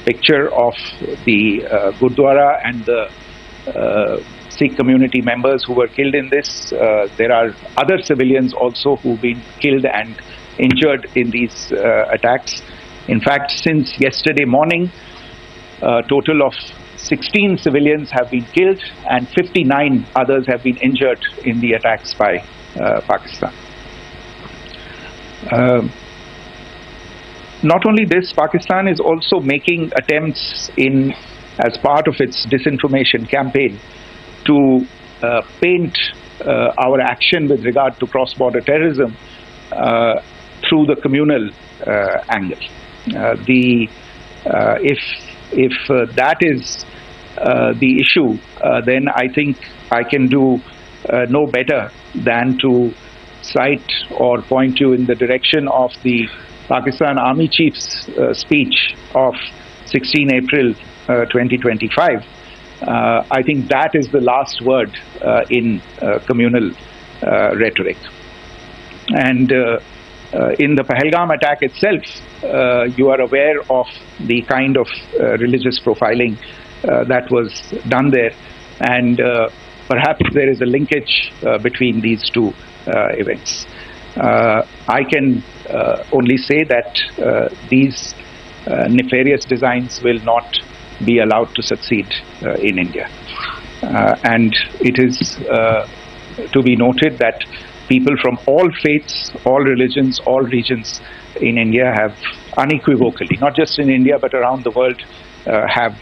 picture of the Gurdwara and the Sikh community members who were killed in this. There are other civilians also who've been killed and injured in these attacks. In fact, since yesterday morning, a total of 16 civilians have been killed and 59 others have been injured in the attacks by Pakistan. Not only this, Pakistan is also making attempts as part of its disinformation campaign to paint our action with regard to cross-border terrorism through the communal angle. If that is the issue, then I think I can do no better than to cite or point you in the direction of the Pakistan Army Chief's speech of 16 April 2025. I think that is the last word in communal rhetoric. And in the Pahalgam attack itself, you are aware of the kind of religious profiling that was done there, and perhaps there is a linkage between these two events. I can only say that these nefarious designs will not be allowed to succeed in India. And it is to be noted that people from all faiths, all religions, all regions in India have unequivocally, not just in India but around the world, have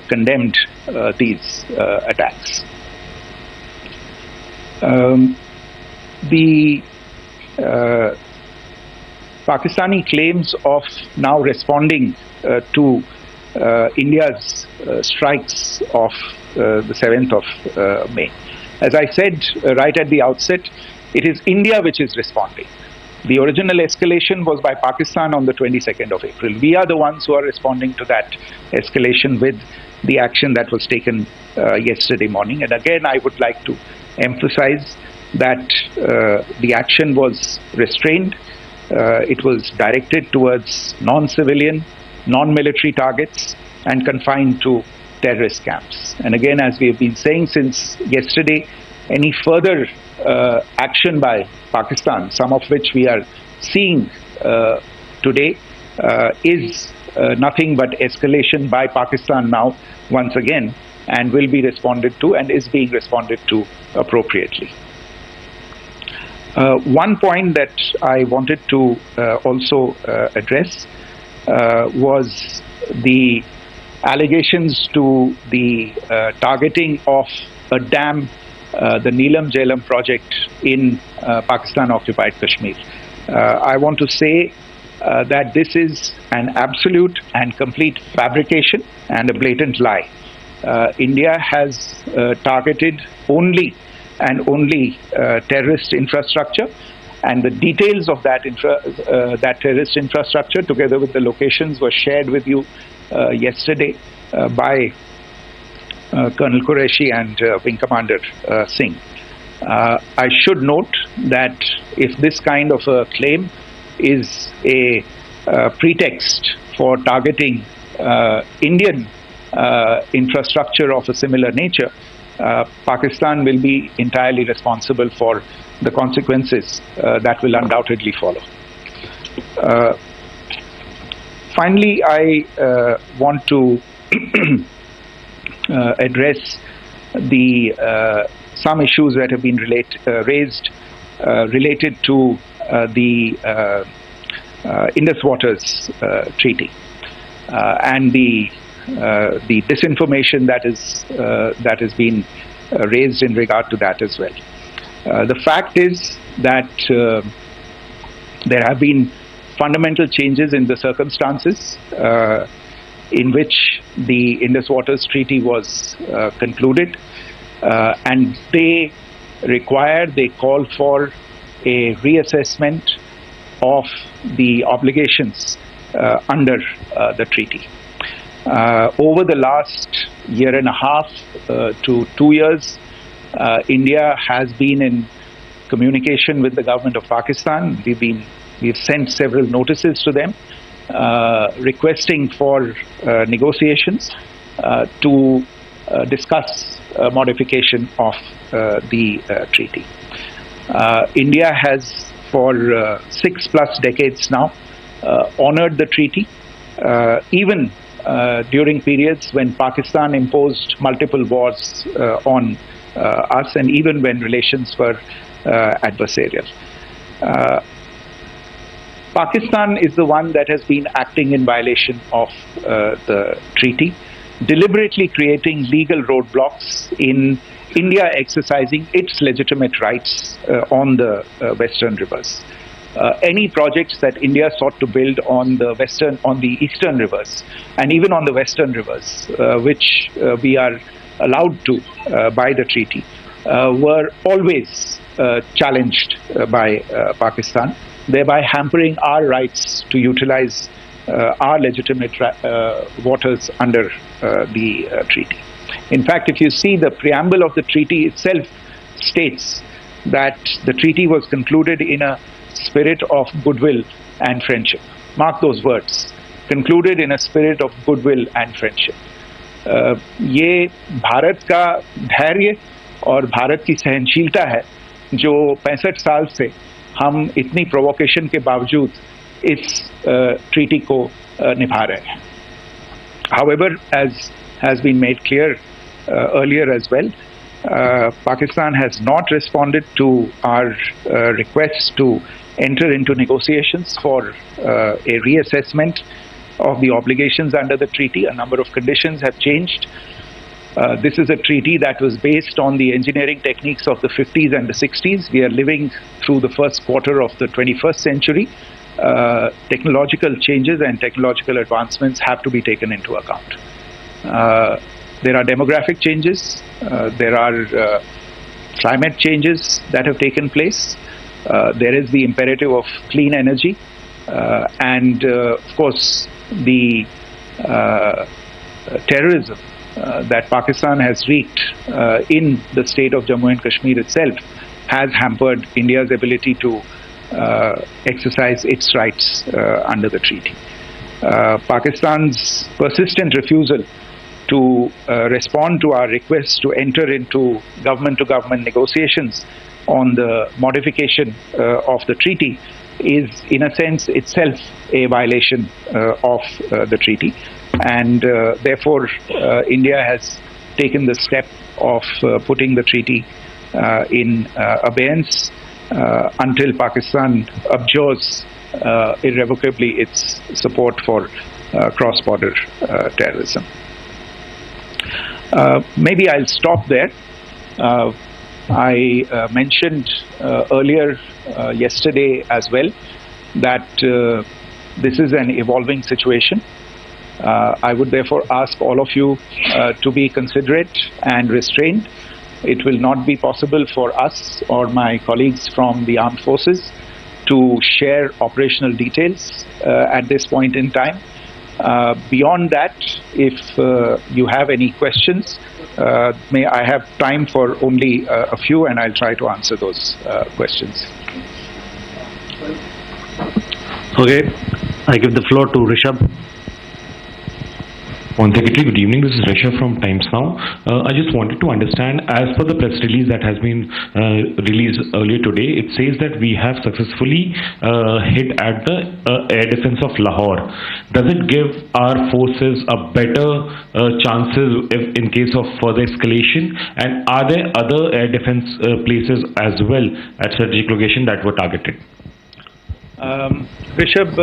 condemned these attacks. The Pakistani claims of now responding to India's strikes of the 7th of May. As I said right at the outset, it is India which is responding. The original escalation was by Pakistan on the 22nd of April. We are the ones who are responding to that escalation with the action that was taken yesterday morning. And again, I would like to emphasize that the action was restrained. It was directed towards non-civilian, non-military targets and confined to terrorist camps. And again, as we have been saying since yesterday, any further action by Pakistan, some of which we are seeing today, is nothing but escalation by Pakistan now once again, and will be responded to and is being responded to appropriately. One point that I wanted to also address was the allegations to the targeting of a dam, the Neelam Jhelum project in Pakistan-occupied Kashmir. I want to say that this is an absolute and complete fabrication and a blatant lie. India has targeted only and only terrorist infrastructure, and the details of that terrorist infrastructure, together with the locations, were shared with you yesterday by Colonel Qureshi and Wing Commander Singh. I should note that if this kind of a claim is a pretext for targeting Indian infrastructure of a similar nature, Pakistan will be entirely responsible for the consequences that will undoubtedly follow. Finally, I want to address some issues that have been raised related to the Indus Waters Treaty and the disinformation that has been raised in regard to that as well. The fact is that there have been fundamental changes in the circumstances in which the Indus Waters Treaty was concluded, and they call for a reassessment of the obligations under the treaty. Over the last year and a half to 2 years, India has been in communication with the government of Pakistan. We've sent several notices to them, requesting for negotiations to discuss modification of the treaty. India has for 6+ decades now honored the treaty, even during periods when Pakistan imposed multiple wars on us, and even when relations were adversarial. Pakistan is the one that has been acting in violation of the treaty, deliberately creating legal roadblocks in India exercising its legitimate rights on the western rivers. Any projects that India sought to build on the eastern rivers, and even on the western rivers, which we are allowed to by the treaty, were always challenged by Pakistan, thereby hampering our rights to utilize our legitimate waters under the treaty. In fact, if you see, the preamble of the treaty itself states that the treaty was concluded in a spirit of goodwill and friendship. Mark those words, concluded in a spirit of goodwill and friendship. ये भारत का धैर्य और भारत की सहनशीलता है जो 65 साल से हम इतनी प्रोवोकेशन के बावजूद इस ट्रीटी को निभा रहे हैं. However, as has been made clear earlier as well, Pakistan has not responded to our requests to enter into negotiations for a reassessment of the obligations under the treaty. A number of conditions have changed. This is a treaty that was based on the engineering techniques of the 50s and the 60s. We are living through the first quarter of the 21st century. Technological changes and technological advancements have to be taken into account. There are demographic changes. There are climate changes that have taken place. There is the imperative of clean energy. And of course, the terrorism that Pakistan has wreaked in the state of Jammu and Kashmir itself has hampered India's ability to exercise its rights under the treaty. Pakistan's persistent refusal to respond to our request to enter into government-to-government negotiations on the modification of the treaty is, in a sense, itself a violation of the treaty. And therefore, India has taken the step of putting the treaty in abeyance until Pakistan abjures irrevocably its support for cross-border terrorism. Maybe I'll stop there. I mentioned earlier yesterday as well that this is an evolving situation. I would therefore ask all of you to be considerate and restrained. It will not be possible for us or my colleagues from the armed forces to share operational details at this point in time. Beyond that, if you have any questions, may I have time for only a few, and I'll try to answer those questions. Okay, I give the floor to Rishabh. One Secretary, good evening. This is Rishabh from Times Now. I just wanted to understand, as per the press release that has been released earlier today, it says that we have successfully hit at the air defense of Lahore. Does it give our forces a better chances if in case of further escalation? And are there other air defense places as well at strategic location that were targeted? Rishabh,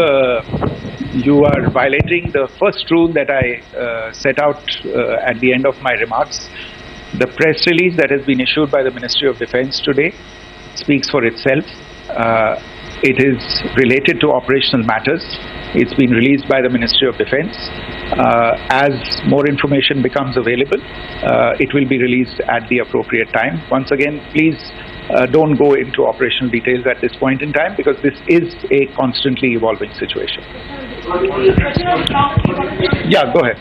you are violating the first rule that I set out at the end of my remarks. The press release that has been issued by the Ministry of Defence today speaks for itself. It is related to operational matters. It's been released by the Ministry of Defence. As more information becomes available, it will be released at the appropriate time. Once again, please don't go into operational details at this point in time, because this is a constantly evolving situation. Yeah, go ahead.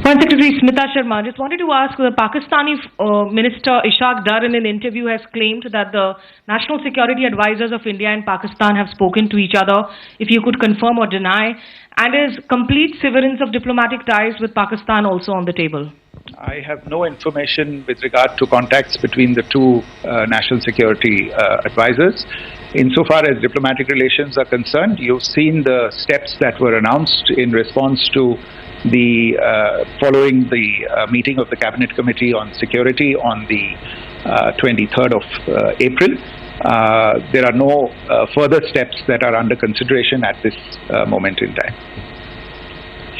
Foreign Secretary Smita Sharma, just wanted to ask, the Pakistani Minister Ishaq Dar in an interview has claimed that the national security advisors of India and Pakistan have spoken to each other, if you could confirm or deny, and is complete severance of diplomatic ties with Pakistan also on the table? I have no information with regard to contacts between the two national security advisors. Insofar as diplomatic relations are concerned, you've seen the steps that were announced in response to the following the meeting of the Cabinet Committee on Security on the 23rd of April. There are no further steps that are under consideration at this moment in time.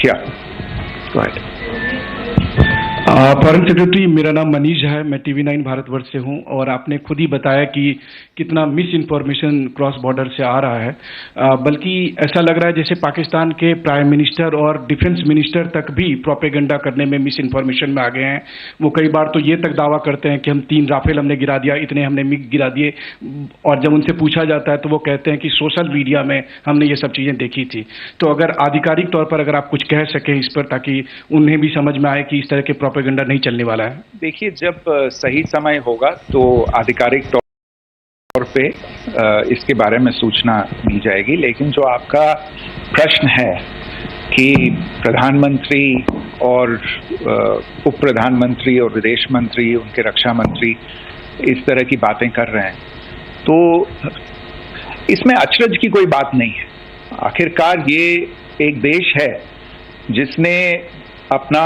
Here, go ahead. Foreign secretary, मेरा नाम मनीष है, मैं TV9 Bharatvarsh से हूं और आपने खुद ही बताया कि कितना मिस इन्फॉर्मेशन क्रॉस बॉर्डर से आ रहा है, बल्कि ऐसा लग रहा है जैसे पाकिस्तान के प्राइम मिनिस्टर और डिफेंस मिनिस्टर तक भी प्रोपेगेंडा करने में मिस इन्फॉर्मेशन में आ गए हैं। वो कई बार तो ये तक दावा करते हैं कि हम 3 राफेल हमने गिरा दिया, इतने हमने मिग गिरा दिए, और जब उनसे पूछा जाता है तो वो कहते हैं कि सोशल मीडिया में हमने ये सब चीज़ें देखी थी। तो अगर आधिकारिक तौर पर अगर आप कुछ कह सकें इस पर, ताकि उन्हें भी समझ में आए कि इस तरह के प्रोपेगेंडा नहीं चलने वाला है। देखिए, जब सही समय होगा तो आधिकारिक तौर पे इसके बारे में सूचना दी जाएगी, लेकिन जो आपका प्रश्न है कि प्रधानमंत्री और उप प्रधानमंत्री और विदेश मंत्री, उनके रक्षा मंत्री इस तरह की बातें कर रहे हैं, तो इसमें अचरज की कोई बात नहीं है। आखिरकार ये एक देश है जिसने अपना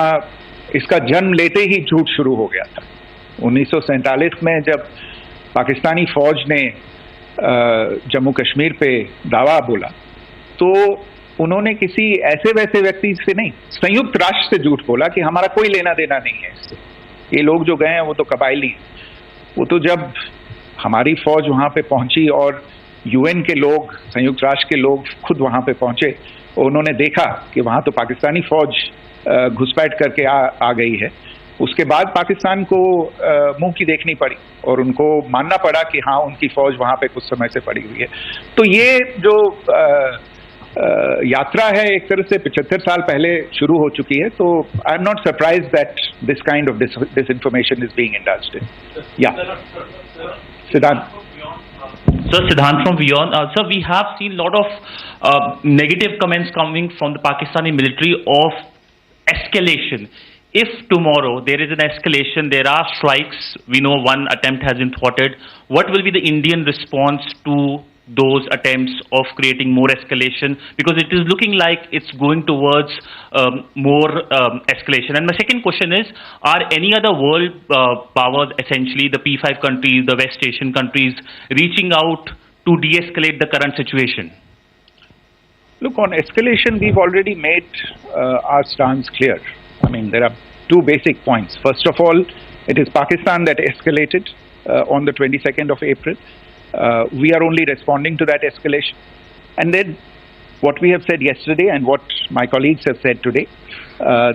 इसका जन्म लेते ही झूठ शुरू हो गया था। 1947 में जब पाकिस्तानी फौज ने जम्मू कश्मीर पे दावा बोला, तो उन्होंने किसी ऐसे वैसे व्यक्ति से नहीं, संयुक्त राष्ट्र से झूठ बोला कि हमारा कोई लेना देना नहीं है इससे, ये लोग जो गए हैं वो तो कबायली हैं। वो तो जब हमारी फौज वहाँ पे पहुंची और UN के लोग, संयुक्त राष्ट्र के लोग खुद वहाँ पे पहुंचे, उन्होंने देखा कि वहाँ तो पाकिस्तानी फौज घुसपैठ करके आ गई है, उसके बाद पाकिस्तान को मुंह की देखनी पड़ी और उनको मानना पड़ा कि हाँ, उनकी फौज वहाँ पे कुछ समय से पड़ी हुई है। तो ये जो यात्रा है एक तरह से 75 साल पहले शुरू हो चुकी है, तो I am not surprise that this kind of disinformation is being indulged in. Yeah. Siddhant. Sir, Siddhant from Beyond. Sir, we have seen a lot of negative comments coming from the Pakistani military of escalation. If tomorrow there is an escalation, there are strikes, we know one attempt has been thwarted, what will be the Indian response to those attempts of creating more escalation? Because it is looking like it's going towards more escalation. And my second question is, are any other world powers, essentially the P5 countries, the West Asian countries, reaching out to de-escalate the current situation? Look, on escalation, we've already made our stance clear. I mean, there are 2 basic points. First of all, it is Pakistan that escalated on the 22nd of April. We are only responding to that escalation. And then what we have said yesterday and what my colleagues have said today,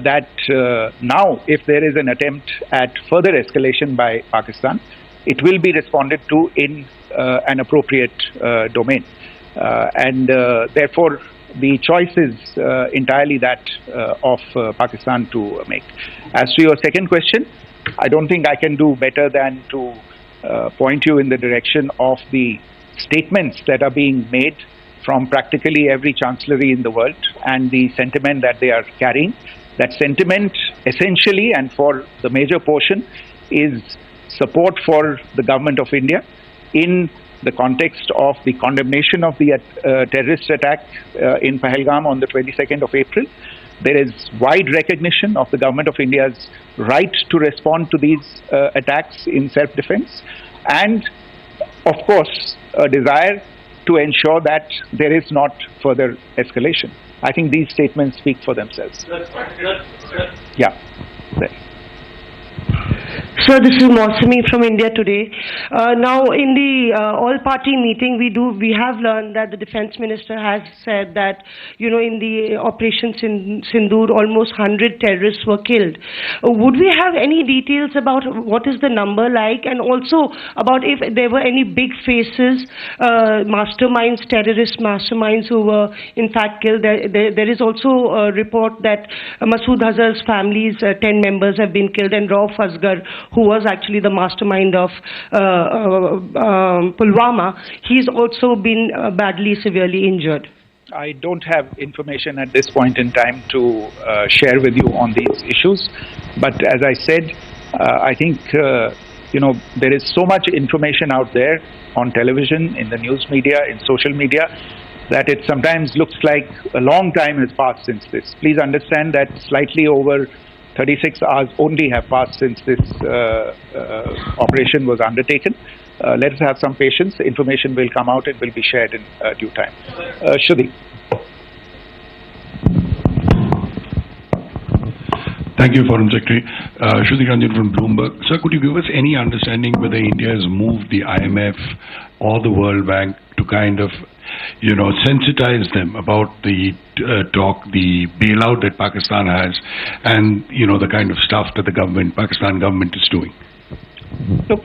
that now if there is an attempt at further escalation by Pakistan, it will be responded to in an appropriate domain. And therefore, the choice is entirely that of Pakistan to make. As to your second question, I don't think I can do better than to point you in the direction of the statements that are being made from practically every chancellery in the world and the sentiment that they are carrying. That sentiment essentially, and for the major portion, is support for the government of India in the context of the condemnation of the terrorist attack in Pahalgam on the 22nd of April. There is wide recognition of the government of India's right to respond to these attacks in self-defense, and of course a desire to ensure that there is not further escalation. I think these statements speak for themselves. Yeah. There. So this is Mausami from India Today. Now, in the all-party meeting, we have learned that the defense minister has said that, in the operations in Sindoor, almost 100 terrorists were killed. Would we have any details about what is the number like, and also about if there were any big faces, masterminds, terrorist masterminds who were in fact killed? There is also a report that Masood Hazar's family's 10 members have been killed, and Rauf Asgar, who was actually the mastermind of Pulwama, he's also been badly, severely injured. I don't have information at this point in time to share with you on these issues. But as I said, I think, there is so much information out there on television, in the news media, in social media, that it sometimes looks like a long time has passed since this. Please understand that slightly over 36 hours only have passed since this operation was undertaken. Let us have some patience. Information will come out. It will be shared in due time. Shruti. Thank you, Foreign Secretary. Shruti Ranjan from Bloomberg. Sir, could you give us any understanding whether India has moved the IMF or the World Bank to kind of, sensitize them about the the bailout that Pakistan has, and, the kind of stuff that the Pakistan government is doing? Look,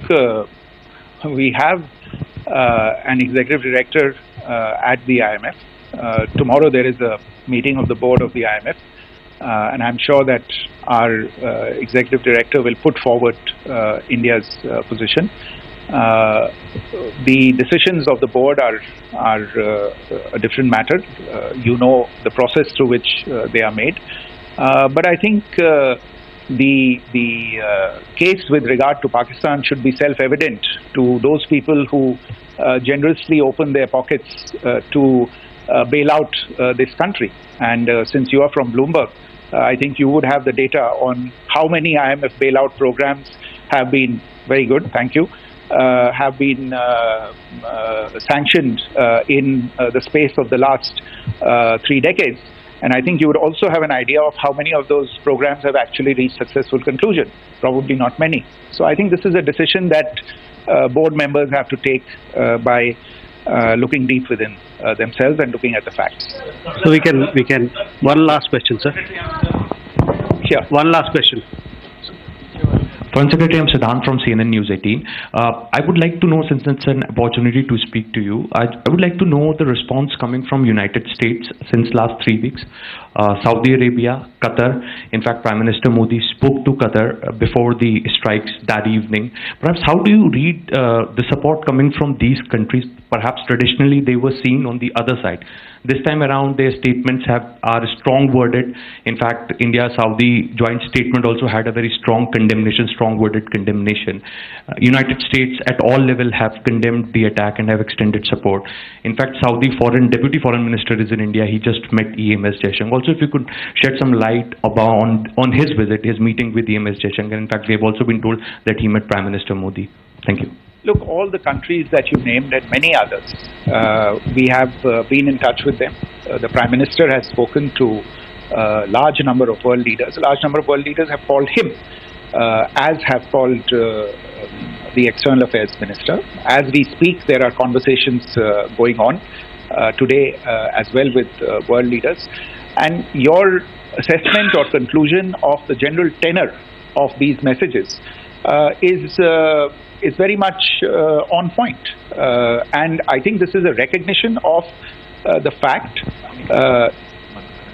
we have an executive director at the IMF. Tomorrow there is a meeting of the board of the IMF. And I'm sure that our executive director will put forward India's position. The decisions of the board are a different matter. The process through which they are made. But I think the case with regard to Pakistan should be self-evident to those people who generously open their pockets to bail out this country. And since you are from Bloomberg, I think you would have the data on how many IMF bailout programs have been, very good, thank you, have been sanctioned in the space of the last 3 decades. And I think you would also have an idea of how many of those programs have actually reached successful conclusion. Probably not many. So I think this is a decision that board members have to take by looking deep within themselves and looking at the facts. So we can, one last question, sir. Sure. One last question. Foreign Secretary, I'm Siddhant from CNN News 18. I would like to know, since it's an opportunity to speak to you, I would like to know the response coming from United States since last 3 weeks. Saudi Arabia, Qatar. In fact, Prime Minister Modi spoke to Qatar before the strikes that evening. Perhaps how do you read the support coming from these countries? Perhaps traditionally they were seen on the other side. This time around, their statements are strong worded. In fact, India-Saudi joint statement also had a very strong condemnation, strong worded condemnation. United States at all level have condemned the attack and have extended support. In fact, Saudi Deputy Foreign Minister is in India. He just met EMS Jaishankar. Also, if you could shed some light on his visit, his meeting with EMS Jaishankar. In fact, we have also been told that he met Prime Minister Modi. Thank you. Look, all the countries that you named and many others, we have been in touch with them. The Prime Minister has spoken to a large number of world leaders. A large number of world leaders have called him, as have called the External Affairs Minister. As we speak, there are conversations going on today as well with world leaders. And your assessment or conclusion of the general tenor of these messages is very much on point. And I think this is a recognition of the fact,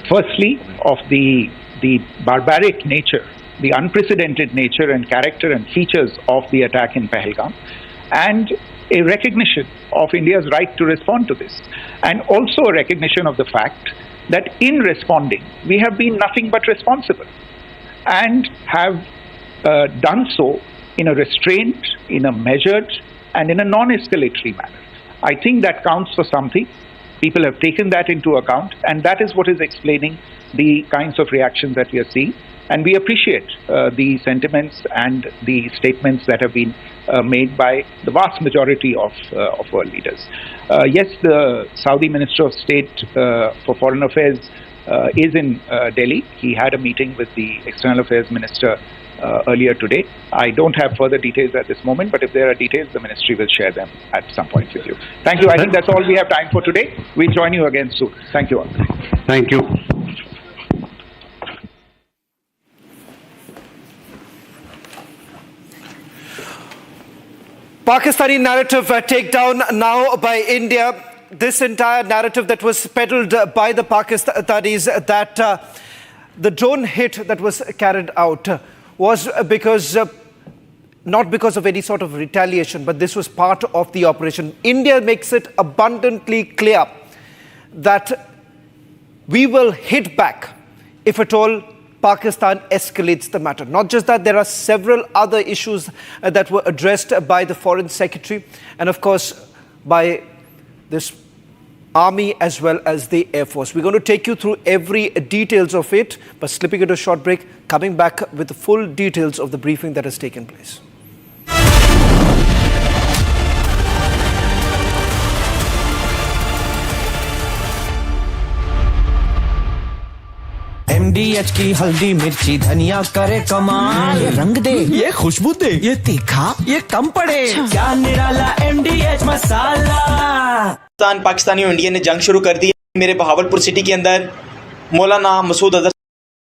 firstly, of the barbaric nature, the unprecedented nature and character and features of the attack in Pahalgam, and a recognition of India's right to respond to this. And also a recognition of the fact that in responding, we have been nothing but responsible and have done so in a restrained, in a measured, and in a non-escalatory manner. I think that counts for something. People have taken that into account, and that is what is explaining the kinds of reactions that we are seeing. And we appreciate the sentiments and the statements that have been made by the vast majority of world leaders. Yes, the Saudi Minister of State for Foreign Affairs is in Delhi. He had a meeting with the External Affairs Minister earlier today. I don't have further details at this moment, but if there are details, the Ministry will share them at some point with you. Thank you. I think that's all we have time for today. We'll join you again soon. Thank you all. Thank you. Pakistani narrative takedown now by India. This entire narrative that was peddled by the Pakistanis that the drone hit that was carried out was not because of any sort of retaliation, but this was part of the operation. India makes it abundantly clear that we will hit back if at all Pakistan escalates the matter. Not just that, there are several other issues that were addressed by the Foreign Secretary and of course by this Army as well as the Air Force. We're going to take you through every details of it, but slipping into a short break, coming back with the full details of the briefing that has taken place. MDH की हल्दी मिर्ची धनिया करे कमाल, ये रंग दे, ये खुशबू दे, ये तीखा, ये कम पड़े, क्या निराला MDH मसाला। पाकिस्तानी और इंडिया ने जंग शुरू कर दी है। मेरे बहावलपुर सिटी के अंदर मौलाना मसूद अजहर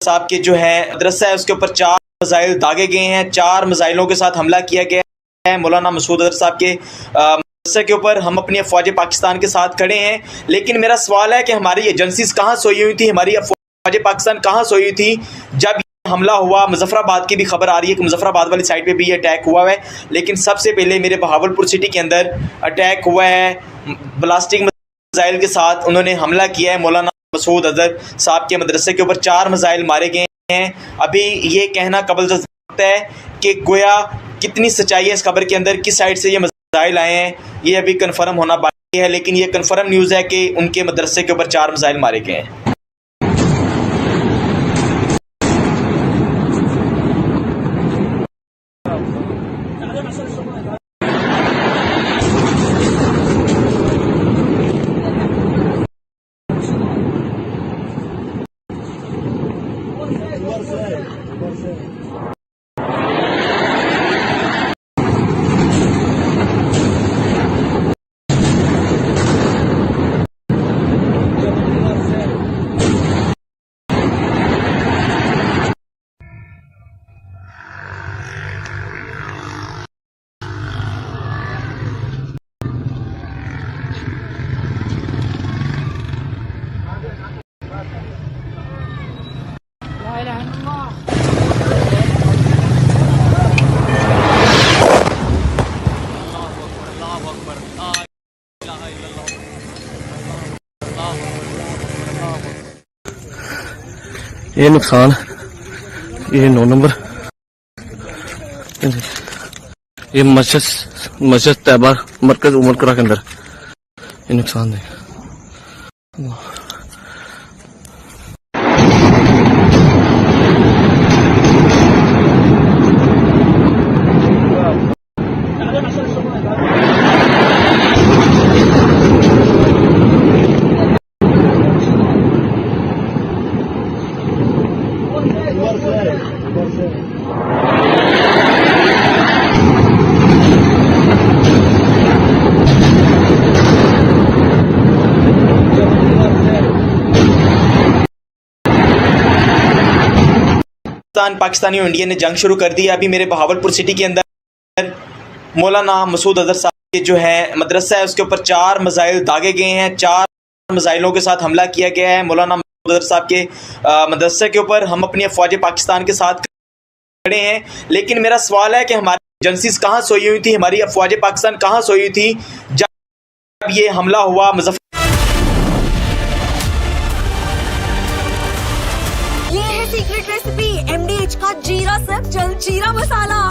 साहब के जो है मदरसा है उसके ऊपर 4 मिसाइल दागे गए हैं। 4 मिसाइलों के साथ हमला किया गया है। मौलाना मसूद अजहर साहब के मदरसे के ऊपर हम अपनी अफवाज पाकिस्तान के साथ खड़े हैं, लेकिन मेरा सवाल है कि हमारी एजेंसीज कहाँ सोई हुई थी, हमारी अफवाज पाकिस्तान कहाँ सोई हुई थी जब हमला हुआ। मुजफ्फराबाद की भी खबर आ रही है कि मुजफ्फराबाद वाली साइड पे भी अटैक हुआ है, लेकिन सबसे पहले मेरे बहावलपुर सिटी के अंदर अटैक हुआ है ब्लास्टिक मिसाइल के साथ। उन्होंने हमला किया है मौलाना मसूद अजहर साहब के मदरसे के ऊपर 4 मिसाइल मारे गए हैं। अभी ये कहना कबल सकता है कि गोया कितनी सच्चाई है इस खबर के अंदर, किस साइड से ये मिसाइल आए हैं, ये अभी कन्फर्म होना बाकी है, लेकिन ये कन्फर्म न्यूज़ है कि उनके मदरसे के ऊपर 4 मिसाइल मारे गए हैं। ये नुकसान, ये 9 नंबर, ये मस्जिद तैयबा मरकज उमर करा के अंदर ये नुकसान है। पाकिस्तानी और इंडिया ने जंग शुरू कर दी है। अभी मेरे बहावलपुर सिटी के अंदर मौलाना मसूद अजहर साहब के जो है मदरसा है उसके ऊपर 4 मिसाइल दागे गए हैं। 4 मिसाइलों के साथ हमला किया गया है मौलाना मसूद अजहर साहब के मदरसे के ऊपर। हम अपनी अफवाज पाकिस्तान के साथ खड़े हैं, लेकिन मेरा सवाल है कि हमारी एजेंसीज कहाँ सोई हुई थी, हमारी अफवाज पाकिस्तान कहाँ सोई हुई थी जब ये हमला हुआ मुजफ्फर। ये है सीक्रेट रेसिपी MDH का जीरा सिर्फ जल जीरा मसाला।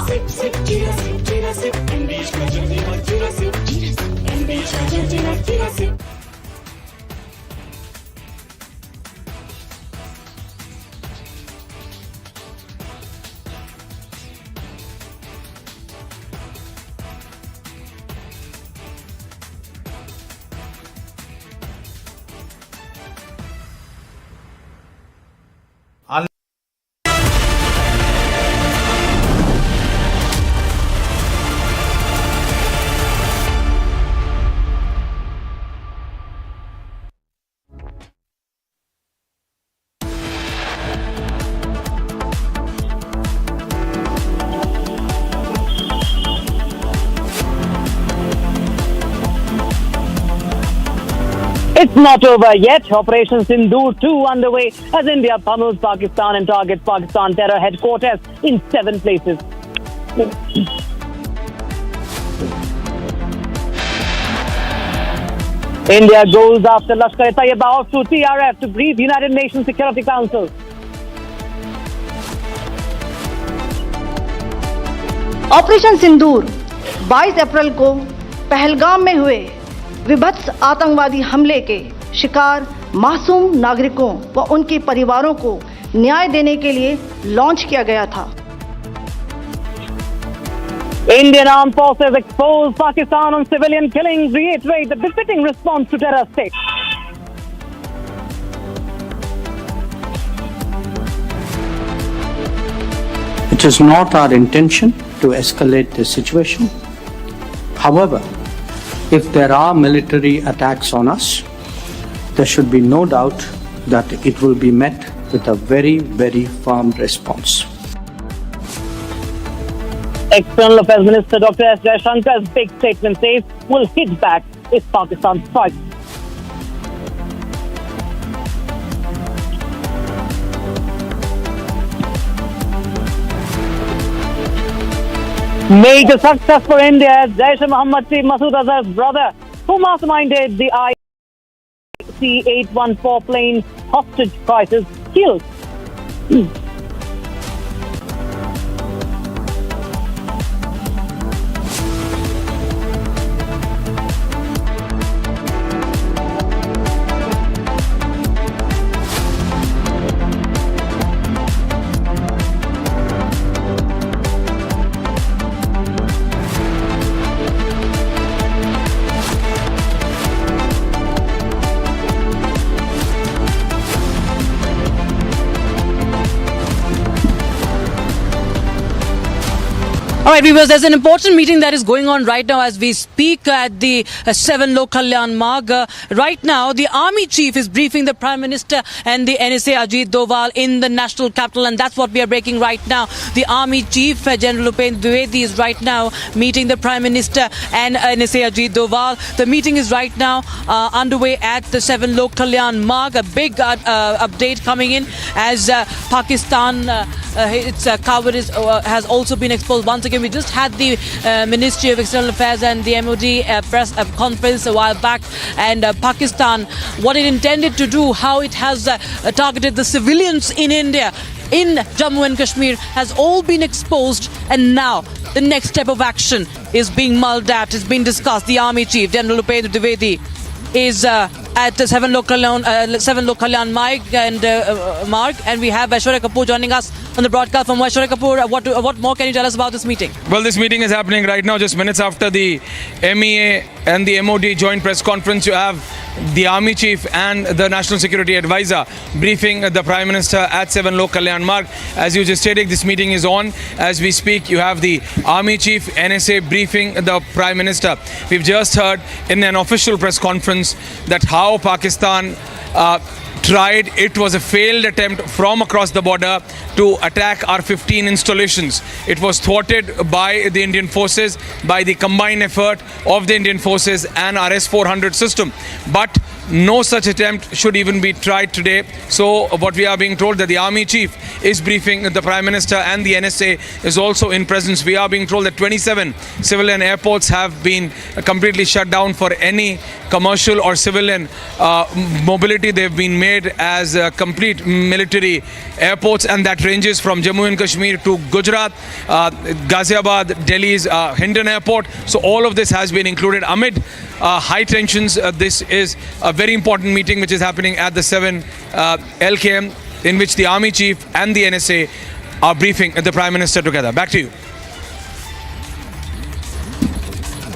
It's not over yet. Operation Sindoor 2 underway as India pummels Pakistan and targets Pakistan terror headquarters in 7 places. India goes after Lashkar-e-Taiba off to TRF to brief United Nations Security Council. Operation Sindoor 22 अप्रैल को पहलगाम में हुए विभत्स आतंकवादी हमले के शिकार मासूम नागरिकों व उनके परिवारों को न्याय देने के लिए लॉन्च किया गया था। Indian armed forces expose Pakistan on civilian killings, reiterate the befitting response to terror state. It is not our intention to escalate the situation. However, if there are military attacks on us, there should be no doubt that it will be met with a very, very firm response. External Affairs Minister Dr. S. Jaishankar's big statement says will hit back if Pakistan strikes. Major success for India as Jaish-e-Mohammed chief Masood Azhar's brother, who masterminded the IC-814 plane hostage crisis, killed. All right, viewers, there's an important meeting that is going on right now as we speak at the 7 Lok Kalyan Marg. Right now, the Army Chief is briefing the Prime Minister and the NSA Ajit Doval in the national capital, and that's what we are breaking right now. The Army Chief, General Upendra Dwivedi, is right now meeting the Prime Minister and NSA Ajit Doval. The meeting is right now underway at the 7 Lok Kalyan Marg. A big update coming in as Pakistan, its cowardice has also been exposed once again. We just had the Ministry of External Affairs and the MOD press conference a while back, and Pakistan, what it intended to do, how it has targeted the civilians in India, in Jammu and Kashmir, has all been exposed, and now the next step of action is being mulled at, is being discussed. The Army Chief, General Upendra Dwivedi, is at the 7 Lok Kalyan Marg, and we have Aishwarya Kapoor joining us on the broadcast. From Aishwarya Kapoor, what more can you tell us about this meeting? Well, this meeting is happening right now, just minutes after the MEA and the MOD joint press conference. You have the Army Chief and the National Security Advisor briefing the Prime Minister at 7 Lok Kalyan Marg. As you just stated, this meeting is on as we speak. You have the Army Chief, NSA briefing the Prime Minister. We've just heard in an official press conference that how Pakistan tried, it was a failed attempt from across the border to attack our 15 installations. It was thwarted by the Indian forces, by the combined effort of the Indian forces and our S-400 system. But no such attempt should even be tried today. So what we are being told that the Army Chief is briefing the Prime Minister and the NSA is also in presence. We are being told that 27 civilian airports have been completely shut down for any commercial or civilian mobility. They've been made as complete military airports, and that ranges from Jammu and Kashmir to Gujarat, Ghaziabad, Delhi's Hindon Airport. So all of this has been included amid high tensions. This is a very important meeting which is happening at the 7 LKM, in which the Army Chief and the NSA are briefing the Prime Minister together. Back to you.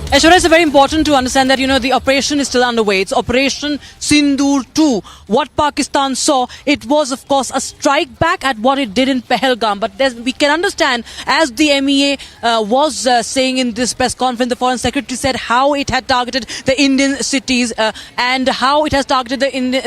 Aishwarya, it's very important to understand that, the operation is still underway. It's Operation Sindoor 2. What Pakistan saw, it was, of course, a strike back at what it did in Pahalgam. But we can understand, as the MEA was saying in this press conference, the Foreign Secretary said how it had targeted the Indian cities and how it has targeted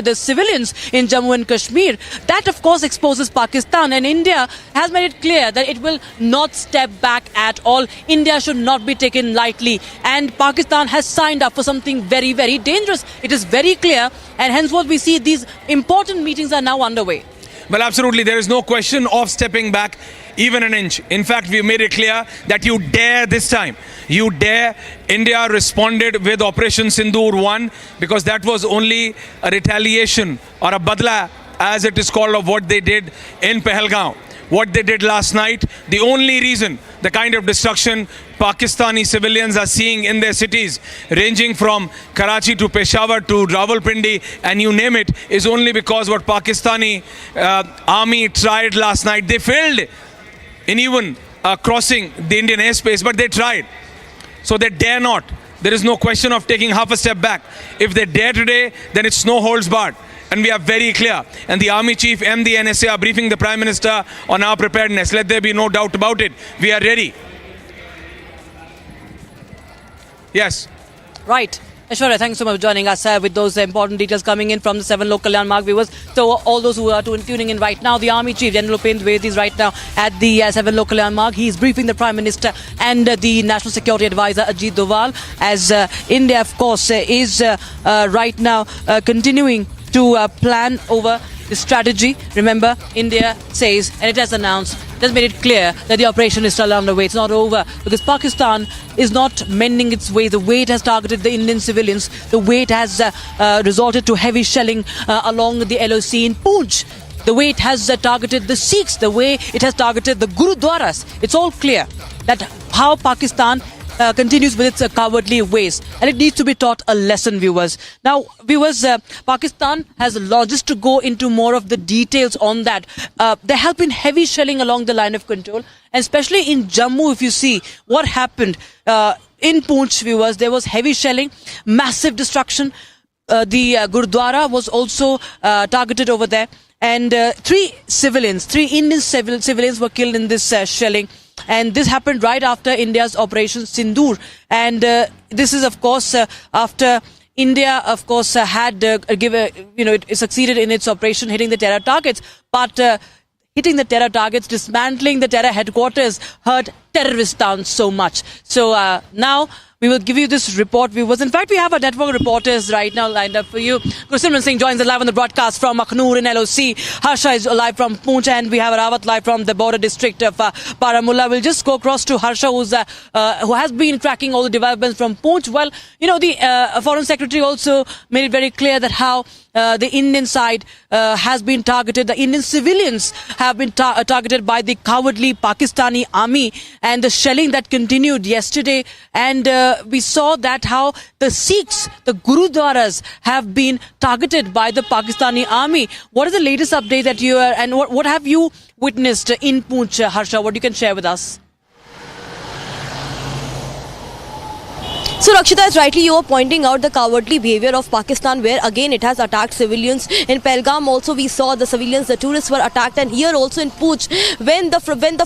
the civilians in Jammu and Kashmir. That, of course, exposes Pakistan. And India has made it clear that it will not step back at all. India should not be taken lightly. and Pakistan has signed up for something very, very dangerous. It is very clear, and henceforth we see these important meetings are now underway. Well, absolutely. There is no question of stepping back even an inch. In fact, we made it clear that you dare this time. You dare. India responded with Operation Sindoor 1 because that was only a retaliation or a badla, as it is called, of what they did in Pahalgam. What they did last night, the only reason, the kind of destruction Pakistani civilians are seeing in their cities, ranging from Karachi to Peshawar to Rawalpindi, and you name it, is only because what Pakistani army tried last night. They failed in even crossing the Indian airspace, but they tried. So they dare not. There is no question of taking half a step back. If they dare today, then it's no holds barred. And we are very clear. And the Army Chief and the NSA are briefing the Prime Minister on our preparedness. Let there be no doubt about it. We are ready. Yes. Right. Aishwarya, thanks so much for joining us with those important details coming in from the 7 local landmark viewers. So all those who are tuning in right now, the Army Chief, General Upinder Dwivedi, is right now at the 7 local landmark. He is briefing the Prime Minister and the National Security Advisor Ajit Doval, as India, of course, is right now continuing to plan over the strategy. Remember, India says, and it has announced, just made it clear that the operation is still underway. It's not over because Pakistan is not mending its way. The way it has targeted the Indian civilians, the way it has resorted to heavy shelling along the LOC in Poonch, the way it has targeted the Sikhs, the way it has targeted the Gurudwaras. It's all clear that how Pakistan continues with its cowardly ways, and it needs to be taught a lesson, viewers. Now, viewers, Pakistan has just to go into more of the details on that. There have been heavy shelling along the line of control, and especially in Jammu, if you see what happened in Poonch, viewers, there was heavy shelling, massive destruction. The Gurdwara was also targeted over there, and 3 Indian civilians were killed in this shelling. And this happened right after India's Operation Sindoor. And this is, of course, after India, of course, had it succeeded in its operation, hitting the terror targets. But hitting the terror targets, dismantling the terror headquarters, hurt terrorists down so much. So now we will give you this report, viewers. In fact, we have our network reporters right now lined up for you. Gursimran Singh joins us live on the broadcast from Akhnur in LOC. Harsha is live from Poonch, and we have Rawat live from the border district of Baramulla. We'll just go across to Harsha, who has been tracking all the developments from Poonch. Well, the Foreign Secretary also made it very clear that how the Indian side has been targeted. The Indian civilians have been targeted by the cowardly Pakistani army, and the shelling that continued yesterday. And we saw that how the Sikhs, the Gurudwaras, have been targeted by the Pakistani army. What is the latest update that you are, and what have you witnessed in Poonch, Harsha? What you can share with us? So Rakshita, as rightly you are pointing out the cowardly behavior of Pakistan, where again it has attacked civilians. In Pahalgam also we saw the civilians, the tourists were attacked, and here also in Poonch, when the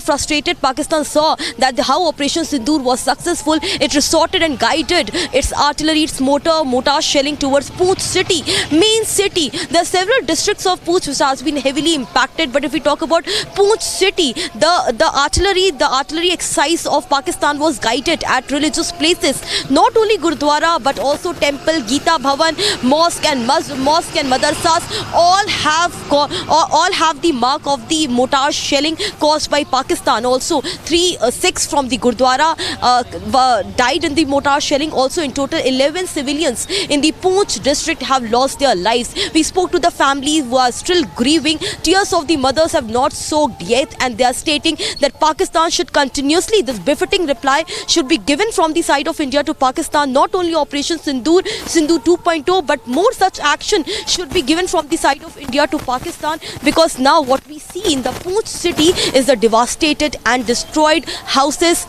frustrated Pakistan saw that how Operation Sindoor was successful, it resorted and guided its artillery, its mortar shelling towards Poonch city, main city. There are several districts of Poonch which has been heavily impacted, but if we talk about Poonch city, the artillery exercise of Pakistan was guided at religious places. Not only Gurdwara but also temple, Gita Bhavan, mosque and madrasas all have the mark of the mortar shelling caused by Pakistan. Also 6 from the Gurdwara died in the mortar shelling. Also in total 11 civilians in the Poonch district have lost their lives. We spoke to the families who are still grieving. Tears of the mothers have not soaked yet, and they are stating that Pakistan should continuously, this befitting reply should be given from the side of India to Pakistan. Not only Operation Sindoor 2.0, but more such action should be given from the side of India to Pakistan, because now what we see in the Poonch city is the devastated and destroyed houses,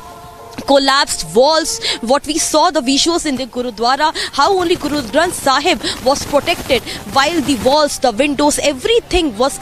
collapsed walls. What we saw, the visuals in the Gurudwara, how only Guru Granth Sahib was protected, while the walls, the windows, everything was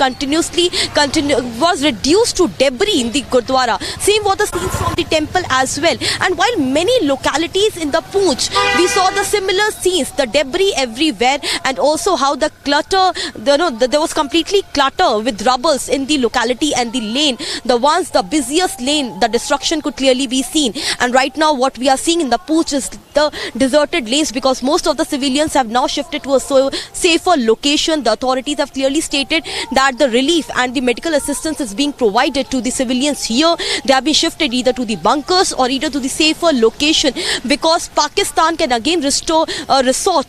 was reduced to debris in the Gurudwara. Same was the scenes from the temple as well. And while many localities in the Poonch, we saw the similar scenes, the debris everywhere, and also how the clutter, there was completely clutter with rubbles in the locality and the lane. The busiest lane, the destruction could clearly be seen. And right now what we are seeing in the Pooch is the deserted lanes, because most of the civilians have now shifted to a safer location. The authorities have clearly stated that the relief and the medical assistance is being provided to the civilians here. They have been shifted either to the bunkers or either to the safer location, because Pakistan can again resort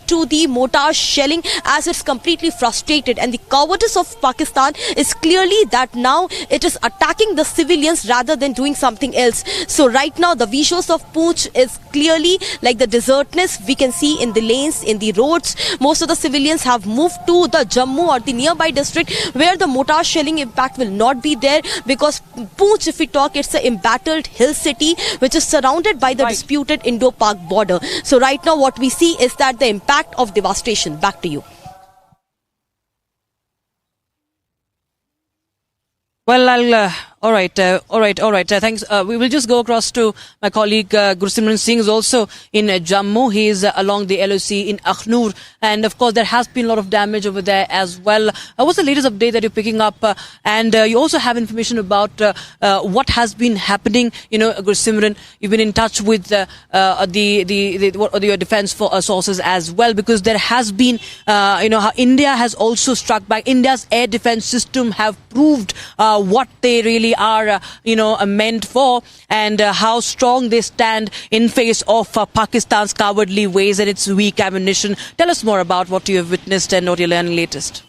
to the mortar shelling as it's completely frustrated. And the cowardice of Pakistan is clearly that now it is attacking the civilians rather than doing something else. So right now the visuals of Pooch is clearly like the desertness we can see in the lanes, in the roads. Most of the civilians have moved to the Jammu or the nearby district where the mortar shelling impact will not be there, because Pooch, if we talk, it's an embattled hill city which is surrounded by the disputed Indo-Pak border. So right now what we see is that the impact of devastation. Back to you. Well, all right. Thanks. We will just go across to my colleague Gursimran Singh, is also in Jammu. He is along the LOC in Akhnur, and of course there has been a lot of damage over there as well. What's the latest update that you're picking up? And you also have information about what has been happening. You know, Gursimran, you've been in touch with your defense sources as well, because there has been, how India has also struck back. India's air defense system have proved what they really are, meant for, and how strong they stand in face of Pakistan's cowardly ways and its weak ammunition. Tell us more about what you have witnessed and what you're learning latest.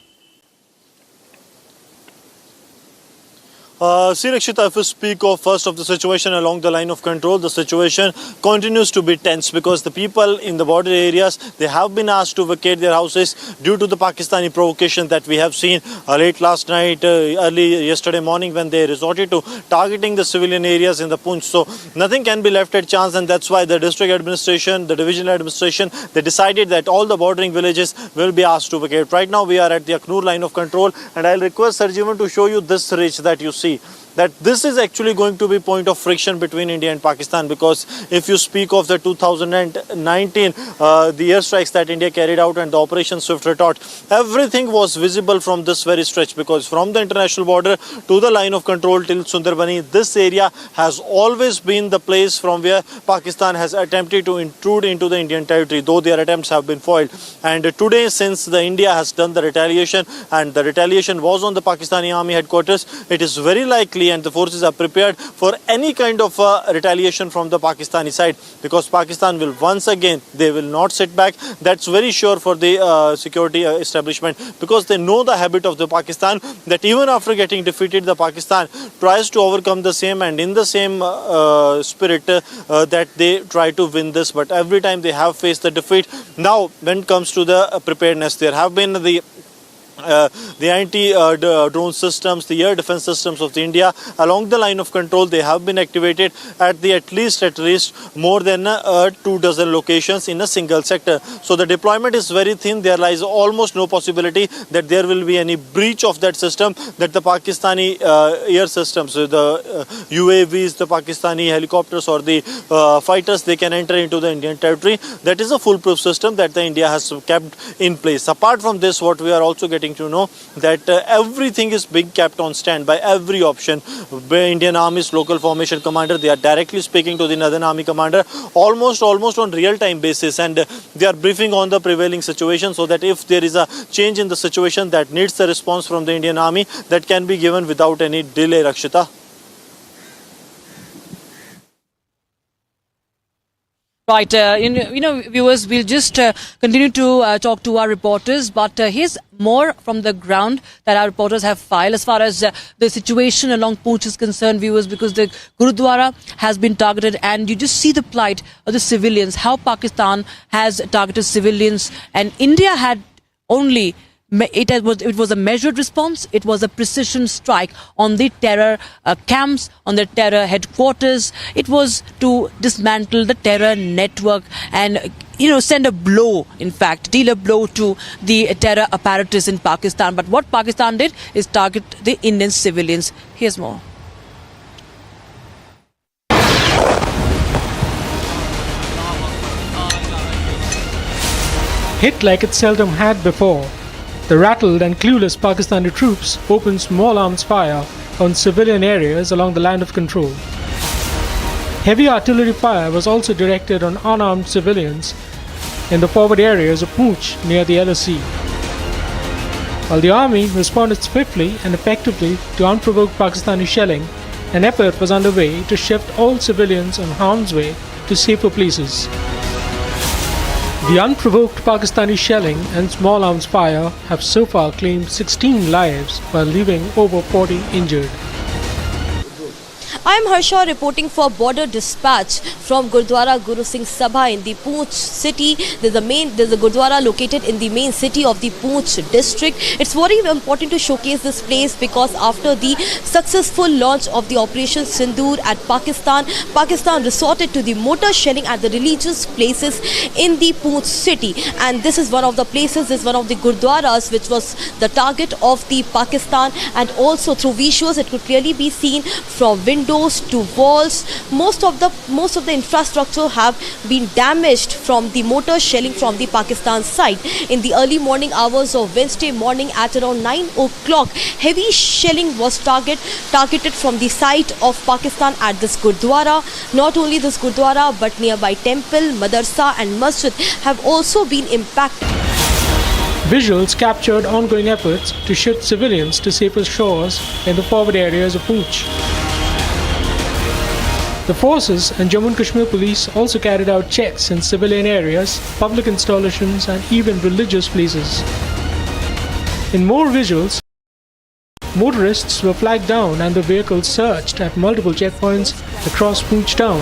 See, Rakshita, if we speak of first of the situation along the line of control, the situation continues to be tense, because the people in the border areas, they have been asked to vacate their houses due to the Pakistani provocation that we have seen late last night, early yesterday morning, when they resorted to targeting the civilian areas in the Poonch. So nothing can be left at chance, and that's why the district administration, the divisional administration, they decided that all the bordering villages will be asked to vacate. Right now we are at the Akhnur line of control, and I'll request Sarjeevan to show you this ridge that you see. That this is actually going to be point of friction between India and Pakistan, because if you speak of the 2019 the airstrikes that India carried out and the Operation Swift Retort, everything was visible from this very stretch, because from the international border to the line of control till Sundarbani, this area has always been the place from where Pakistan has attempted to intrude into the Indian territory, though their attempts have been foiled. And today, since the India has done the retaliation, and the retaliation was on the Pakistani army headquarters, it is very likely and the forces are prepared for any kind of retaliation from the Pakistani side, because Pakistan will once again, they will not sit back. That's very sure for the security establishment, because they know the habit of the Pakistan, that even after getting defeated, the Pakistan tries to overcome the same, and in the same spirit that they try to win this, but every time they have faced the defeat. Now when it comes to the preparedness, there have been the anti-drone systems, the air defense systems of the India along the line of control, they have been activated at least more than 2 dozen locations in a single sector. So the deployment is very thin. There lies almost no possibility that there will be any breach of that system, that the Pakistani air systems, the UAVs, the Pakistani helicopters or the fighters, they can enter into the Indian territory. That is a foolproof system that the India has kept in place. Apart from this, what we are also getting to know, that everything is being kept on standby, every option. Indian Army's local formation commander, they are directly speaking to the Northern Army commander almost on real-time basis, and they are briefing on the prevailing situation, so that if there is a change in the situation that needs the response from the Indian Army, that can be given without any delay, Rakshita. Right, viewers, we'll just continue to talk to our reporters, but here's more from the ground that our reporters have filed as far as the situation along Pooch is concerned, viewers, because the Gurudwara has been targeted, and you just see the plight of the civilians, how Pakistan has targeted civilians, and India had only... It was a measured response. It was a precision strike on the terror camps, on the terror headquarters. It was to dismantle the terror network and, send a blow, in fact, deal a blow to the terror apparatus in Pakistan. But what Pakistan did is target the Indian civilians. Here's more. Hit like it seldom had before, the rattled and clueless Pakistani troops opened small arms fire on civilian areas along the line of control. Heavy artillery fire was also directed on unarmed civilians in the forward areas of Poonch near the LOC. While the army responded swiftly and effectively to unprovoked Pakistani shelling, an effort was underway to shift all civilians on harm's way to safer places. The unprovoked Pakistani shelling and small arms fire have so far claimed 16 lives while leaving over 40 injured. I am Harsha reporting for Border Dispatch from Gurdwara Guru Singh Sabha in the Poonch city. There's a Gurdwara located in the main city of the Poonch district. It's very important to showcase this place because after the successful launch of the Operation Sindoor at Pakistan resorted to the mortar shelling at the religious places in the Poonch city. And this is one of the places, this is one of the Gurdwaras which was the target of the Pakistan, and also through visuals it could clearly be seen from windows to walls. Most of the infrastructure have been damaged from the mortar shelling from the Pakistan side. In the early morning hours of Wednesday morning at around 9 o'clock, heavy shelling was targeted from the site of Pakistan at this Gurdwara. Not only this Gurdwara but nearby temple, madrasa and masjid have also been impacted. Visuals captured ongoing efforts to shift civilians to safer shores in the forward areas of Poonch. The forces and Jammu and Kashmir police also carried out checks in civilian areas, public installations and even religious places. In more visuals, motorists were flagged down and the vehicles searched at multiple checkpoints across Poonch town.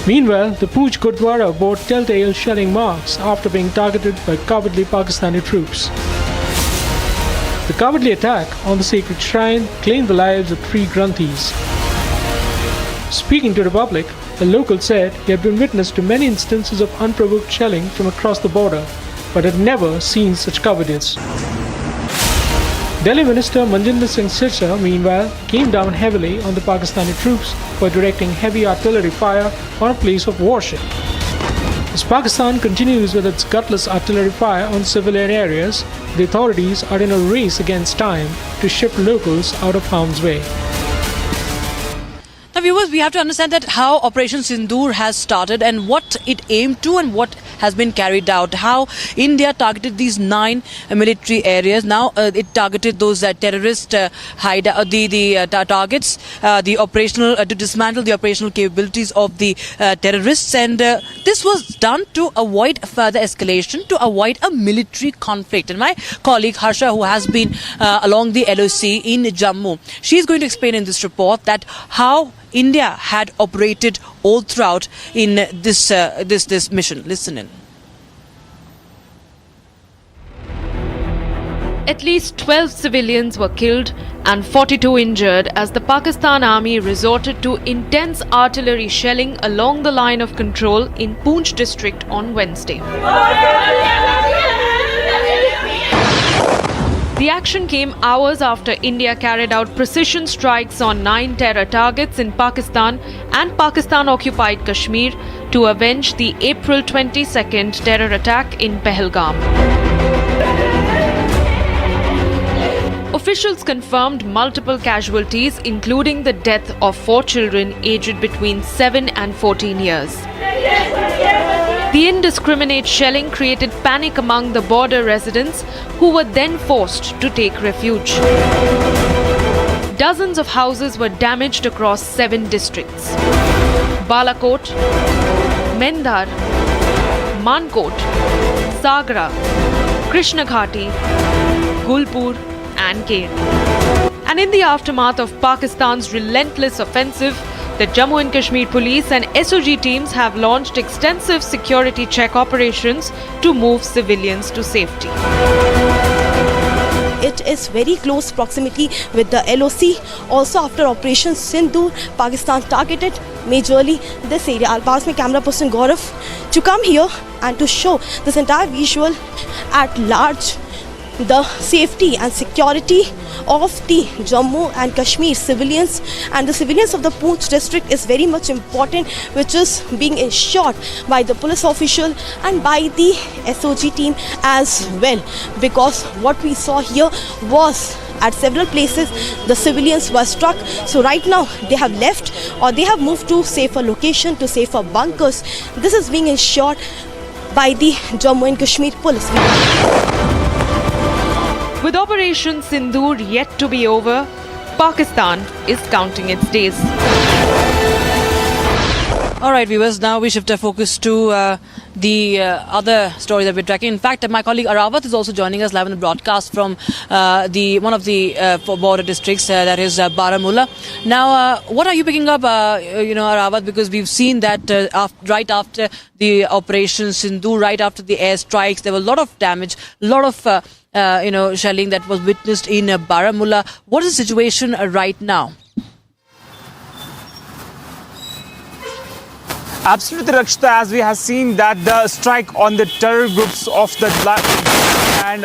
Meanwhile, the Poonch Gurdwara bore telltale shelling marks after being targeted by cowardly Pakistani troops. The cowardly attack on the sacred shrine claimed the lives of 3 Granthis. Speaking to the public, a local said he had been witness to many instances of unprovoked shelling from across the border, but had never seen such cowardice. Delhi Minister Manjinder Singh Sirsa, meanwhile, came down heavily on the Pakistani troops for directing heavy artillery fire on a place of worship. As Pakistan continues with its gutless artillery fire on civilian areas, the authorities are in a race against time to shift locals out of harm's way. Now, viewers, we have to understand that how Operation Sindoor has started and what it aimed to and what has been carried out. How India targeted these 9 military areas. Now, it targeted those terrorist targets, the operational to dismantle the operational capabilities of the terrorists, and this was done to avoid further escalation, to avoid a military conflict. And my colleague Harsha, who has been along the LOC in Jammu, she is going to explain in this report that how India had operated all throughout in this mission. Listen in. At least 12 civilians were killed and 42 injured as the Pakistan Army resorted to intense artillery shelling along the line of control in Poonch district on Wednesday. The action came hours after India carried out precision strikes on 9 terror targets in Pakistan and Pakistan-occupied Kashmir to avenge the April 22nd terror attack in Pahalgam. Officials confirmed multiple casualties, including the death of 4 children aged between 7 and 14 years. The indiscriminate shelling created panic among the border residents, who were then forced to take refuge. Dozens of houses were damaged across 7 districts: Balakot, Mendhar, Mankot, Sagra, Krishnaghati, Gulpur and Khed. And in the aftermath of Pakistan's relentless offensive, the Jammu and Kashmir police and SOG teams have launched extensive security check operations to move civilians to safety. It is very close proximity with the LOC. Also, after Operation Sindoor, Pakistan targeted majorly this area. I'll pass my camera person Gaurav to come here and to show this entire visual at large. The safety and security of the Jammu and Kashmir civilians and the civilians of the Poonch district is very much important, which is being ensured by the police official and by the SOG team as well, because what we saw here was at several places the civilians were struck. So right now they have left or they have moved to safer location, to safer bunkers. This is being ensured by the Jammu and Kashmir police. With Operation Sindoor yet to be over, Pakistan is counting its days. All right, viewers, now we shift our focus to the other story that we're tracking. In fact, my colleague Arawat is also joining us live on the broadcast from one of the border districts, that is Baramulla. Now, what are you picking up, Arawat, because we've seen that right after the Operation Sindoor, right after the airstrikes, there was a lot of damage, a lot of shelling that was witnessed in Baramulla. What is the situation right now? Absolutely, Rakshita, as we have seen that the strike on the terror groups of the and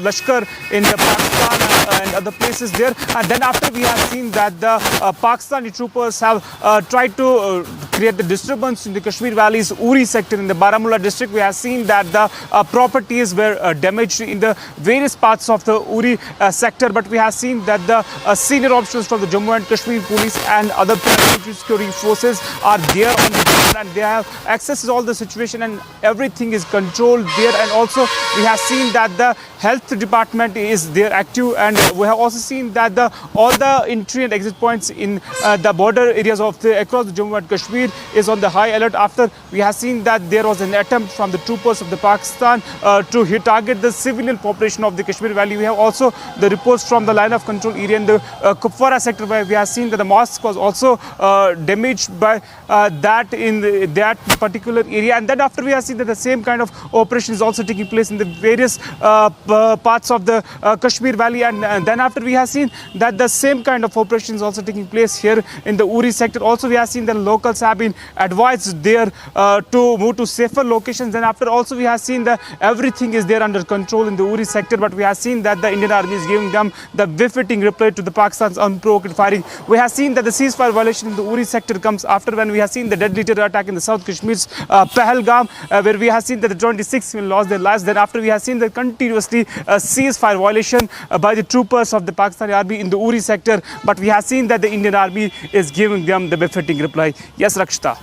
Lashkar in the Pakistan and other places there. And then after we have seen that the Pakistani troopers have tried to create the disturbance in the Kashmir Valley's Uri sector in the Baramulla district. We have seen that the properties were damaged in the various parts of the Uri sector. But we have seen that the senior officials from the Jammu and Kashmir police and other paramilitary security forces are there on the ground, and they have access to all the situation and everything is controlled there. And also we have seen that the health department is there active, and we have also seen that all the entry and exit points in the border areas of across the Jammu and Kashmir is on the high alert after we have seen that there was an attempt from the troopers of the Pakistan to target the civilian population of the Kashmir Valley. We have also the reports from the line of control area in the Kupwara sector, where we have seen that the mosque was also damaged by that in that particular area. And then after we have seen that the same kind of operation is also taking place in the various parts of the Kashmir Valley, and then after we have seen that the same kind of operation is also taking place here in the Uri sector. Also we have seen that locals have been advised there to move to safer locations. Then after also we have seen that everything is there under control in the Uri sector, but we have seen that the Indian Army is giving them the befitting reply to the Pakistan's unprovoked firing. We have seen that the ceasefire violation in the Uri sector comes after when we have seen the deadly terror attack in the South Kashmir's Pahalgam, where we have seen that the 26 men lost their lives. Then after we have seen the continuously ceasefire violation by the troopers of the Pakistani army in the Uri sector, but we have seen that the Indian Army is giving them the befitting reply. Yes, Rakshita.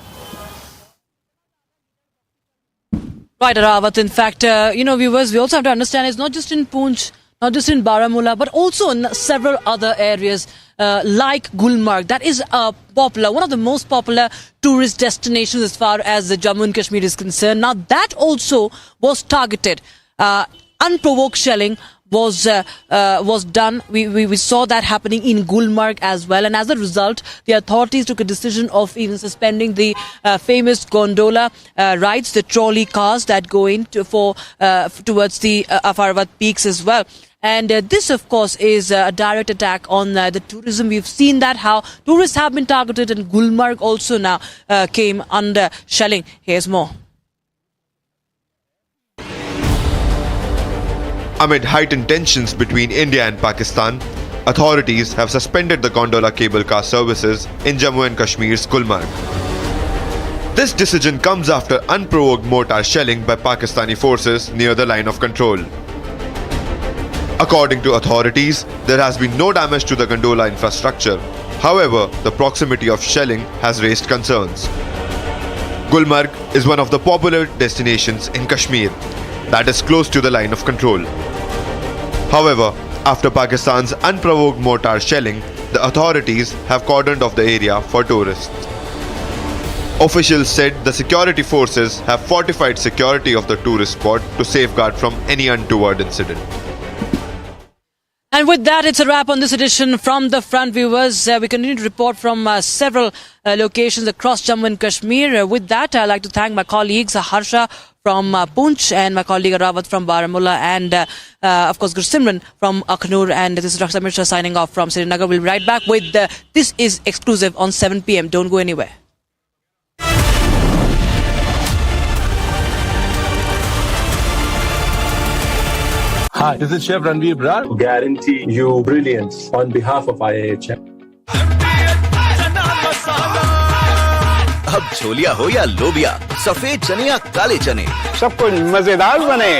Right, Arawat. In fact, viewers, we also have to understand it's not just in Poonch, not just in Baramulla, but also in several other areas like Gulmarg. That is popular, one of the most popular tourist destinations as far as the Jammu and Kashmir is concerned. Now, that also was targeted. Unprovoked shelling was done. We saw that happening in Gulmarg as well, and as a result, the authorities took a decision of even suspending the famous gondola rides, the trolley cars that go in towards the Afarvat peaks as well. And this, of course, is a direct attack on the tourism. We've seen that how tourists have been targeted, and Gulmarg also now came under shelling. Here's more. Amid heightened tensions between India and Pakistan, authorities have suspended the gondola cable car services in Jammu and Kashmir's Gulmarg. This decision comes after unprovoked mortar shelling by Pakistani forces near the line of control. According to authorities, there has been no damage to the gondola infrastructure. However, the proximity of shelling has raised concerns. Gulmarg is one of the popular destinations in Kashmir that is close to the line of control. However, after Pakistan's unprovoked mortar shelling, the authorities have cordoned off the area for tourists. Officials said the security forces have fortified security of the tourist spot to safeguard from any untoward incident. And with that, it's a wrap on this edition from the front, viewers. We continue to report from several locations across Jammu and Kashmir. With that, I'd like to thank my colleagues, Harsha from Poonch and my colleague Rawat from Baramulla, and of course Gursimran from Akhnur. And this is Raksha Mishra signing off from Srinagar. We'll be right back with This Is Exclusive on 7 p.m. Don't go anywhere. Hi, this is Chef Ranveer Brar. Guarantee you brilliance on behalf of IIHM. अब छोलिया हो या लोबिया, सफेद चने या काले चने, सब कुछ मजेदार बने।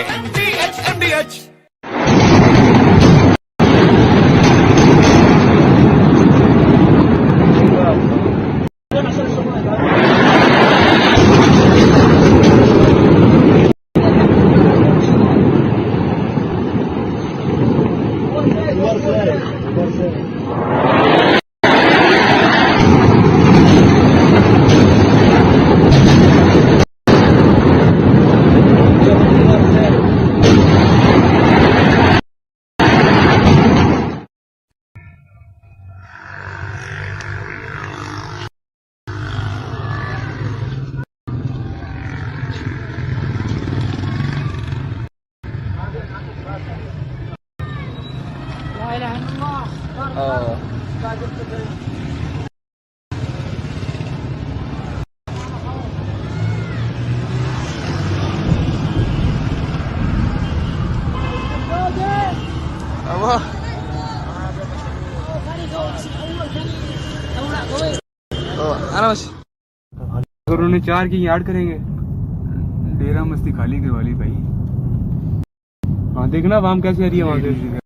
उन्होंने 4 की यार्ड करेंगे, डेरा मस्ती खाली करवा ली भाई। हाँ देखना वाम कैसे आ रही है वहां से।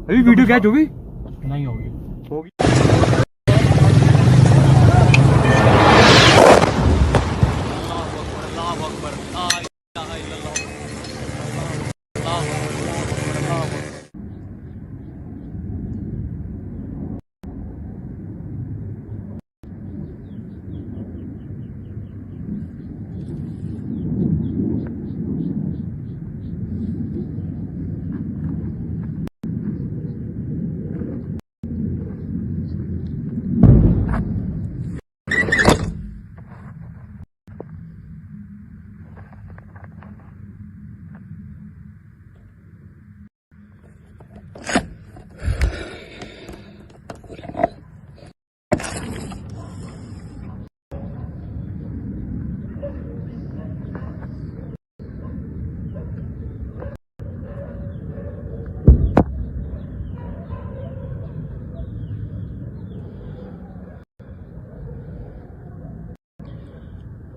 अभी वीडियो कैच होगी? नहीं होगी।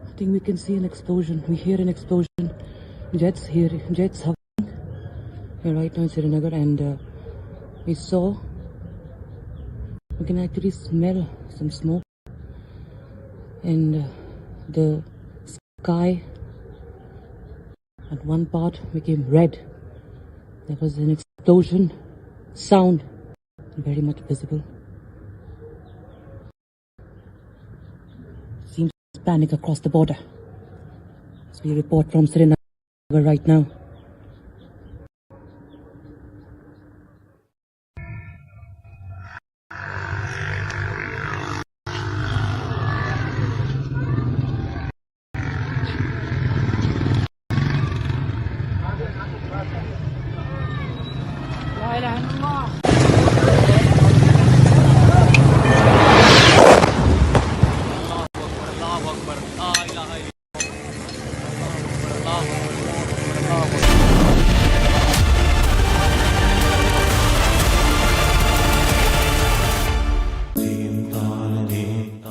I think we can see an explosion. We hear an explosion. Jets here, jets hovering here right now in Srinagar, and we can actually smell some smoke, and the sky at one part became red. There was an explosion sound, very much visible. Seems panic across the border. As we report from Srinagar right now.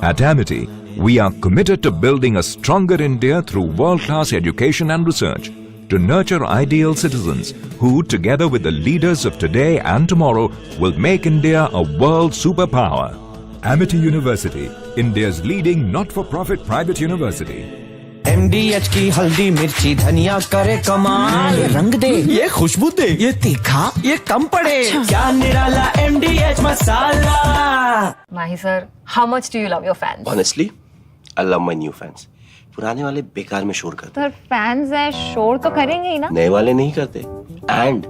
At Amity, we are committed to building a stronger India through world-class education and research, to nurture ideal citizens who, together with the leaders of today and tomorrow, will make India a world superpower. Amity University, India's leading not-for-profit private university. MDH की हल्दी मिर्ची धनिया करे कमाल, ये रंग दे, ये खुशबू दे, ये तीखा, ये कम पड़े, क्या निराला MDH masala. Mahi sir, how much do you love your fans? Honestly, I love my new fans. पुराने वाले बेकार में शोर करते। सर फैंस हैं, शोर तो करेंगे ही ना। नए वाले नहीं करते। And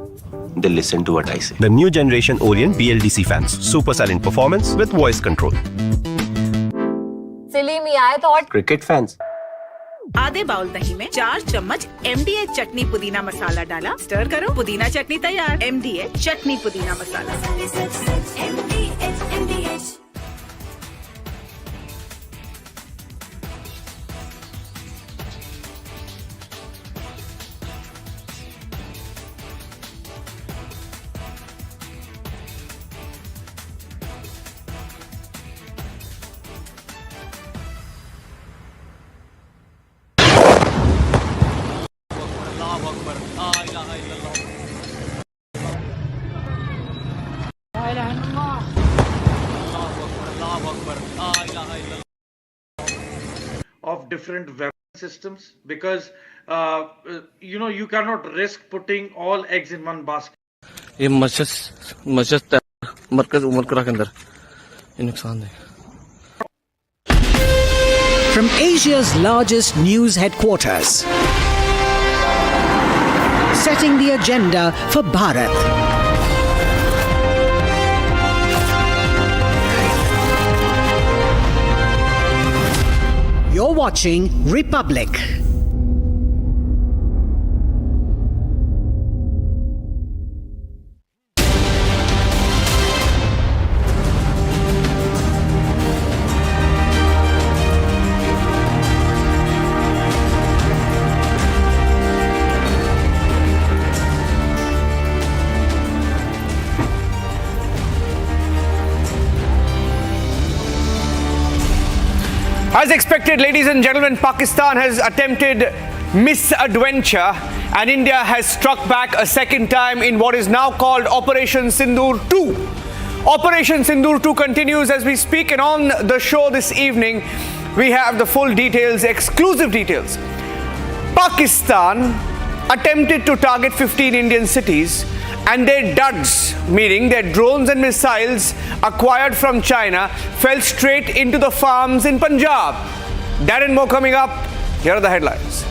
they listen to what I say. The new generation Orient BLDC fans, super silent performance with voice control. सिली में आए तो और Cricket fans. आधे बाउल दही में 4 चम्मच MDH चटनी पुदीना मसाला डाला, स्टर करो, पुदीना चटनी तैयार। MDH चटनी पुदीना मसाला। Of different weapon systems, because you cannot risk putting all eggs in one basket. ये मस्जिद मरकज उमर के अंदर ये नुकसान है। From Asia's largest news headquarters, setting the agenda for Bharat. You're watching Republic. As expected, ladies and gentlemen, Pakistan has attempted misadventure and India has struck back a second time in what is now called Operation Sindoor 2. Operation Sindoor 2 continues as we speak, and on the show this evening, we have the full details, exclusive details. Pakistan attempted to target 15 Indian cities and their duds, meaning their drones and missiles acquired from China, fell straight into the farms in Punjab. That and more coming up. Here are the headlines.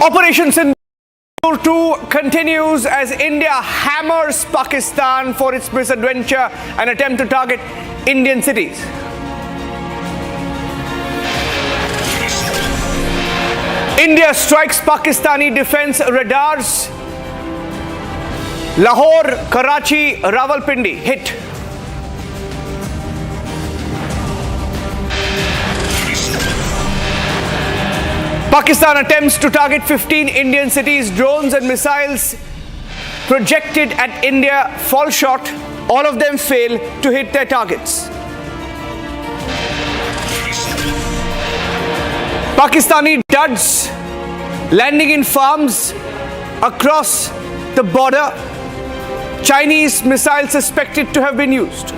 Operation Sindoor 2 continues as India hammers Pakistan for its misadventure and attempt to target Indian cities. India strikes Pakistani defense radars. Lahore, Karachi, Rawalpindi hit. Pakistan attempts to target 15 Indian cities. Drones and missiles projected at India fall short. All of them fail to hit their targets. Pakistani duds landing in farms across the border. Chinese missiles suspected to have been used.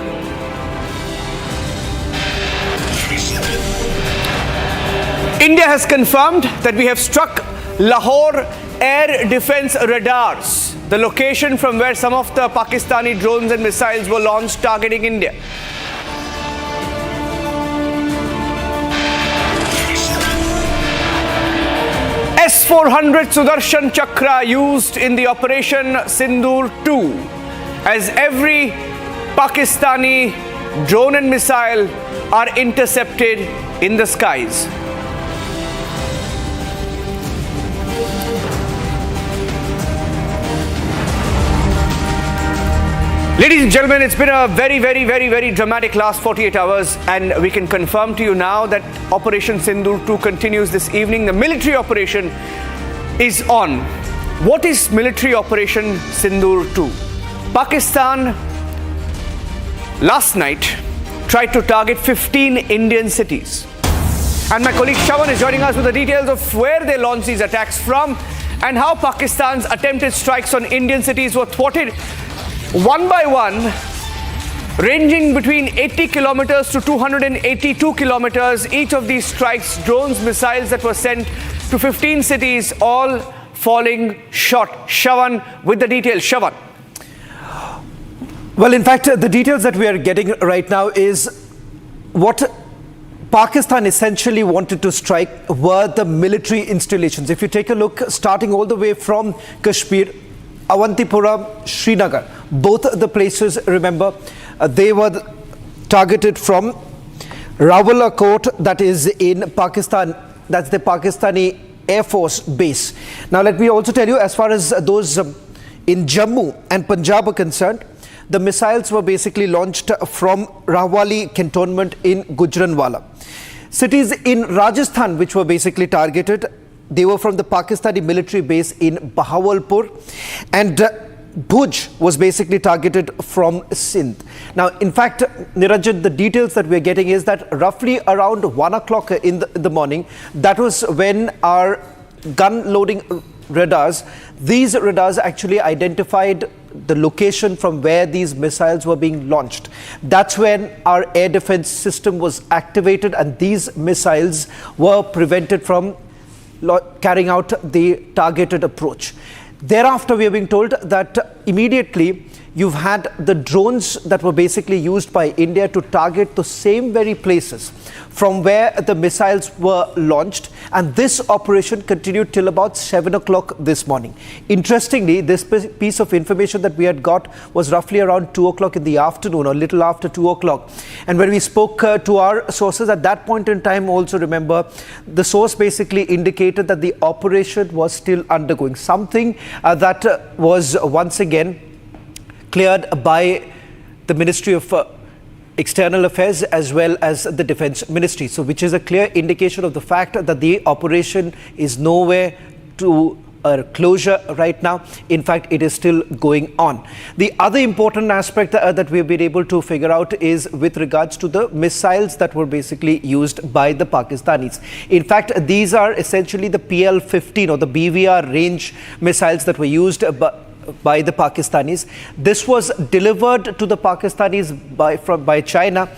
India has confirmed that we have struck Lahore air defense radars, the location from where some of the Pakistani drones and missiles were launched targeting India. S-400 Sudarshan Chakra used in the Operation Sindoor 2 as every Pakistani drone and missile are intercepted in the skies. Ladies and gentlemen, it's been a very dramatic last 48 hours, and we can confirm to you now that Operation Sindoor 2 continues this evening. The military operation is on. What is military Operation Sindoor 2? Pakistan last night tried to target 15 Indian cities. And my colleague Shawan is joining us with the details of where they launched these attacks from and how Pakistan's attempted strikes on Indian cities were thwarted one by one, ranging between 80 kilometers to 282 kilometers. Each of these strikes, drones, missiles that were sent to 15 cities, all falling short. Shawan with the details. Shawan. Well, in fact, the details that we are getting right now is what Pakistan essentially wanted to strike were the military installations. If you take a look, starting all the way from Kashmir, Awantipura, Srinagar, both the places, remember, they were targeted from Rawalakot, that is in Pakistan. That's the Pakistani Air Force base. Now, let me also tell you, as far as those in Jammu and Punjab are concerned, the missiles were basically launched from Rahwali cantonment in Gujranwala. Cities in Rajasthan which were basically targeted, they were from the Pakistani military base in Bahawalpur, and Bhuj was basically targeted from Sindh. Now, in fact, Niranjan, the details that we're getting is that roughly around 1 o'clock in the morning, that was when our gun loading radars, these radars actually identified the location from where these missiles were being launched. That's when our air defense system was activated and these missiles were prevented from carrying out the targeted approach. Thereafter, we are being told that immediately you've had the drones that were basically used by India to target the same very places from where the missiles were launched, and this operation continued till about 7 o'clock this morning. Interestingly, this piece of information that we had got was roughly around 2 o'clock in the afternoon, or a little after 2 o'clock. And when we spoke to our sources at that point in time, also remember, the source basically indicated that the operation was still undergoing, something that was once again cleared by the Ministry of External Affairs as well as the Defence Ministry. So which is a clear indication of the fact that the operation is nowhere to a closure right now. In fact, it is still going on. The other important aspect that we've been able to figure out is with regards to the missiles that were basically used by the Pakistanis. In fact, these are essentially the PL-15 or the BVR range missiles that were used by the Pakistanis. This was delivered to the Pakistanis by China,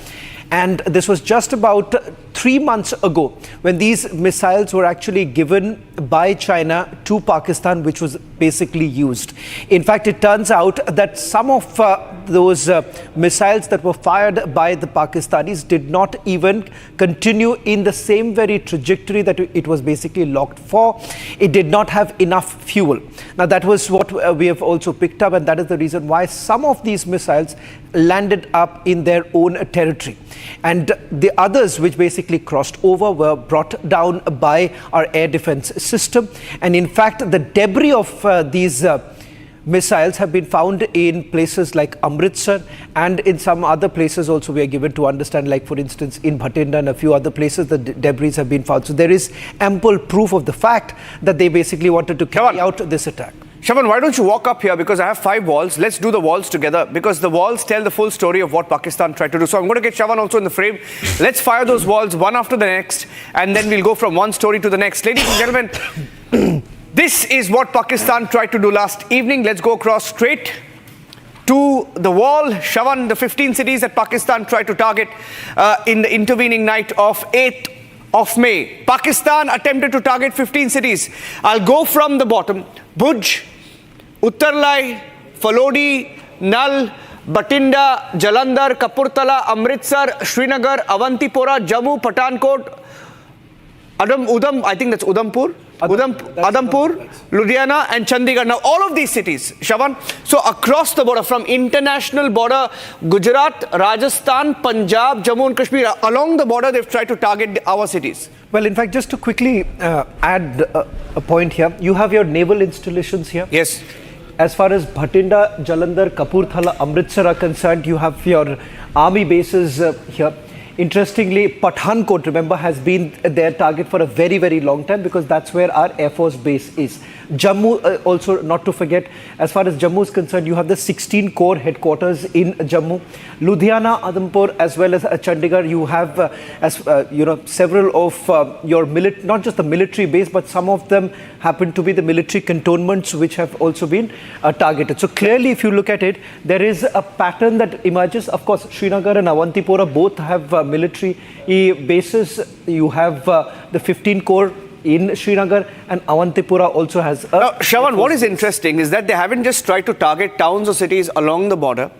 and this was just about 3 months ago when these missiles were actually given by China to Pakistan, which was basically used. In fact, it turns out that some of those missiles that were fired by the Pakistanis did not even continue in the same very trajectory that it was basically locked for. It did not have enough fuel. Now, that was what we have also picked up, and that is the reason why some of these missiles landed up in their own territory. And the others, which basically crossed over, were brought down by our air defense system. And in fact, the debris of these missiles have been found in places like Amritsar and in some other places also we are given to understand, like for instance in Bhatinda and a few other places the debris have been found. So there is ample proof of the fact that they basically wanted to carry out this attack. Shaman, why don't you walk up here, because I have 5 walls. Let's do the walls together, because the walls tell the full story of what Pakistan tried to do. So I'm going to get Shaman also in the frame. Let's fire those walls one after the next, and then we'll go from one story to the next. Ladies and gentlemen, this is what Pakistan tried to do last evening. Let's go across straight to the wall. Shaman, the 15 cities that Pakistan tried to target in the intervening night of 8th of May. Pakistan attempted to target 15 cities. I'll go from the bottom. Bhuj, Uttarlai, Falodi, Nal, Bhatinda, Jalandhar, Kapurthala, Amritsar, Srinagar, Avantipora, Jammu, Pathankot, Udhampur, Ludhiana and Chandigarh. Now all of these cities, Shavan, so across the border, from international border, Gujarat, Rajasthan, Punjab, Jammu and Kashmir, along the border they've tried to target our cities. Well, in fact, just to quickly add a point here, you have your naval installations here. Yes. As far as Bhatinda, Jalandhar, Kapurthala, Amritsar are concerned, you have your army bases here. Interestingly, Pathankot, remember, has been their target for a very, very long time, because that's where our Air Force base is. Jammu, also not to forget, as far as Jammu is concerned, you have the 16 Corps headquarters in Jammu. Ludhiana, Udhampur, as well as Chandigarh, you have, several of your not just the military base, but some of them happen to be the military cantonments, which have also been targeted. So clearly, if you look at it, there is a pattern that emerges. Of course, Srinagar and Avantipora both have military bases. You have the 15 Corps in Srinagar, and Avantipura also has a... Now, Shavan, what is interesting is that they haven't just tried to target towns or cities along the border.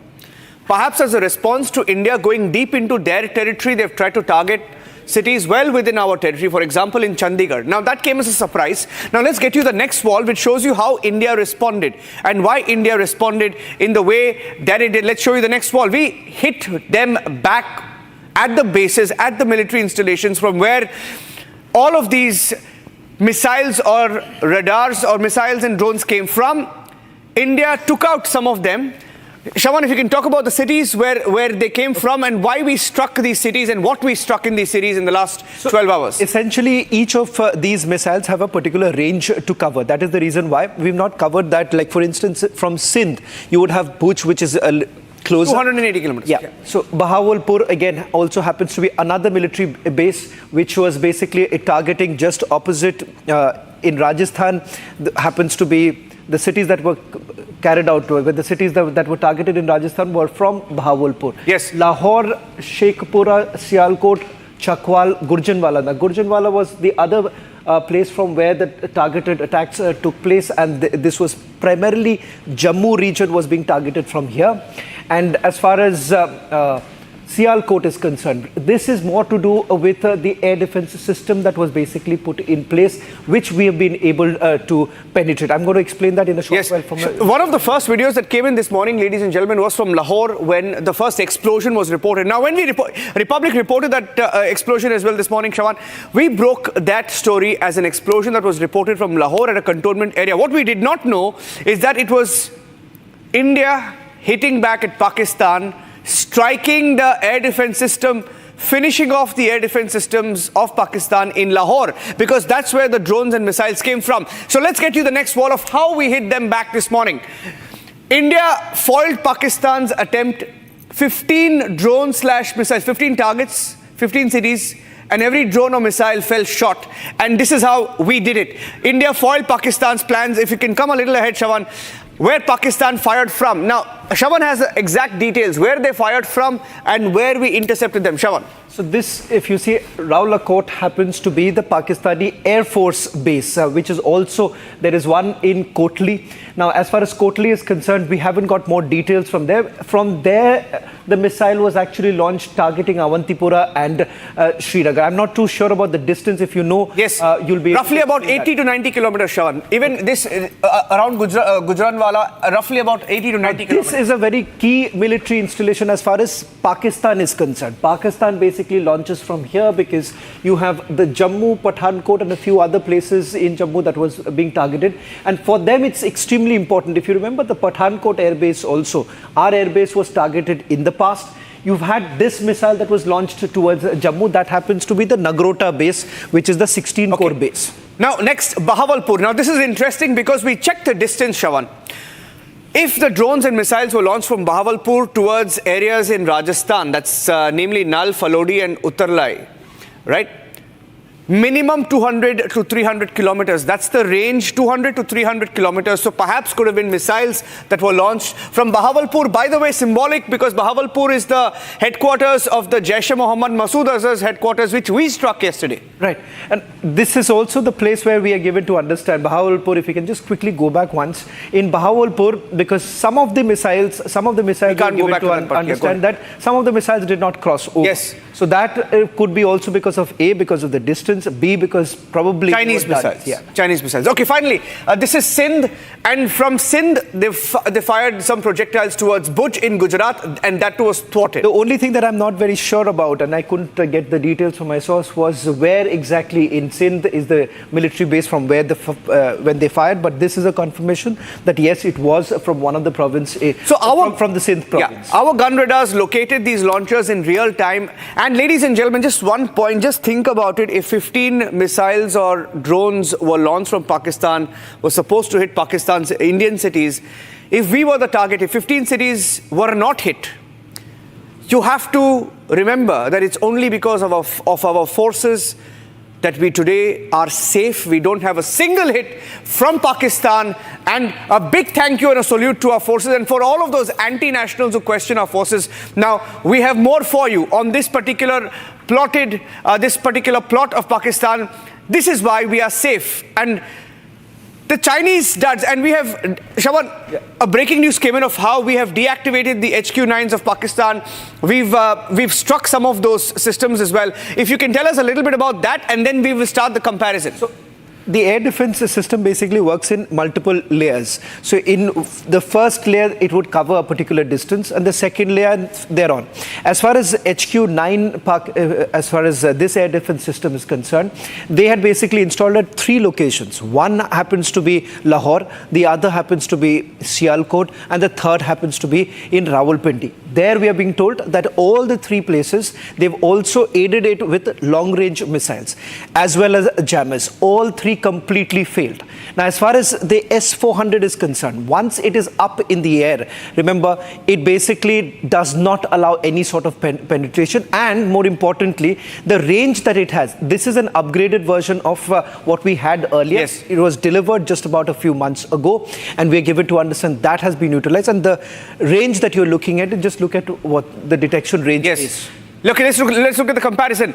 Perhaps as a response to India going deep into their territory, they've tried to target cities well within our territory, for example, in Chandigarh. Now, that came as a surprise. Now, let's get you the next wall, which shows you how India responded and why India responded in the way that it did. Let's show you the next wall. We hit them back at the bases, at the military installations from where all of these missiles or radars or missiles and drones came from. India took out some of them. Shaman, if you can talk about the cities where they came from and why we struck these cities and what we struck in these cities in the last 12 hours. Essentially, each of these missiles have a particular range to cover. That is the reason why we've not covered that. Like, for instance, from Sindh, you would have Bhuj, which is closer. 280 kilometers. Yeah. So Bahawalpur again also happens to be another military base, which was basically targeting just opposite in Rajasthan. Happens to be the cities that were carried out, the cities that were targeted in Rajasthan were from Bahawalpur. Yes. Lahore, Sheikhpura, Sialkot, Chakwal, Gurjanwala. Now, Gurjanwala was the other place from where the targeted attacks took place, and this was primarily Jammu region was being targeted from here. And as far as Sialkot is concerned, this is more to do with the air defense system that was basically put in place, which we have been able to penetrate. I'm going to explain that in a short while. One of the first videos that came in this morning, ladies and gentlemen, was from Lahore when the first explosion was reported. Now, when Republic reported that explosion as well this morning, Shawan, we broke that story as an explosion that was reported from Lahore at a cantonment area. What we did not know is that it was India hitting back at Pakistan, striking the air defense system finishing off the air defense systems of Pakistan in Lahore, because that's where the drones and missiles came from. So let's get you the next wall of how we hit them back this morning. India foiled Pakistan's attempt, 15 drone/missiles, 15 targets, 15 cities, and every drone or missile fell short. And this is how we did it. India foiled Pakistan's plans. If you can come a little ahead, Shawan, where Pakistan fired from. Now, Shawan has the exact details, where they fired from and where we intercepted them. Shawan. So this, if you see, Rawalakot happens to be the Pakistani Air Force base, which is also, there is one in Kotli. Now, as far as Kotli is concerned, we haven't got more details from there. From there, the missile was actually launched targeting Avantipura and Srinagar. I'm not too sure about the distance. If you know, yes, you'll be roughly about 80 to 90 kilometers, Shawan. Even this around Gujranwala, roughly about 80 to 90 kilometers. This is a very key military installation as far as Pakistan is concerned. Pakistan basically launches from here because you have the Jammu, Pathankot and a few other places in Jammu that was being targeted. And for them, it's extremely important. If you remember the Pathankot airbase also, our airbase was targeted in the past. You've had this missile that was launched towards Jammu. That happens to be the Nagrota base, which is the 16-core base. Now, next, Bahawalpur. Now, this is interesting because we checked the distance, Shawan. If the drones and missiles were launched from Bahawalpur towards areas in Rajasthan, that's namely Nal, Falodi and Uttarlai, right? Minimum 200 to 300 kilometers. That's the range, 200 to 300 kilometers. So perhaps could have been missiles that were launched from Bahawalpur. By the way, symbolic because Bahawalpur is the headquarters of the Jaish-e-Mohammed Masood Azhar's headquarters, which we struck yesterday. Right. And this is also the place where we are given to understand Bahawalpur. If we can just quickly go back once. In Bahawalpur, because some of the missiles we can't go back to understand that some of the missiles did not cross over. Yes. So that could be also because of A, because of the distance, B, because probably Chinese missiles. Yeah. Chinese missiles. Okay, finally, this is Sindh, and from Sindh, they fired some projectiles towards Bhuj in Gujarat, and that was thwarted. The only thing that I'm not very sure about, and I couldn't get the details from my source, was where exactly in Sindh is the military base from where when they fired. But this is a confirmation that yes, it was from one of the province. From the Sindh province. Yeah, our gun radars located these launchers in real time. And ladies and gentlemen, just one point, just think about it. If 15 missiles or drones were launched from Pakistan, were supposed to hit Pakistan's Indian cities, if we were the target, if 15 cities were not hit, you have to remember that it's only because of our forces that we today are safe. We don't have a single hit from Pakistan. And a big thank you and a salute to our forces and for all of those anti-nationals who question our forces. Now, we have more for you on this particular plot of Pakistan. This is why we are safe. And the Chinese duds, and we have, Shawan, a breaking news came in of how we have deactivated the HQ-9s of Pakistan. We've struck some of those systems as well. If you can tell us a little bit about that, and then we will start the comparison. So, the air defense system basically works in multiple layers. So in the first layer, it would cover a particular distance, and the second layer thereon. As far as HQ-9, as far as this air defense system is concerned, they had basically installed at 3 locations. One happens to be Lahore, the other happens to be Sialkot, and the third happens to be in Rawalpindi. There we are being told that all the 3 places, they've also aided it with long-range missiles, as well as jammers. All 3 completely failed. Now, as far as the S-400 is concerned, once it is up in the air, remember, it basically does not allow any sort of penetration, and more importantly, the range that it has. This is an upgraded version of what we had earlier. Yes. It was delivered just about a few months ago, and we are given to understand that has been utilized. And the range that you're looking at, just look at what the detection range is. Look, let's look at the comparison.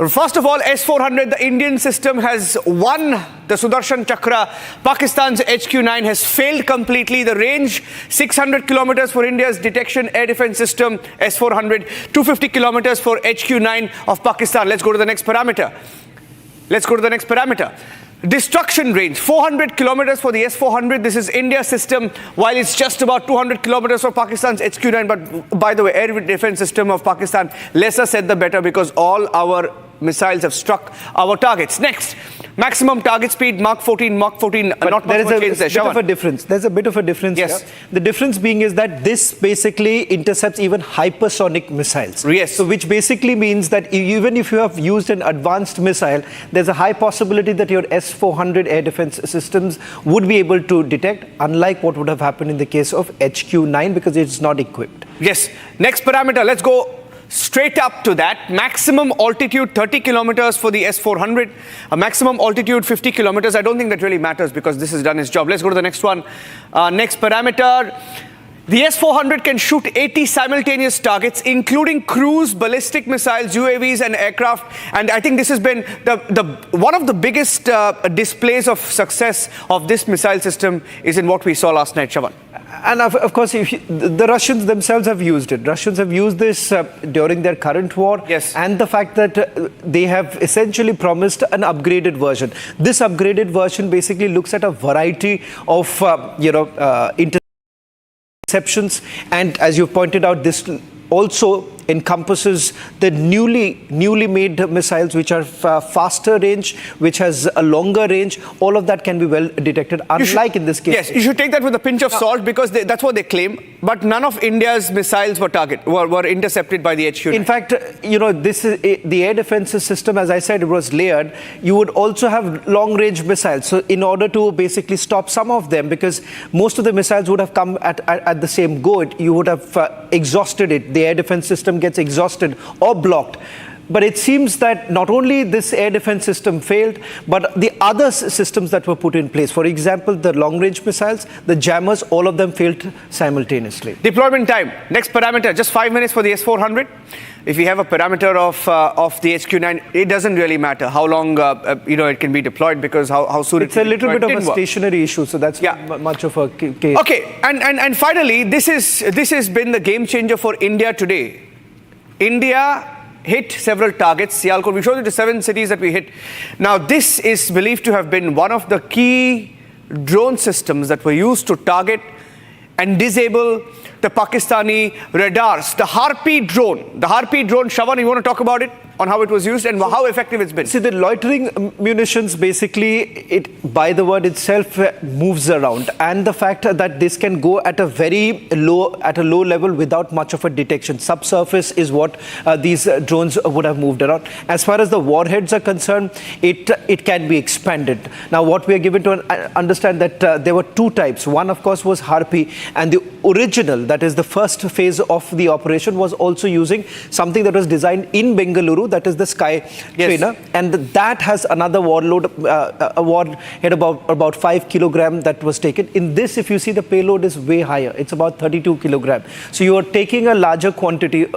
First of all, S-400, the Indian system has won the Sudarshan Chakra. Pakistan's HQ-9 has failed completely. The range, 600 kilometers for India's detection air defense system, S-400, 250 kilometers for HQ-9 of Pakistan. Let's go to the next parameter. Destruction range, 400 kilometers for the S-400. This is India's system, while it's just about 200 kilometers for Pakistan's HQ-9. But by the way, air defense system of Pakistan, lesser said the better, because all our missiles have struck our targets. Next, Maximum target speed, Mach 14, Mach 14, but not there much is change there. bit of a difference. There's a bit of a difference yes. here. The difference being is that this basically intercepts even hypersonic missiles. Yes. So which basically means that even if you have used an advanced missile, there's a high possibility that your S-400 air defense systems would be able to detect, unlike what would have happened in the case of HQ-9 because it's not equipped. Yes. Next parameter, let's go straight up to that. Maximum altitude 30 kilometers for the S-400. A maximum altitude 50 kilometers. I don't think that really matters because this has done its job. Let's go to the next one. Next parameter. The S-400 can shoot 80 simultaneous targets, including cruise, ballistic missiles, UAVs and aircraft. And I think this has been one of the biggest displays of success of this missile system is in what we saw last night, Shravan. And of course, the Russians themselves have used it. Russians have used this during their current war. Yes. And the fact that they have essentially promised an upgraded version. This upgraded version basically looks at a variety of, interceptions. And as you pointed out, this also encompasses the newly made missiles, which are faster range, which has a longer range. All of that can be well detected, unlike in this case. Yes, you should take that with a pinch of salt because that's what they claim. But none of India's missiles were intercepted by the HQ. In fact, this is the air defense system, as I said, it was layered. You would also have long-range missiles. So in order to basically stop some of them, because most of the missiles would have come at the same go, you would have exhausted it. The air defense system gets exhausted or blocked. But it seems that not only this air defense system failed, but the other systems that were put in place, for example, the long-range missiles, the jammers, all of them failed simultaneously. Deployment time. Next parameter, just 5 minutes for the S-400. If we have a parameter of the HQ-9, it doesn't really matter how long it can be deployed because how soon it's a little bit of a stationary issue, so that's much of a case. Okay, and finally, this has been the game changer for India today. India hit several targets. Sialkot, we showed you the 7 cities that we hit. Now, this is believed to have been one of the key drone systems that were used to target and disable the Pakistani radars. The Harpy drone, Shravan, you want to talk about it? On how it was used and how effective it's been? See, the loitering munitions, basically, by the word itself, moves around. And the fact that this can go at a low level without much of a detection. Subsurface is what these drones would have moved around. As far as the warheads are concerned, it can be expanded. Now, what we are given to understand that there were 2 types. One, of course, was Harpy. And the original, that is the first phase of the operation, was also using something that was designed in Bengaluru, that is the Sky Trainer, and that has another warhead about 5 kilogram that was taken. In this, if you see, the payload is way higher. It's about 32 kilogram. So you are taking a larger quantity,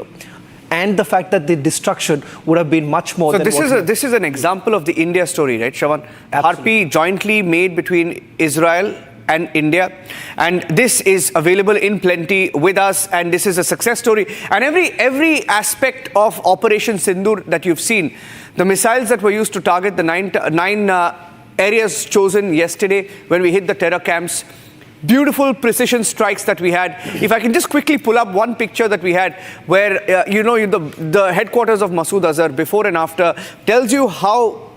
and the fact that the destruction would have been much more. So this is an example of the India story, right, Shravan? Harpy jointly made between Israel and India, and this is available in plenty with us, and this is a success story. And every aspect of Operation Sindoor that you've seen, the missiles that were used to target the nine areas chosen yesterday when we hit the terror camps, beautiful precision strikes that we had. If I can just quickly pull up one picture that we had where the headquarters of Masood Azhar before and after tells you how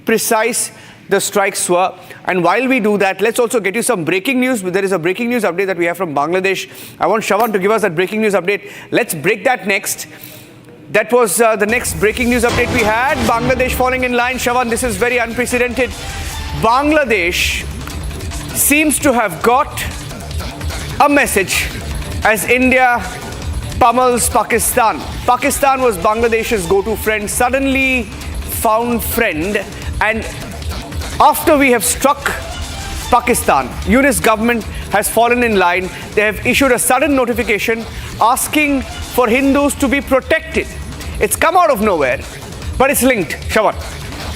precise the strikes were. And while we do that, let's also get you some breaking news. There is a breaking news update that we have from Bangladesh. I want Shravan to give us that breaking news update. Let's break that next. That was the next breaking news update we had. Bangladesh falling in line. Shravan, this is very unprecedented. Bangladesh seems to have got a message as India pummels Pakistan. Pakistan was Bangladesh's go-to friend, suddenly found friend, and after we have struck Pakistan, UNIS government has fallen in line. They have issued a sudden notification asking for Hindus to be protected. It's come out of nowhere, but it's linked. Shravan.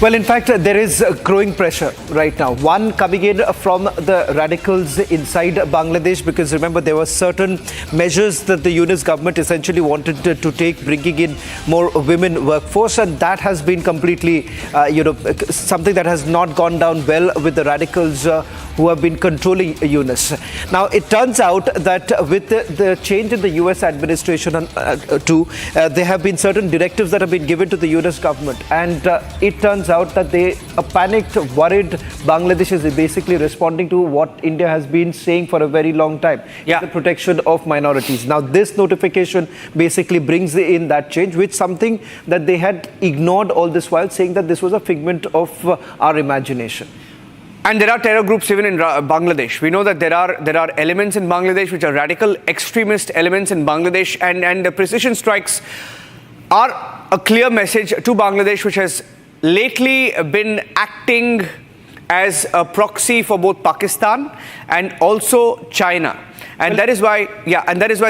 Well, in fact, there is growing pressure right now. One coming in from the radicals inside Bangladesh, because remember, there were certain measures that the UNIS government essentially wanted to take, bringing in more women workforce, and that has been completely, something that has not gone down well with the radicals who have been controlling UNIS. Now, it turns out that with the change in the US administration there have been certain directives that have been given to the UNIS government, and it turns out that a panicked, worried Bangladesh is basically responding to what India has been saying for a very long time. Yeah. The protection of minorities. Now, this notification basically brings in that change, which something that they had ignored all this while, saying that this was a figment of our imagination. And there are terror groups even in Bangladesh. We know that there are elements in Bangladesh which are radical extremist elements in Bangladesh, and the precision strikes are a clear message to Bangladesh, which has lately been acting as a proxy for both Pakistan and also China. And that is why,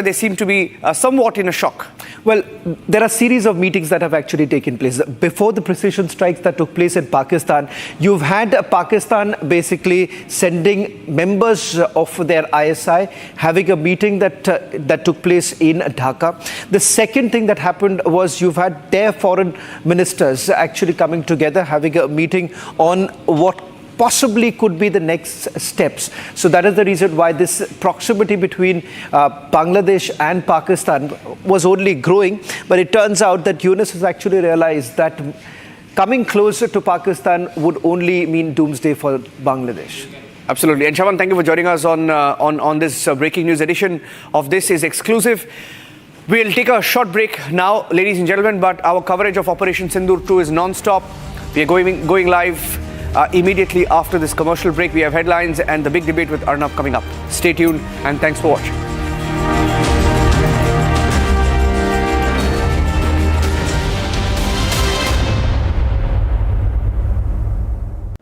they seem to be somewhat in a shock. Well, there are a series of meetings that have actually taken place. Before the precision strikes that took place in Pakistan, you've had Pakistan basically sending members of their ISI, having a meeting that took place in Dhaka. The second thing that happened was you've had their foreign ministers actually coming together, having a meeting on what possibly could be the next steps. So that is the reason why this proximity between Bangladesh and Pakistan was only growing. But it turns out that Yunus has actually realized that coming closer to Pakistan would only mean doomsday for Bangladesh. Absolutely. And Shaban, thank you for joining us on this breaking news edition of This Is Exclusive. We'll take a short break now, ladies and gentlemen, but our coverage of Operation Sindoor 2 is non-stop. We are going live immediately after this commercial break. We have headlines and the big debate with Arnab coming up. Stay tuned and thanks for watching.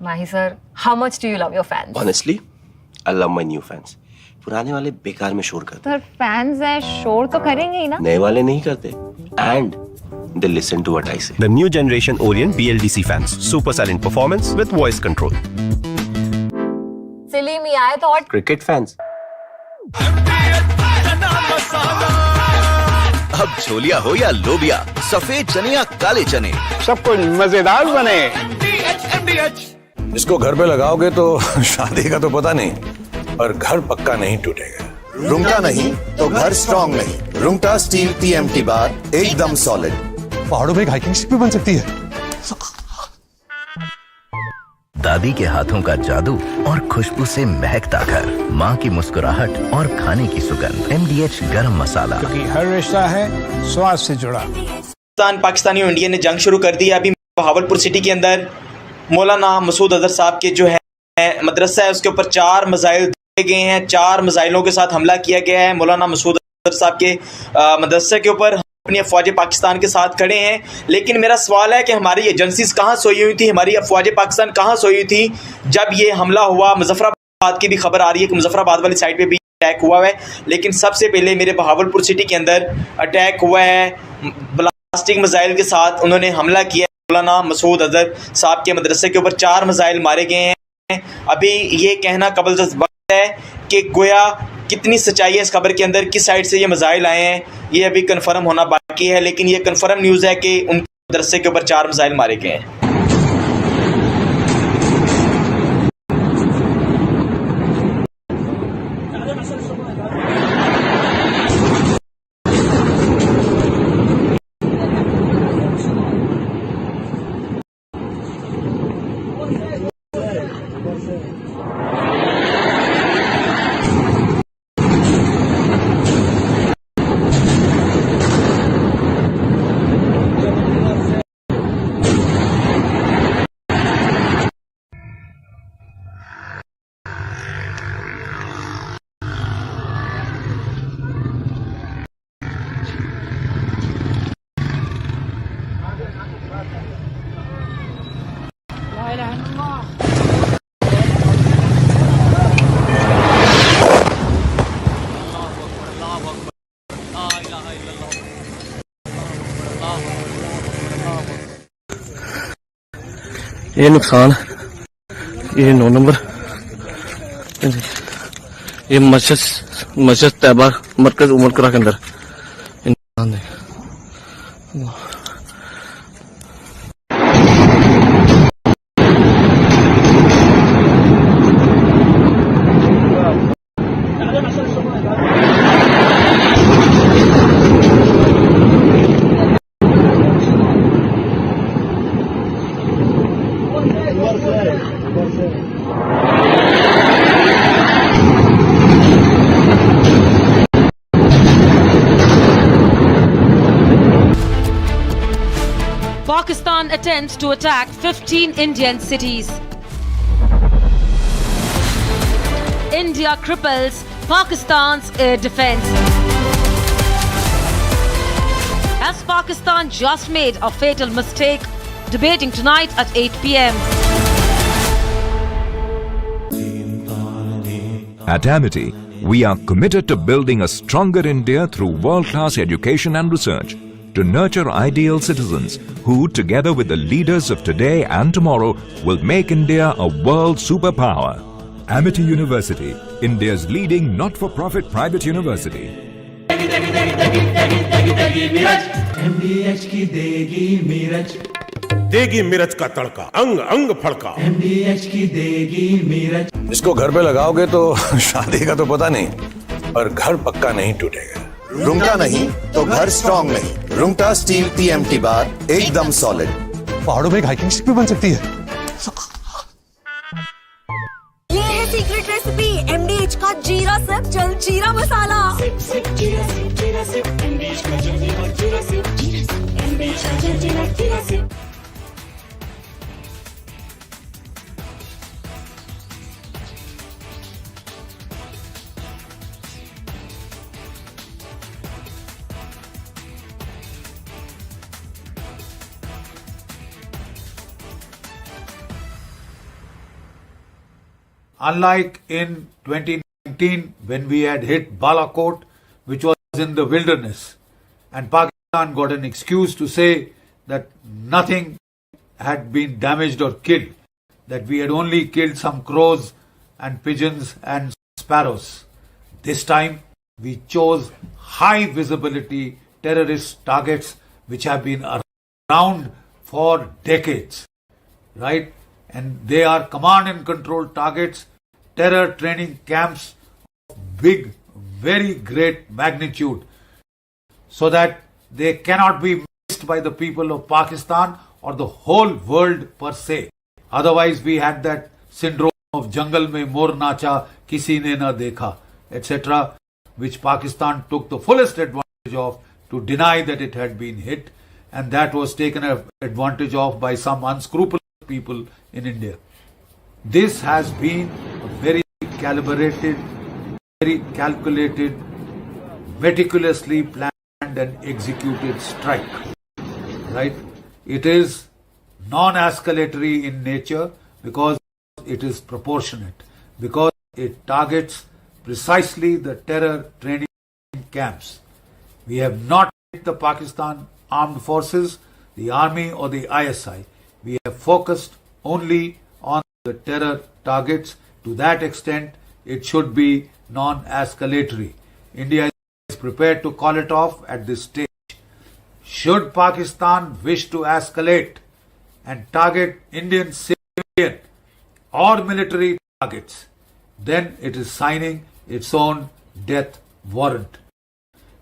Mahi sir, how much do you love your fans? Honestly, I love my new fans. पुराने वाले बेकार में शोर करते Sir, fans हैं, शोर तो करेंगे ही ना? नए वाले नहीं करते. And they listen to what I say. The new generation Orient BLDC fans. Super silent performance with voice control. Silly me, I thought. Cricket fans. अब छोलिया हो या लोबिया, सफेद चने या काले चने, सब कुछ मजेदार बने। इसको घर पे लगाओगे तो शादी का तो पता नहीं, पर घर पक्का नहीं टूटेगा। रुंगटा नहीं तो घर स्ट्रॉन्ग नहीं। रुंगटा स्टील TMT बार एकदम सॉलिड। पहाड़ों में हाइकिंग शिप भी बन सकती है। दादी के हाथों का जादू और खुशबू से महकता घर, माँ की मुस्कुराहट और खाने की सुगंध। MDH गरम मसाला, क्योंकि हर रिश्ता है स्वाद से जुड़ा। पाकिस्तानी और इंडिया ने जंग शुरू कर दी है। अभी बहावलपुर सिटी के अंदर मौलाना मसूद अजहर साहब के जो है मदरसा है, उसके ऊपर 4 मिसाइल दिए गए हैं। 4 मिसाइलों के साथ हमला किया गया है। मौलाना मसूद अजहर साहब के मदरसे के ऊपर अपनी अफवाज पाकिस्तान के साथ खड़े हैं। लेकिन मेरा सवाल है कि हमारी एजेंसीज कहाँ सोई हुई थी, हमारी अफवाज पाकिस्तान कहाँ सोई हुई थी जब ये हमला हुआ। मुजफ्फराबाद की भी खबर आ रही है कि मुजफ्फराबाद वाली साइड पे भी अटैक हुआ है। लेकिन सबसे पहले मेरे बहावलपुर सिटी के अंदर अटैक हुआ है ब्लास्टिक मिसाइल के साथ। उन्होंने हमला किया। मौलाना मसूद अजहर साहब के मदरसे के ऊपर 4 मिसाइल मारे गए हैं। अभी ये कहना कबल वक्त है कि गोया कितनी सच्चाई है इस खबर के अंदर, किस साइड से ये मिसाइल आए हैं, ये अभी कंफर्म होना बाकी है। लेकिन ये कंफर्म न्यूज़ है कि उन मदरसे के ऊपर 4 मिसाइल मारे गए हैं। ये नुकसान, ये 9 नंबर, ये मस्जिद तैयबा मरकज उमर करा के अंदर नुकसान है। intends to attack 15 Indian cities. India cripples Pakistan's air defense. Has Pakistan just made a fatal mistake? Debating tonight at 8 p.m. At Amity, we are committed to building a stronger India through world-class education and research to nurture ideal citizens who, together with the leaders of today and tomorrow, will make India a world superpower. Amity University, India's leading not-for-profit private university. MDH की देगी मीरज, देगी मिर्च का तड़का, अंग अंग फड़का। MDH की देगी मीरज। इसको घर पे लगाओगे तो शादी का तो पता नहीं, पर घर पक्का नहीं टूटेगा। रूंगटा नहीं तो घर स्ट्रॉन्ग नहीं। रूंगटा स्टील TMT बार एकदम सॉलिड। पहाड़ों में एक हाइकिंग स्टिक भी बन सकती है। ये है सीक्रेट रेसिपी MDH का जीरा सिप जल जीरा मसाला। जीरा सिप MDH का जल जीरा सिप MDH का जल जीरा SIP. Unlike in 2019 when we had hit Balochistan, which was in the wilderness, and Pakistan got an excuse to say that nothing had been damaged or killed, that we had only killed some crows and pigeons and sparrows. This time we chose high visibility terrorist targets which have been around for decades, right? And they are command and control targets, terror training camps of big, very great magnitude, so that they cannot be missed by the people of Pakistan or the whole world per se. Otherwise we had that syndrome of jungle mein mor nacha, kisi ne na dekha, etc., which Pakistan took the fullest advantage of to deny that it had been hit, and that was taken advantage of by some unscrupulous people in India. This has been a very calibrated, very calculated, meticulously planned and executed strike. Right? It is non-escalatory in nature because it is proportionate, because it targets precisely the terror training camps. We have not hit the Pakistan armed forces, the army or the ISI. We have focused only on the terror targets. To that extent, it should be non-escalatory. India is prepared to call it off at this stage. Should Pakistan wish to escalate and target Indian civilian or military targets, then it is signing its own death warrant.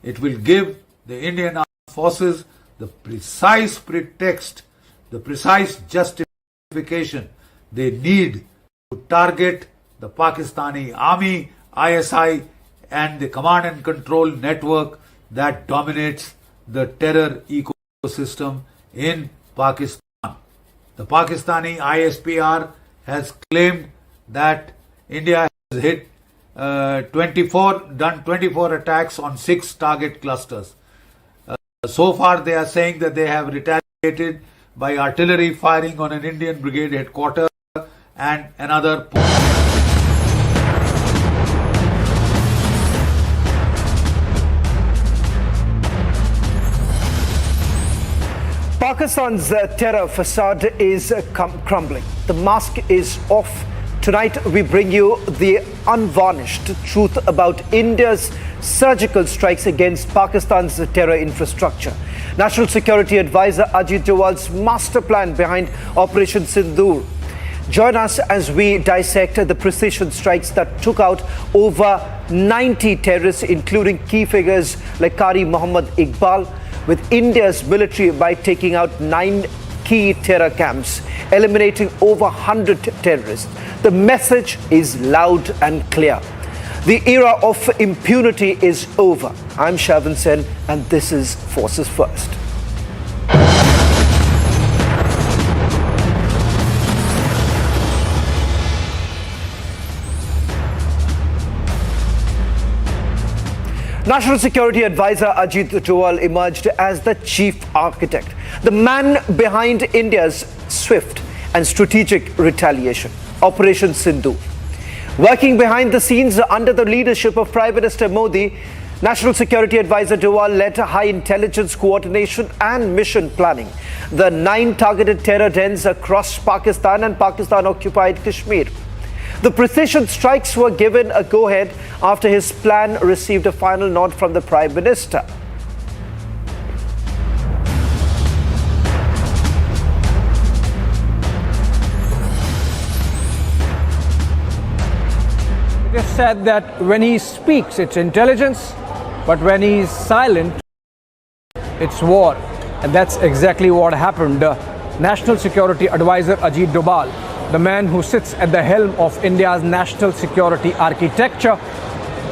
It will give the Indian Armed Forces the precise pretext, the precise justification they need to target the Pakistani army, ISI and the command and control network that dominates the terror ecosystem in Pakistan. The Pakistani ISPR has claimed that India has hit 24 attacks on 6 target clusters. So far they are saying that they have retaliated by artillery firing on an Indian brigade headquarters and another post. Pakistan's terror facade is crumbling. The mask is off. Tonight we bring you the unvarnished truth about India's surgical strikes against Pakistan's terror infrastructure. National Security Advisor Ajit Doval's master plan behind Operation Sindoor. Join us as we dissect the precision strikes that took out over 90 terrorists, including key figures like Qari Muhammad Iqbal, with India's military by taking out 9 key terror camps, eliminating over 100 terrorists. The message is loud and clear. The era of impunity is over. I'm Shavan Sen and this is Forces First. National Security Advisor Ajit Doval emerged as the chief architect, the man behind India's swift and strategic retaliation, Operation Sindoor. Working behind the scenes under the leadership of Prime Minister Modi, National Security Advisor Doval led high intelligence coordination and mission planning. The 9 targeted terror dens across Pakistan and Pakistan-occupied Kashmir. The precision strikes were given a go-ahead after his plan received a final nod from the Prime Minister. It is said that when he speaks, it's intelligence, but when he is silent, it's war. And that's exactly what happened. National Security Advisor Ajit Doval, the man who sits at the helm of India's national security architecture,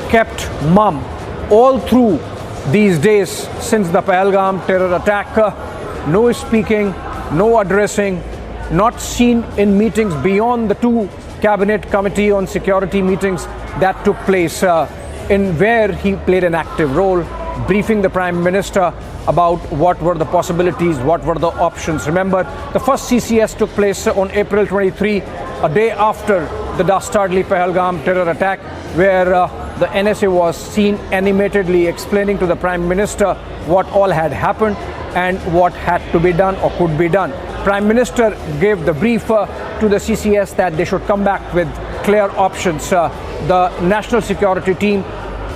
kept mum all through these days since the Pahalgam terror attack. No speaking, no addressing, not seen in meetings beyond the 2 Cabinet Committee on Security meetings that took place, in where he played an active role, briefing the Prime Minister about what were the possibilities, what were the options. Remember, the first CCS took place on April 23, a day after the dastardly Pahalgam terror attack, where the NSA was seen animatedly explaining to the Prime Minister what all had happened and what had to be done or could be done. Prime Minister gave the brief to the CCS that they should come back with clear options. The national security team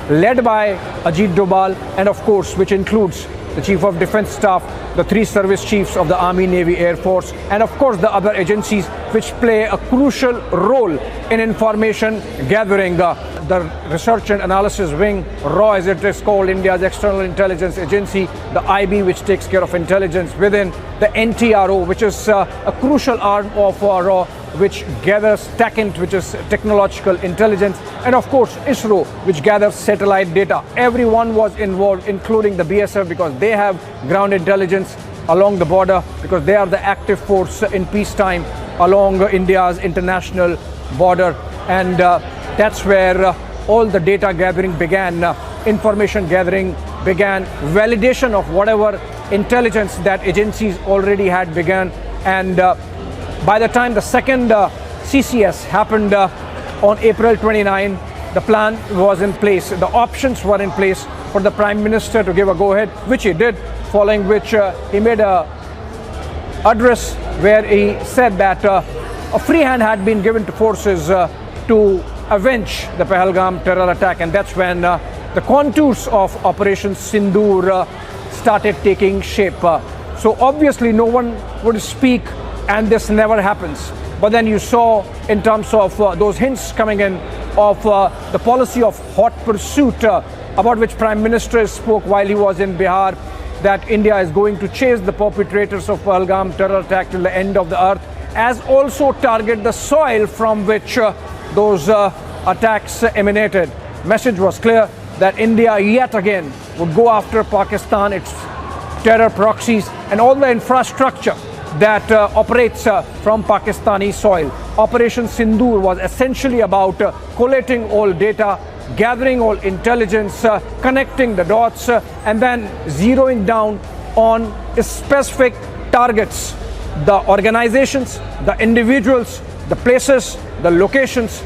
led by Ajit Doval, and of course which includes the Chief of Defence Staff, the 3 service chiefs of the Army, Navy, Air Force, and of course the other agencies which play a crucial role in information gathering. The Research and Analysis Wing, RAW as it is called, India's External Intelligence Agency, the IB which takes care of intelligence within, the NTRO which is a crucial arm of RAW which gathers TACINT, which is technological intelligence, and of course ISRO, which gathers satellite data. Everyone was involved, including the BSF, because they have ground intelligence along the border, because they are the active force in peacetime along India's international border. And that's where all the data gathering began, information gathering began, validation of whatever intelligence that agencies already had begun. And by the time the second CCS happened on April 29, the plan was in place. The options were in place for the Prime Minister to give a go-ahead, which he did, following which he made a address where he said that a free hand had been given to forces to avenge the Pahalgam terror attack. And that's when the contours of Operation Sindoor started taking shape. So obviously no one would speak, and this never happens. But then you saw, in terms of those hints coming in of the policy of hot pursuit, about which Prime Minister spoke while he was in Bihar, that India is going to chase the perpetrators of Pahalgam terror attack till the end of the earth, as also target the soil from which those attacks emanated. Message was clear that India yet again would go after Pakistan, its terror proxies, and all the infrastructure that operates from Pakistani soil. Operation Sindoor was essentially about collating all data, gathering all intelligence, connecting the dots, and then zeroing down on specific targets, the organizations, the individuals, the places, the locations,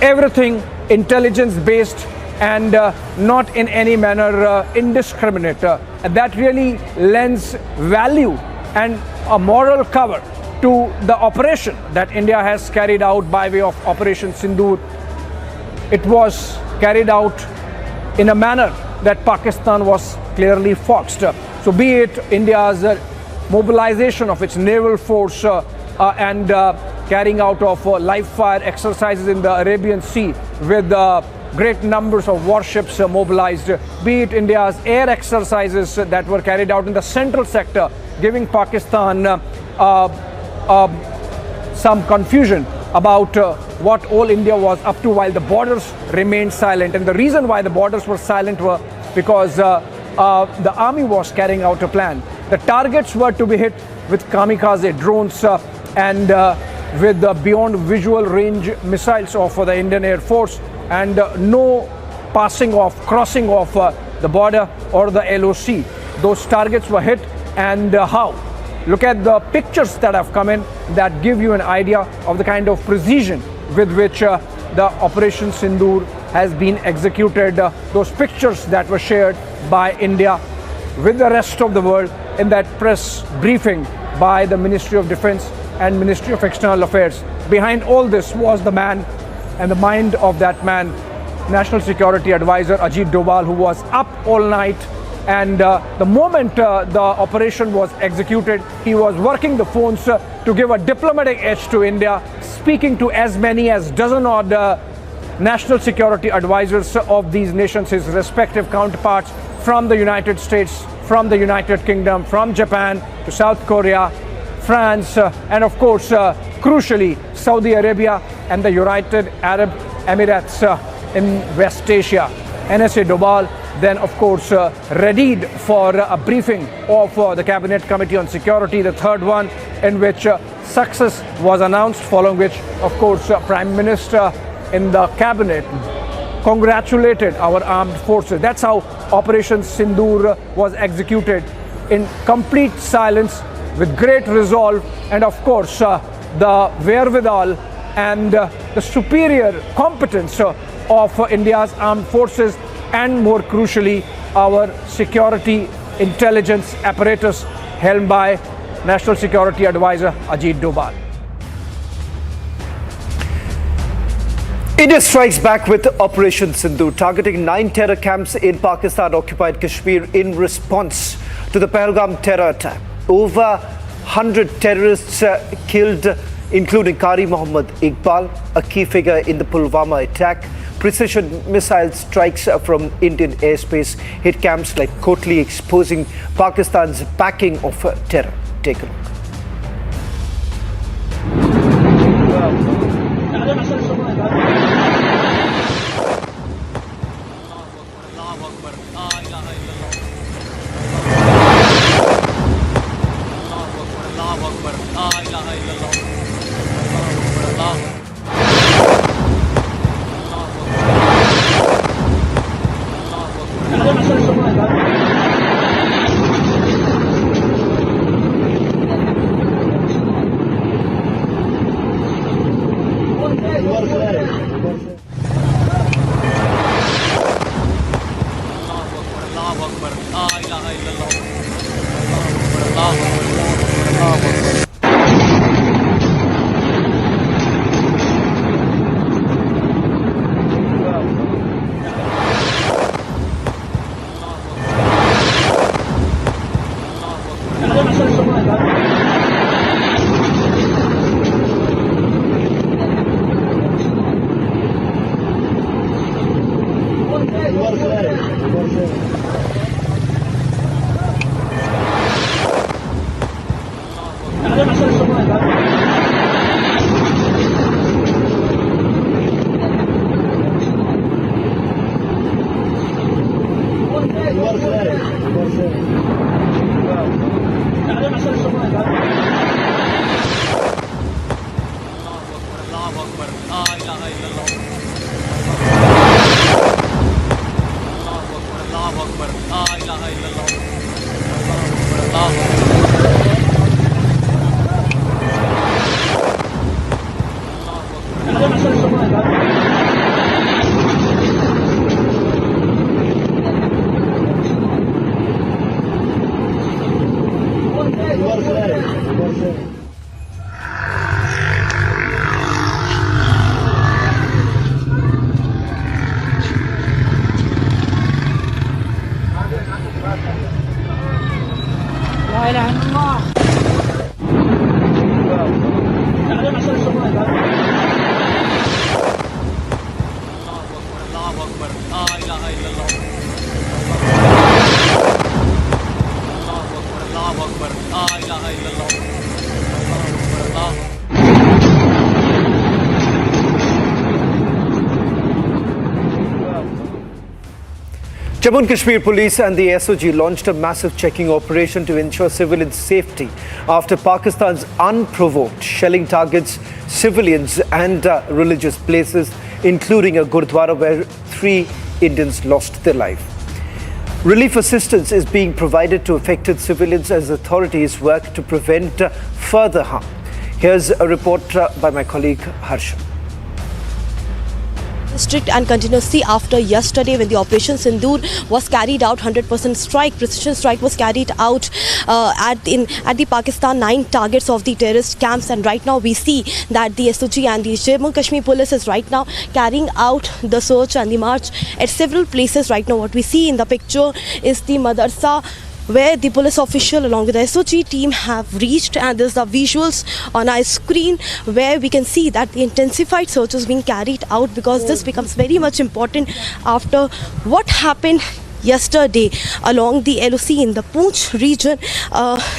everything intelligence based and not in any manner indiscriminate. And that really lends value and a moral cover to the operation that India has carried out by way of Operation Sindoor. It was carried out in a manner that Pakistan was clearly foxed. So be it India's mobilization of its naval force and carrying out of live fire exercises in the Arabian Sea with great numbers of warships mobilized, be it India's air exercises that were carried out in the central sector, giving Pakistan some confusion about what all India was up to while the borders remained silent. And the reason why the borders were silent were because the army was carrying out a plan. The targets were to be hit with kamikaze drones and with the beyond visual range missiles of the Indian Air Force, and no passing off, crossing off the border or the LOC. Those targets were hit, and how? Look at the pictures that have come in that give you an idea of the kind of precision with which the Operation Sindoor has been executed. Those pictures that were shared by India with the rest of the world in that press briefing by the Ministry of Defense and Ministry of External Affairs. Behind all this was the man and the mind of that man, National Security Advisor Ajit Doval, who was up all night. And the moment the operation was executed, he was working the phones to give a diplomatic edge to India, speaking to as many as dozen odd national security advisors of these nations, his respective counterparts from the United States, from the United Kingdom, from Japan to South Korea, France, and of course, crucially, Saudi Arabia and the United Arab Emirates in West Asia. NSA Doval then, of course, readied for a briefing of the Cabinet Committee on Security, the third one, in which success was announced, following which, of course, Prime Minister in the Cabinet congratulated our armed forces. That's how Operation Sindoor was executed, in complete silence, with great resolve, and of course, the wherewithal and the superior competence of India's armed forces, and more crucially, our security intelligence apparatus held by National Security Advisor Ajit Doval. India strikes back with Operation Sindoor, targeting 9 terror camps in Pakistan-occupied Kashmir in response to the Pahalgam terror attack. Over 100 terrorists killed, including Qari Mohammad Iqbal, a key figure in the Pulwama attack. Precision missile strikes from Indian airspace hit camps like Kotli, exposing Pakistan's backing of terror. Take a look. Jammu and Kashmir Police and the SOG launched a massive checking operation to ensure civilian safety after Pakistan's unprovoked shelling targets civilians and religious places, including a Gurdwara where 3 Indians lost their life. Relief assistance is being provided to affected civilians as authorities work to prevent further harm. Here's a report by my colleague Harsha. Strict and continuously after yesterday when the Operation Sindoor was carried out, 100% strike, precision strike was carried out at the Pakistan 9 targets of the terrorist camps, and right now we see that the SOG and the Jammu and Kashmir police is right now carrying out the search and the march at several places. Right now what we see in the picture is the madrasa where the police official along with the SOG team have reached, and there's the visuals on our screen where we can see that the intensified search is being carried out, because this becomes very much important after what happened yesterday along the LOC in the Poonch region.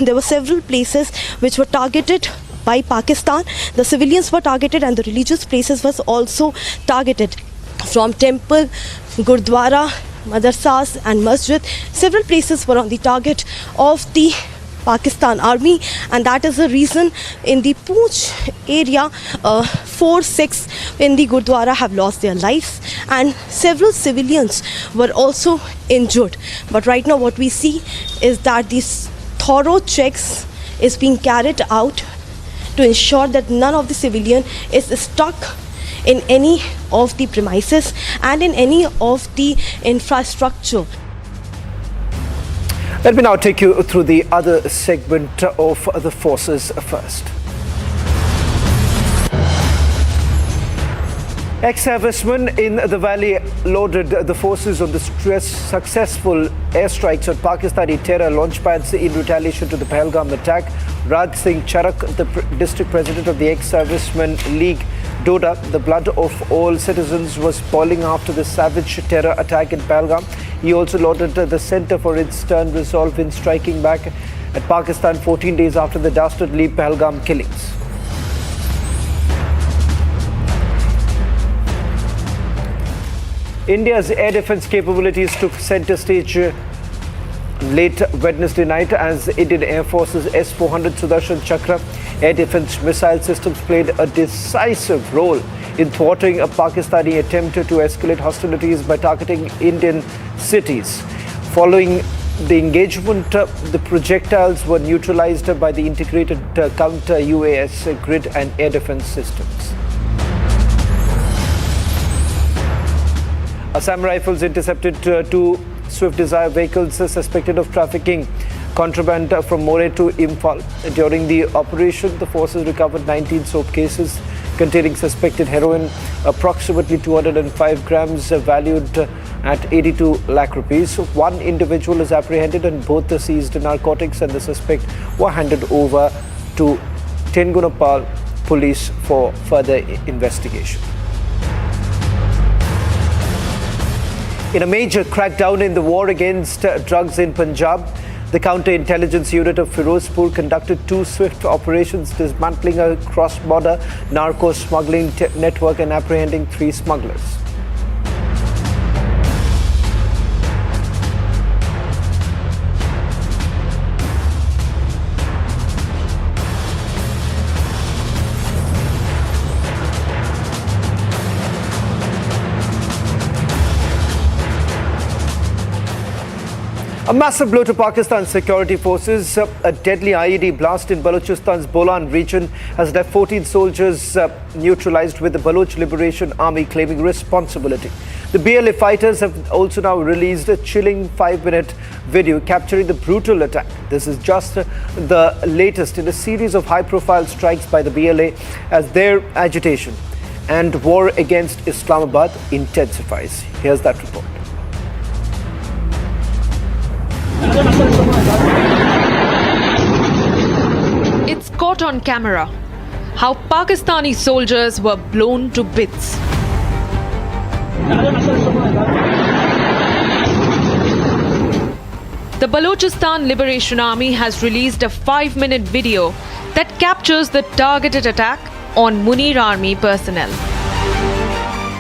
There were several places which were targeted by Pakistan. The civilians were targeted and the religious places was also targeted, from temple, Gurdwara, madrasas and masjid. Several places were on the target of the Pakistan army, and that is the reason in the Poonch area 4-6 in the Gurdwara have lost their lives and several civilians were also injured. But right now what we see is that these thorough checks is being carried out to ensure that none of the civilian is stuck in any of the premises and in any of the infrastructure. Let me now take you through the other segment of the forces first. Ex-servicemen in the valley lauded the forces on the successful airstrikes on Pakistani terror launch pads in retaliation to the Pahalgam attack. Raj Singh Charak, the district president of the Ex-Servicemen League, Doda, the blood of all citizens was boiling after the savage terror attack in Pahalgam. He also lauded the centre for its stern resolve in striking back at Pakistan 14 days after the dastardly Pahalgam killings. India's air defence capabilities took centre stage late Wednesday night as Indian Air Force's S-400 Sudarshan Chakra air defence missile systems played a decisive role in thwarting a Pakistani attempt to escalate hostilities by targeting Indian cities. Following the engagement, the projectiles were neutralised by the integrated counter-UAS grid and air defence systems. Assam Rifles intercepted two Swift Desire vehicles suspected of trafficking contraband from More to Imphal. During the operation, the forces recovered 19 soap cases containing suspected heroin, approximately 205 grams valued at 82 lakh rupees. One individual is apprehended and both the seized narcotics and the suspect were handed over to Tengunapal police for further investigation. In a major crackdown in the war against drugs in Punjab, the counter-intelligence unit of Firozpur conducted two swift operations dismantling a cross-border narco-smuggling network and apprehending 3 smugglers. A massive blow to Pakistan's security forces. A deadly IED blast in Balochistan's Bolan region has left 14 soldiers neutralized, with the Baloch Liberation Army claiming responsibility. The BLA fighters have also now released a chilling 5-minute video capturing the brutal attack. This is just the latest in a series of high-profile strikes by the BLA as their agitation and war against Islamabad intensifies. Here's that report. It's caught on camera how Pakistani soldiers were blown to bits. The Balochistan Liberation Army has released a 5-minute video that captures the targeted attack on Munir Army personnel.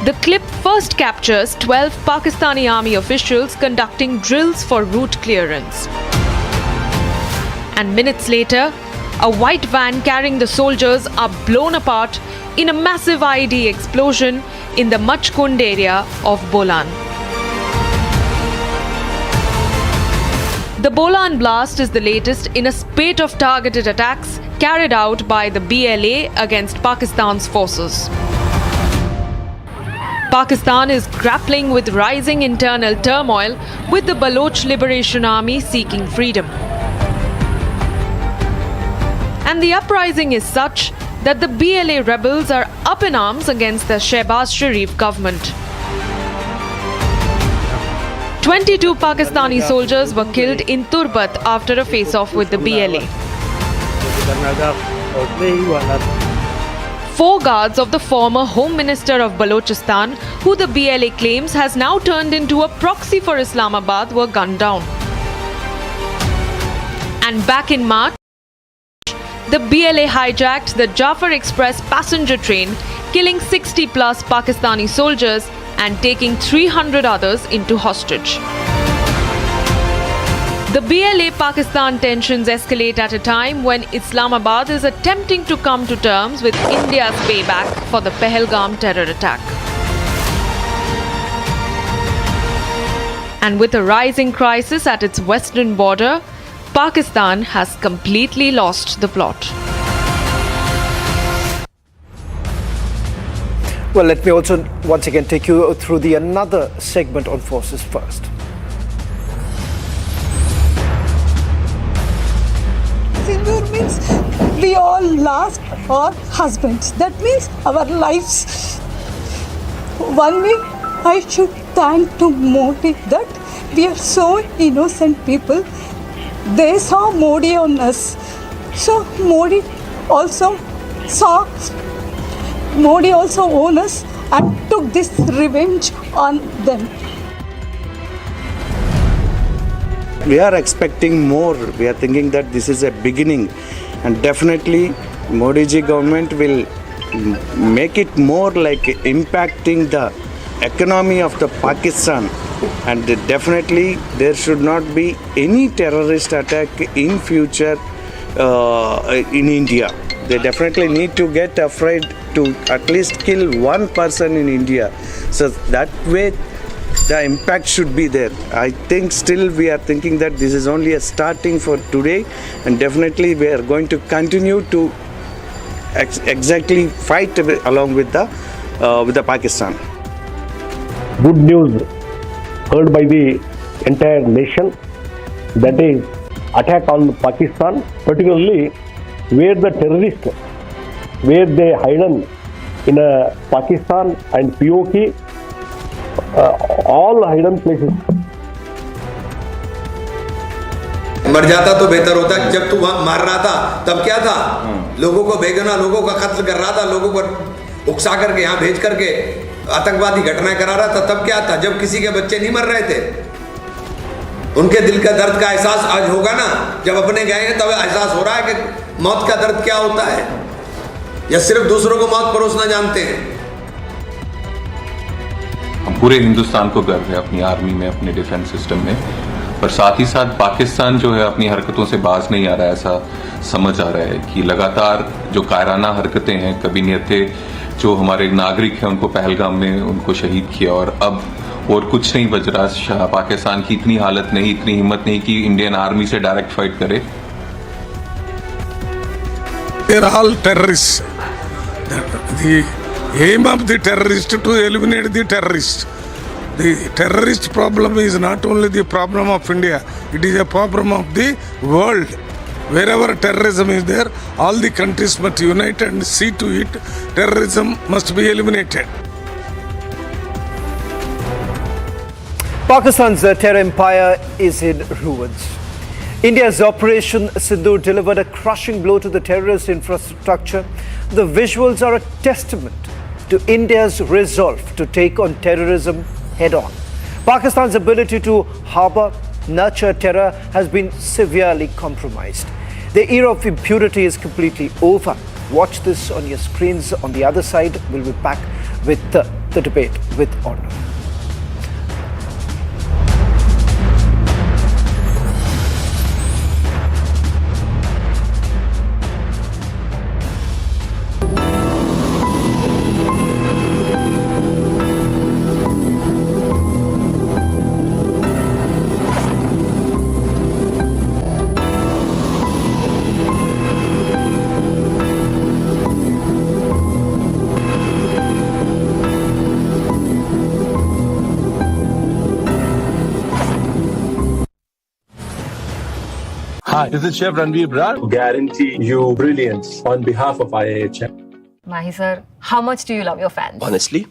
The clip first captures 12 Pakistani Army officials conducting drills for route clearance. And minutes later, a white van carrying the soldiers are blown apart in a massive IED explosion in the Machkund area of Bolan. The Bolan blast is the latest in a spate of targeted attacks carried out by the BLA against Pakistan's forces. Pakistan is grappling with rising internal turmoil, with the Baloch Liberation Army seeking freedom. And the uprising is such that the BLA rebels are up in arms against the Shehbaz Sharif government. 22 Pakistani soldiers were killed in Turbat after a face-off with the BLA. 4 guards of the former Home Minister of Balochistan, who the BLA claims has now turned into a proxy for Islamabad, were gunned down. And back in March, the BLA hijacked the Jafar Express passenger train, killing 60+ Pakistani soldiers and taking 300 others into hostage. The BLA-Pakistan tensions escalate at a time when Islamabad is attempting to come to terms with India's payback for the Pahalgam terror attack. And with a rising crisis at its western border, Pakistan has completely lost the plot. Well, let me also once again take you through the another segment on forces first. Sindoor means we all lost our husbands. That means our lives. One way I should thank to Modi that we are so innocent people. They saw Modi on us. So Modi also owned us and took this revenge on them. We are expecting more. We are thinking that this is a beginning, and definitely Modi ji government will make it more like impacting the economy of the Pakistan, and definitely there should not be any terrorist attack in future in India. They definitely need to get afraid to at least kill one person in India. So that way the impact should be there. I think still we are thinking that this is only a starting for today, and definitely we are going to continue to exactly fight along with the Pakistan. Good news heard by the entire nation, that is attack on Pakistan, particularly where the terrorists, where they hidden in Pakistan and POK, all hidden places. मर जाता तो बेहतर होता। जब तू मार रहा था तब क्या था? लोगों को बेगुनाह लोगों का कत्ल कर रहा था, लोगों को उकसा करके यहाँ भेज करके आतंकवादी घटनाएं करा रहा था। तब क्या था? जब किसी के बच्चे नहीं मर रहे थे। उनके दिल का दर्द का एहसास आज होगा ना, जब अपने गए हैं तब एहसास हो रहा है कि मौत का दर्द क्या होता है, या सिर्फ दूसरों को मौत परोसना जानते हैं। हम पूरे हिंदुस्तान को गर्व है अपनी आर्मी में, अपने डिफेंस सिस्टम में, पर साथ ही साथ पाकिस्तान जो है अपनी हरकतों से बाज नहीं आ रहा है। ऐसा समझ आ रहा है कि लगातार जो कायराना हरकतें हैं, कभी नियते जो हमारे नागरिक हैं उनको पहलगाम में उनको शहीद किया, और अब और कुछ नहीं बच रहा। पाकिस्तान की इतनी हालत नहीं, इतनी हिम्मत नहीं कि इंडियन आर्मी से डायरेक्ट फाइट करे। They are all terrorists. The aim of the terrorist to eliminate the terrorist. The terrorist problem is not only the problem of India, it is a problem of the world. Wherever terrorism is there, all the countries must unite and see to it terrorism must be eliminated. Pakistan's terror empire is in ruins. India's Operation Sindoor delivered a crushing blow to the terrorist infrastructure. The visuals are a testament to India's resolve to take on terrorism head-on. Pakistan's ability to harbor, nurture terror has been severely compromised. The era of impunity is completely over. Watch this on your screens. On the other side, we'll be back with the debate with honor. Hi, this is Chef Ranveer Brar. Guarantee you brilliance on behalf of IIHM. Mahi sir, how much do you love your fans? Honestly,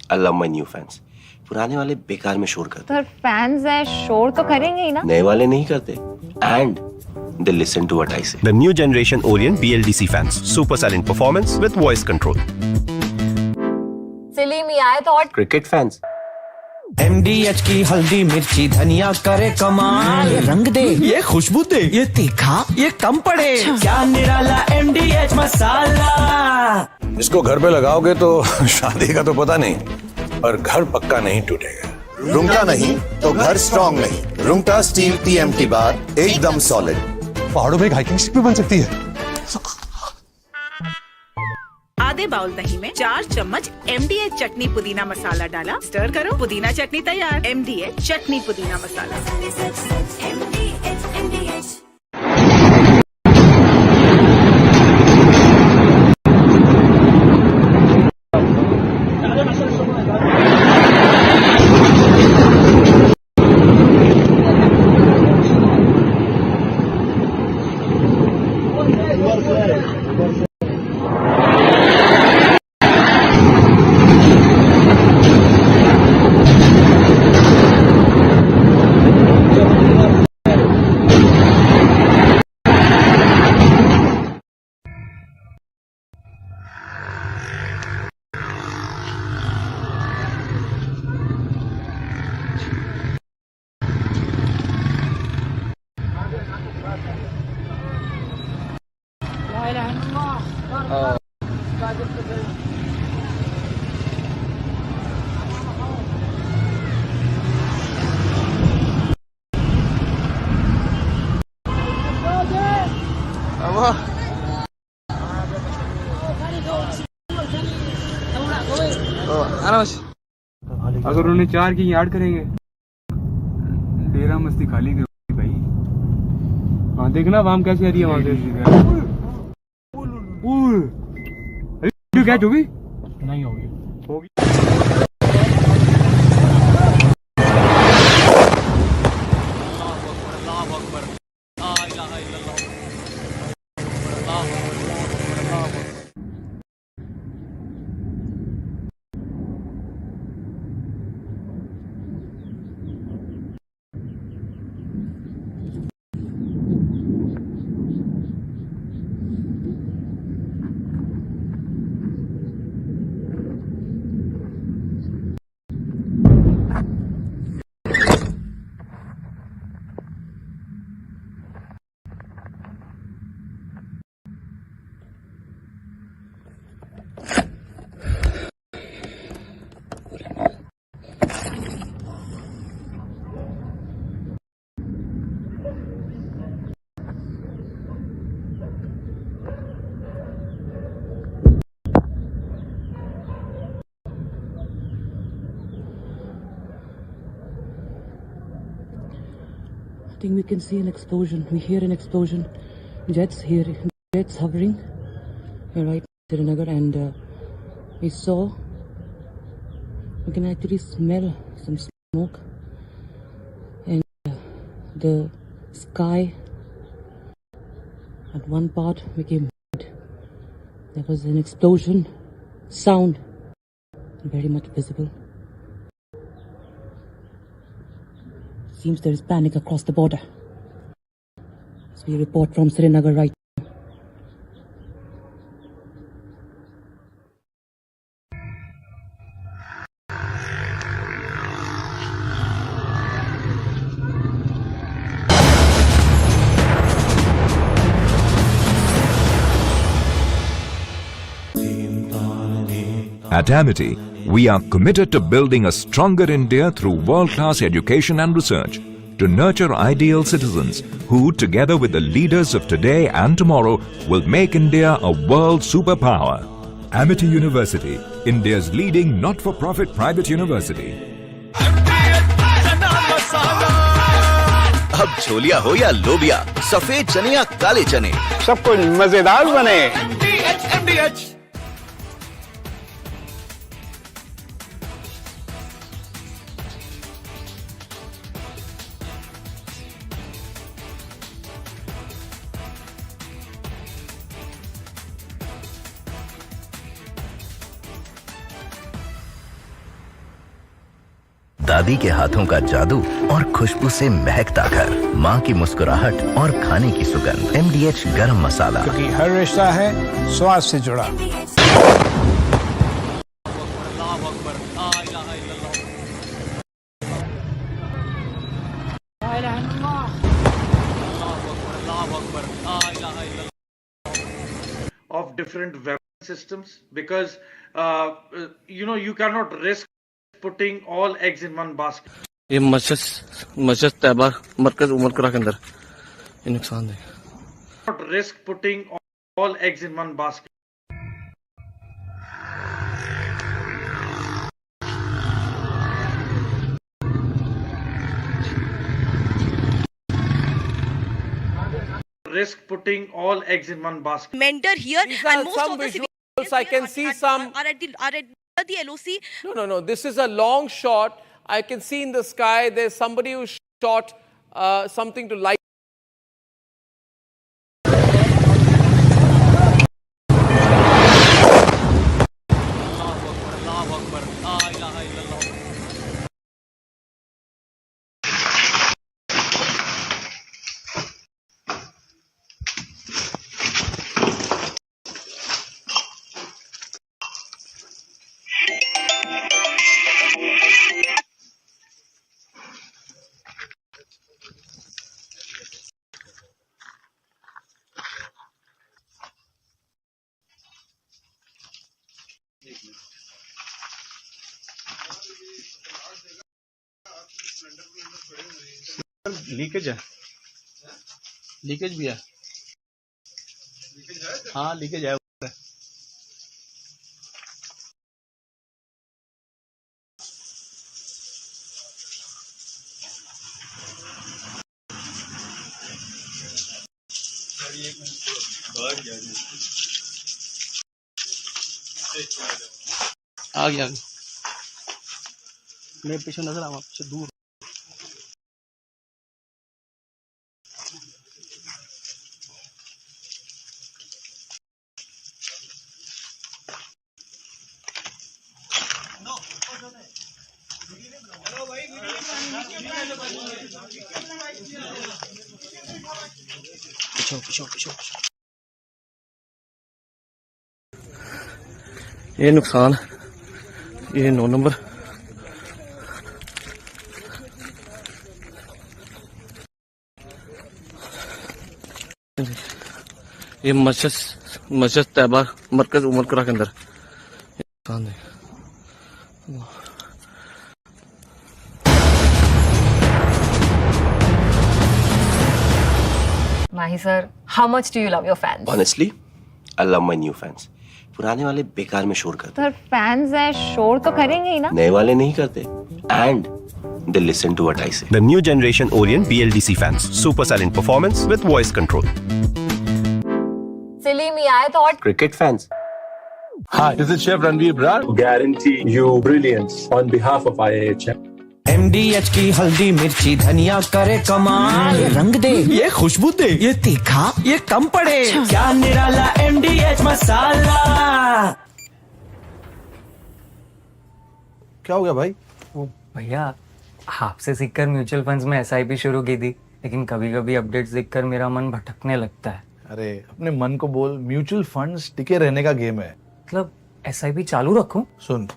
I love my new fans. पुराने वाले बेकार में शोर करते sir fans हैं शोर तो करेंगे ही ना नए वाले नहीं करते and they listen to what I say. The new generation Orient BLDC fans. Super silent performance with voice control. सिली में आए तो और Cricket fans. MDH की हल्दी मिर्ची धनिया करे कमाल ये रंग दे ये खुशबू दे ये तीखा ये कम पड़े क्या निराला MDH मसाला इसको घर पे लगाओगे तो शादी का तो पता नहीं पर घर पक्का नहीं टूटेगा रुंगटा नहीं तो घर स्ट्रॉन्ग नहीं रुंगटा स्टील TMT बार एकदम सॉलिड पहाड़ों में एक हाइकिंग स्टिक भी बन सकती है आधे बाउल दही में 4 चम्मच MDH चटनी पुदीना मसाला डाला स्टर करो पुदीना चटनी तैयार MDH चटनी पुदीना मसाला अगर उन्हें 4 की याद करेंगे डेरा मस्ती खाली करोगे भाई हाँ देखना वाम कैसी आ रही है वहां से कैच होगी नहीं होगी I think we can see an explosion. We hear an explosion. Jets hovering. We're right in Srinagar, and we can actually smell some smoke, and the sky at one part became red. There was an explosion sound, very much visible. Seems there is panic across the border. So we report from Srinagar right now. At Amity, we are committed to building a stronger India through world-class education and research to nurture ideal citizens who, together with the leaders of today and tomorrow, will make India a world superpower. Amity University, India's leading not-for-profit private university. अब छोलिया हो या लोबिया सफेद चने या काले चने सब कुछ मजेदार बने दादी के हाथों का जादू और खुशबू से महकता घर, माँ की मुस्कुराहट और खाने की सुगंध। MDH गरम मसाला, क्योंकि हर रिश्ता है स्वाद से जुड़ा। Of different weapon systems, because you cannot risk putting all eggs in one basket. ये मस्जिद तैयबा मरकज उमर करा के अंदर ये नुकसान है। Not risk putting all eggs in one basket. Risk putting all eggs in one basket. Mender here, and most some of the visuals. I can see some. are at the LOC. No. This is a long shot. I can see in the sky there's somebody who shot something to light. Leakage है, leakage भी है। हाँ leakage है। आ गया, मेरे पीछे नजर आवा, पीछे दूर। पीछे। ये नुकसान, ये 9 नंबर। ये मस्जिद तैयबा मरकज उमर करा के अंदर नुकसान है। Mahi sir, how much do you love your fans? Honestly, I love my new fans. पुराने वाले बेकार में शोर करते। सर फैंस हैं, शोर तो करेंगे ही ना। नए वाले नहीं करते। And they listen to what I say. The new generation Orient BLDC fans. Super silent performance with voice control. Silly me, I thought. Cricket fans. Hi, this is Chef Ranveer Brar. Guarantee you brilliance on behalf of IIHM. MDH की हल्दी मिर्ची धनिया करे कमाल, ये रंग दे, ये खुशबू दे, ये तीखा, ये कम पड़े, क्या निराला MDH मसाला। क्या हो गया भाई? वो भैया आपसे सीखकर म्यूचुअल फंड्स में SIP शुरू की थी, लेकिन कभी कभी अपडेट्स देखकर मेरा मन भटकने लगता है। अरे अपने मन को बोल, म्यूचुअल फंड्स टिके रहने का गेम है। मतलब SIP चालू रखूं? सुन,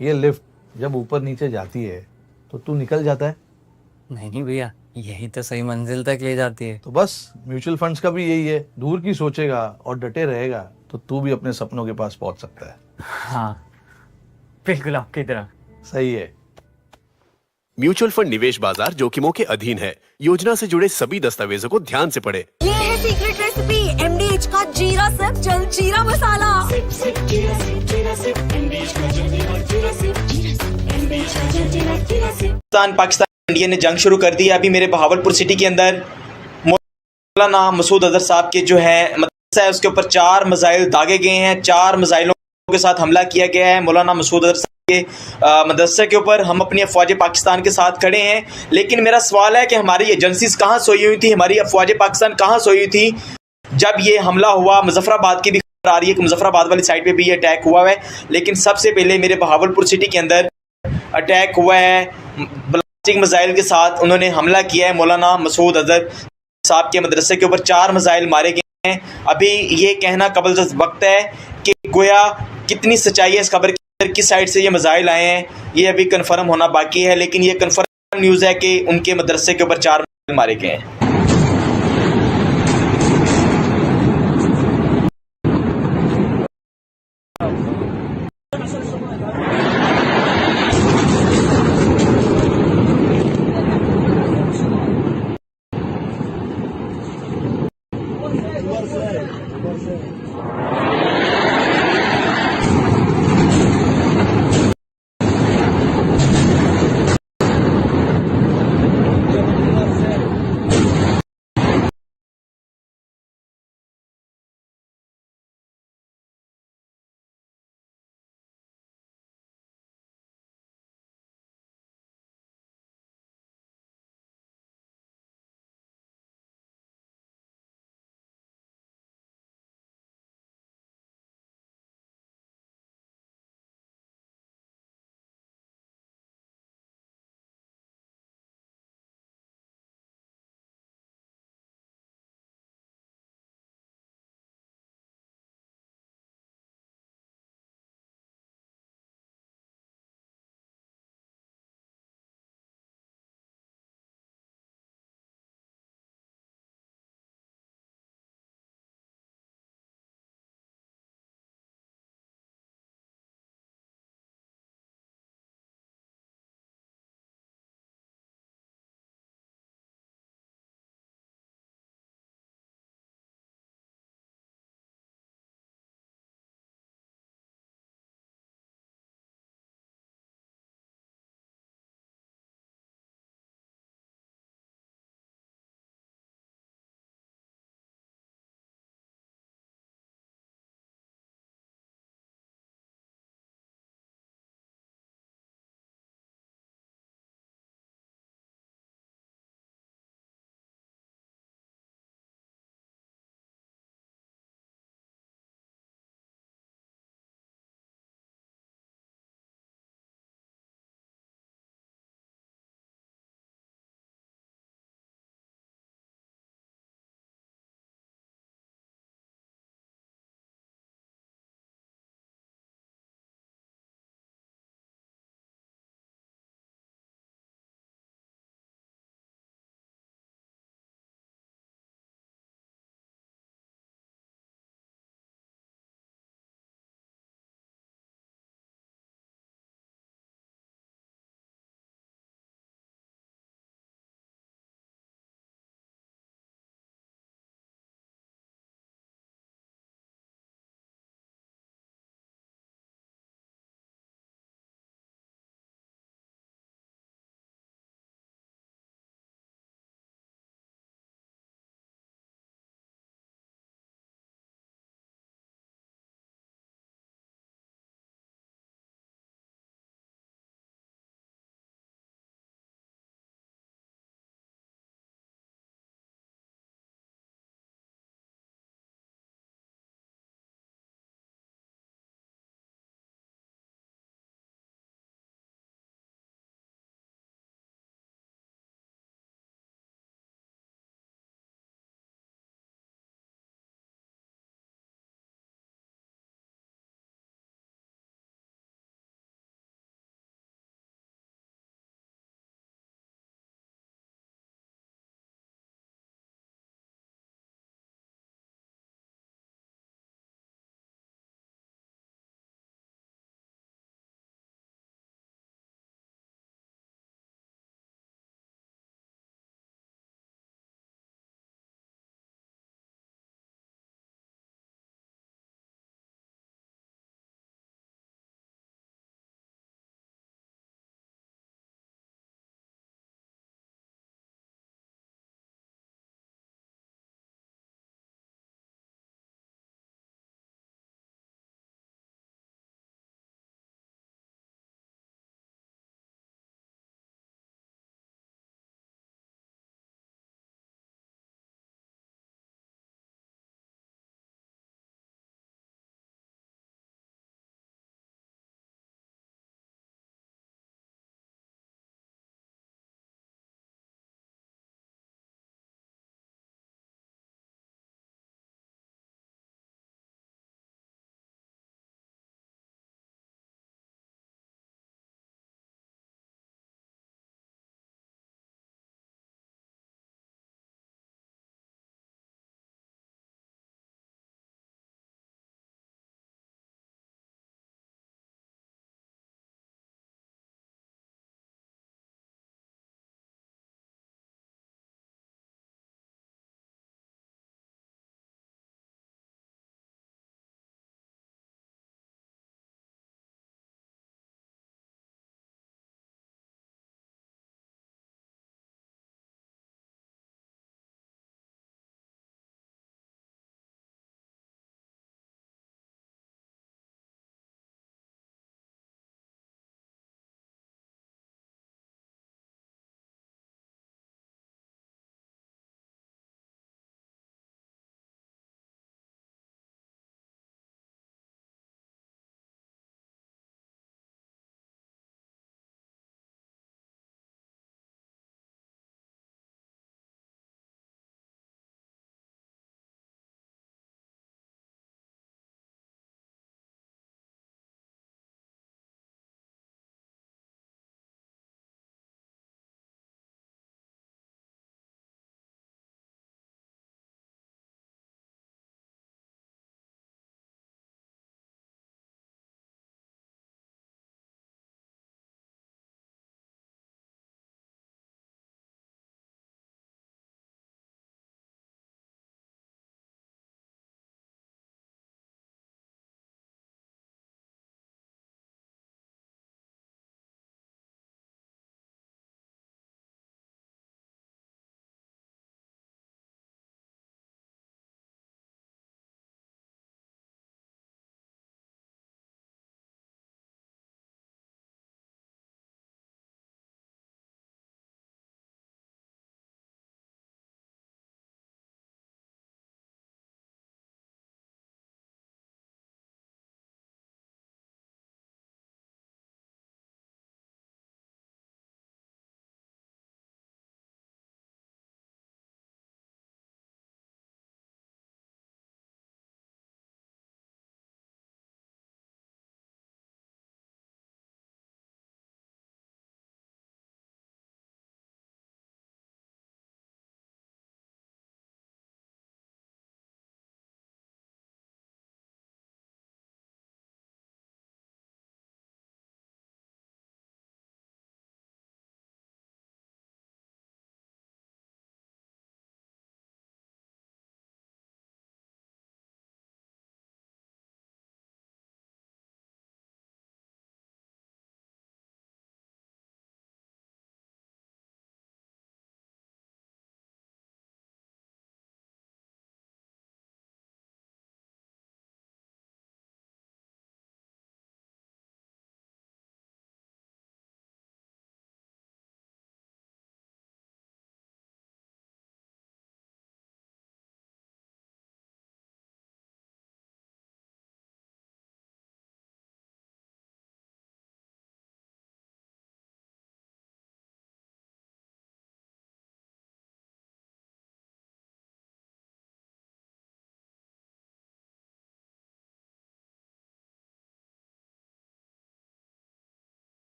ये लिफ्ट जब ऊपर नीचे जाती है तो तू निकल जाता है। नहीं भैया, यही तो सही मंजिल तक ले जाती है। तो बस म्यूचुअल फंड्स का भी यही है, दूर की सोचेगा और डटे रहेगा तो तू भी अपने सपनों के पास पहुंच सकता है। हाँ बिल्कुल आपकी तरह। सही है। म्यूचुअल फंड निवेश बाजार जोखिमों के अधीन है। योजना से जुड़े सभी दस्तावेजों को ध्यान से पढ़ें। ये है सीक्रेट रेसिपी MDH का जीरा सिर्फ जल जीरा मसाला। पाकिस्तान इंडिया ने जंग शुरू कर दी है। अभी मेरे बहावलपुर सिटी के अंदर मौलाना मसूद अजहर साहब के जो है मदरसा है, उसके ऊपर 4 मिसाइल दागे गए हैं। 4 मिसाइलों के साथ हमला किया गया है मौलाना मसूद अजहर साहब के मदरसे के ऊपर। हम अपनी अफवाज पाकिस्तान के साथ खड़े हैं, लेकिन मेरा सवाल है कि हमारी एजेंसीज कहाँ सोई हुई थी, हमारी अफवाज पाकिस्तान कहाँ सोई हुई थी जब ये हमला हुआ। मुजफ्फराबाद की भी खबर आ रही है कि मुजफ्फराबाद वाली साइड पे भी ये अटैक हुआ है, लेकिन सबसे पहले मेरे बहावलपुर सिटी के अंदर अटैक हुआ है बैलिस्टिक मिसाइल के साथ उन्होंने हमला किया है। मौलाना मसूद अजहर साहब के मदरसे के ऊपर 4 मिसाइल मारे गए हैं। अभी ये कहना कबल वक्त है कि गोया कितनी सच्चाई है इस खबर के अंदर, किस साइड से ये मिसाइल आए हैं, ये अभी कंफर्म होना बाकी है। लेकिन ये कंफर्म न्यूज़ है कि उनके मदरसे के ऊपर 4 मिसाइल मारे गए हैं।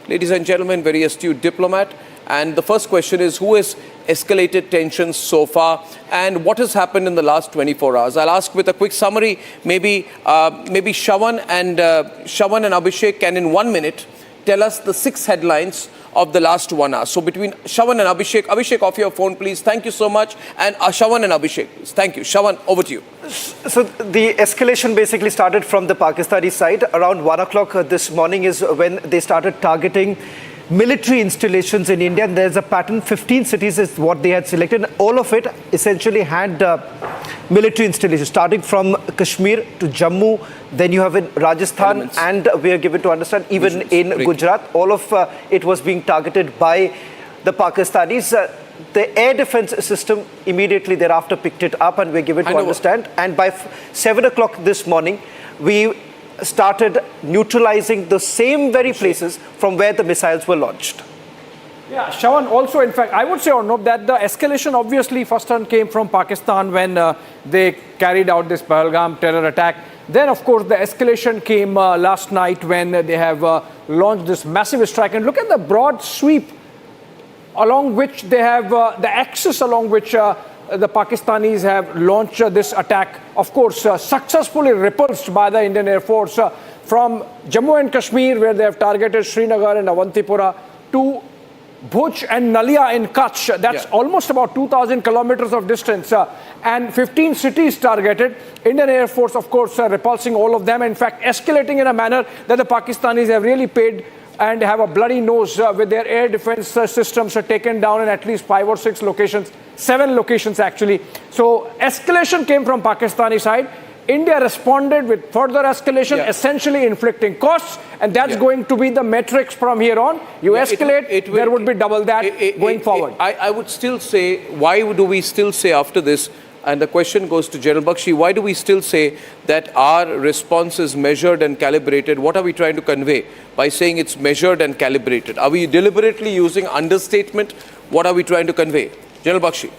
ladies and gentlemen, very astute diplomat. And the first question is, who has escalated tensions so far and what has happened in the last 24 hours? I'll ask with a quick summary. Maybe Shravan and Abhishek can in 1 minute tell us the 6 headlines of the last 1 hour. So between Shravan and Abhishek, off your phone, please. Thank you so much. And Shravan and Abhishek, please. Thank you. Shravan, over to you. So the escalation basically started from the Pakistani side. Around 1 o'clock this morning is when they started targeting military installations in India. And there's a pattern. 15 cities is what they had selected. All of it essentially had military installations, starting from Kashmir to Jammu. Then you have in Rajasthan, and we are given to understand even in Gujarat, all of it was being targeted by the Pakistanis. The air defense system immediately thereafter picked it up, and we're given to understand. And by 7 o'clock this morning, we started neutralizing the same very places from where the missiles were launched. Yeah, Shravan, also, in fact, I would say, Arnab, that the escalation obviously first one came from Pakistan when they carried out this Pahalgam terror attack. Then, of course, the escalation came last night when they have launched this massive strike. And look at the broad sweep along which they have, the axis along which the Pakistanis have launched this attack. Of course, successfully repulsed by the Indian Air Force from Jammu and Kashmir, where they have targeted Srinagar and Avantipura, to Bhuj and Nalia in Kutch. That's almost about 2,000 kilometers of distance. And 15 cities targeted. Indian Air Force, of course, repulsing all of them. In fact, escalating in a manner that the Pakistanis have really paid and have a bloody nose with their air defense systems taken down in at least 5 or 6 locations. 7 locations, actually. So escalation came from Pakistani side. India responded with further escalation, essentially inflicting costs, and that's going to be the metrics from here on. You escalate, there would be double that going forward. I would still say, why do we still say after this, and the question goes to General Bakshi, why do we still say that our response is measured and calibrated? What are we trying to convey by saying it's measured and calibrated? Are we deliberately using understatement? What are we trying to convey? General Bakshi.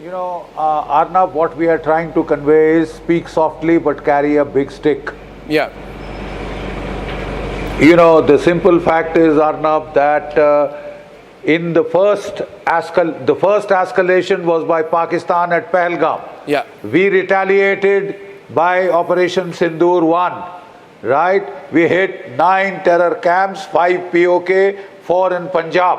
You know, Arnab, what we are trying to convey is speak softly but carry a big stick. Yeah. You know, the simple fact is, Arnab, that in the first escalation was by Pakistan at Pahalgam. Yeah. We retaliated by Operation Sindoor 1, right? We hit 9 terror camps, 5 POK, 4 in Punjab,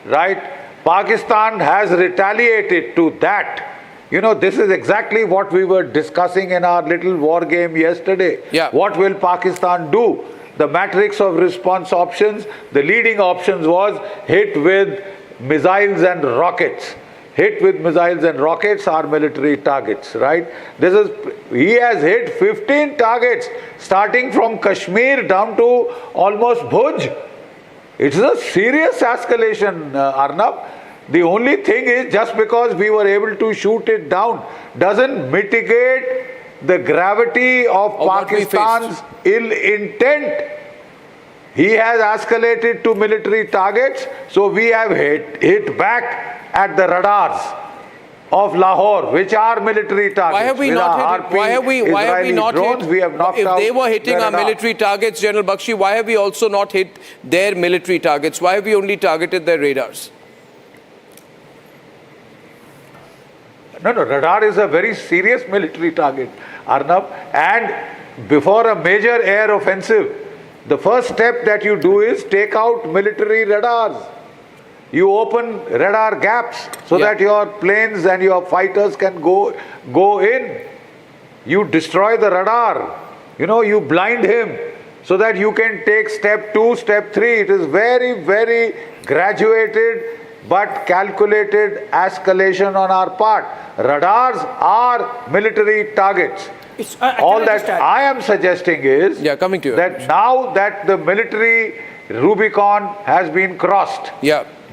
right? Pakistan has retaliated to that. You know, this is exactly what we were discussing in our little war game yesterday. Yeah. What will Pakistan do? The matrix of response options, the leading options was hit with missiles and rockets. Hit with missiles and rockets are military targets, right? He has hit 15 targets, starting from Kashmir down to almost Bhuj. It's a serious escalation, Arnab. The only thing is, just because we were able to shoot it down doesn't mitigate the gravity of Pakistan's ill intent. He has escalated to military targets, so we have hit back at the radars of Lahore, which are military targets. Why have we not hit? Why have we not drones, hit? We have knocked if out they were hitting our military targets, General Bakshi, why have we also not hit their military targets? Why have we only targeted their radars? No, radar is a very serious military target, Arnab. And before a major air offensive, the first step that you do is take out military radars. You open radar gaps so that your planes and your fighters can go in. You destroy the radar. You know, you blind him so that you can take step 2, step 3. It is very, very graduated but calculated escalation on our part. Radars are military targets. All that I am suggesting is that now that the military Rubicon has been crossed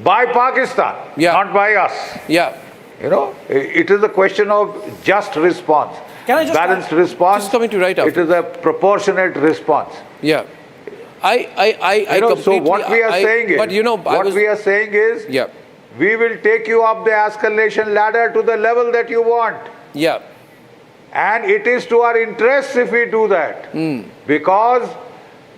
by Pakistan, not by us. Yeah. You know, it is a question of just response. Balanced response. Just coming to right after. It is a proportionate response. Yeah. So what we are saying is, but you know, we are saying is, we will take you up the escalation ladder to the level that you want. Yeah. And it is to our interests if we do that. Because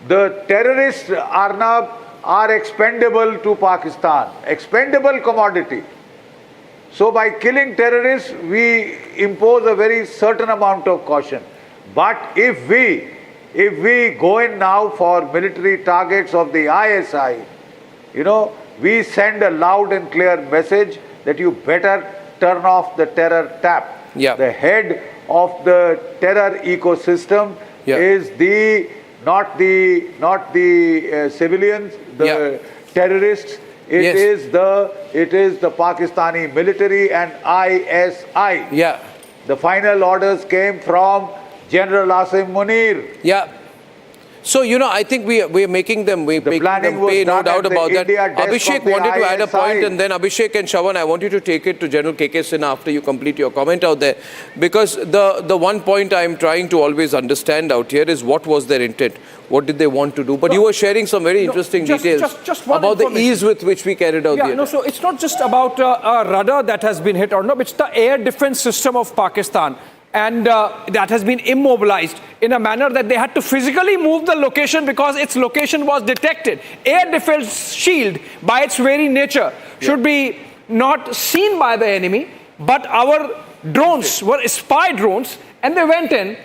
The terrorists, Arnab, are expendable to Pakistan, expendable commodity. So by killing terrorists, we impose a very certain amount of caution. But if we go in now for military targets of the ISI, we send a loud and clear message that you better turn off the terror tap. Yeah. The head of the terror ecosystem is not the civilians, the terrorists. It is the Pakistani military and ISI. Yeah. The final orders came from General Asim Munir. Yeah. So, I think we are making them pay, no doubt about that. Abhishek wanted to add a point, and then Abhishek and Shravan, I want you to take it to General KK Sinha after you complete your comment out there. Because the one point I'm trying to always understand out here is what was their intent? What did they want to do? But you were sharing some very interesting details about the ease with which we carried out the attack. So it's not just about a rudder that has been hit or no, it's the air defense system of Pakistan. And that has been immobilized in a manner that they had to physically move the location because its location was detected. Air defense shield, by its very nature, should be not seen by the enemy, but our drones were spy drones, and they went in.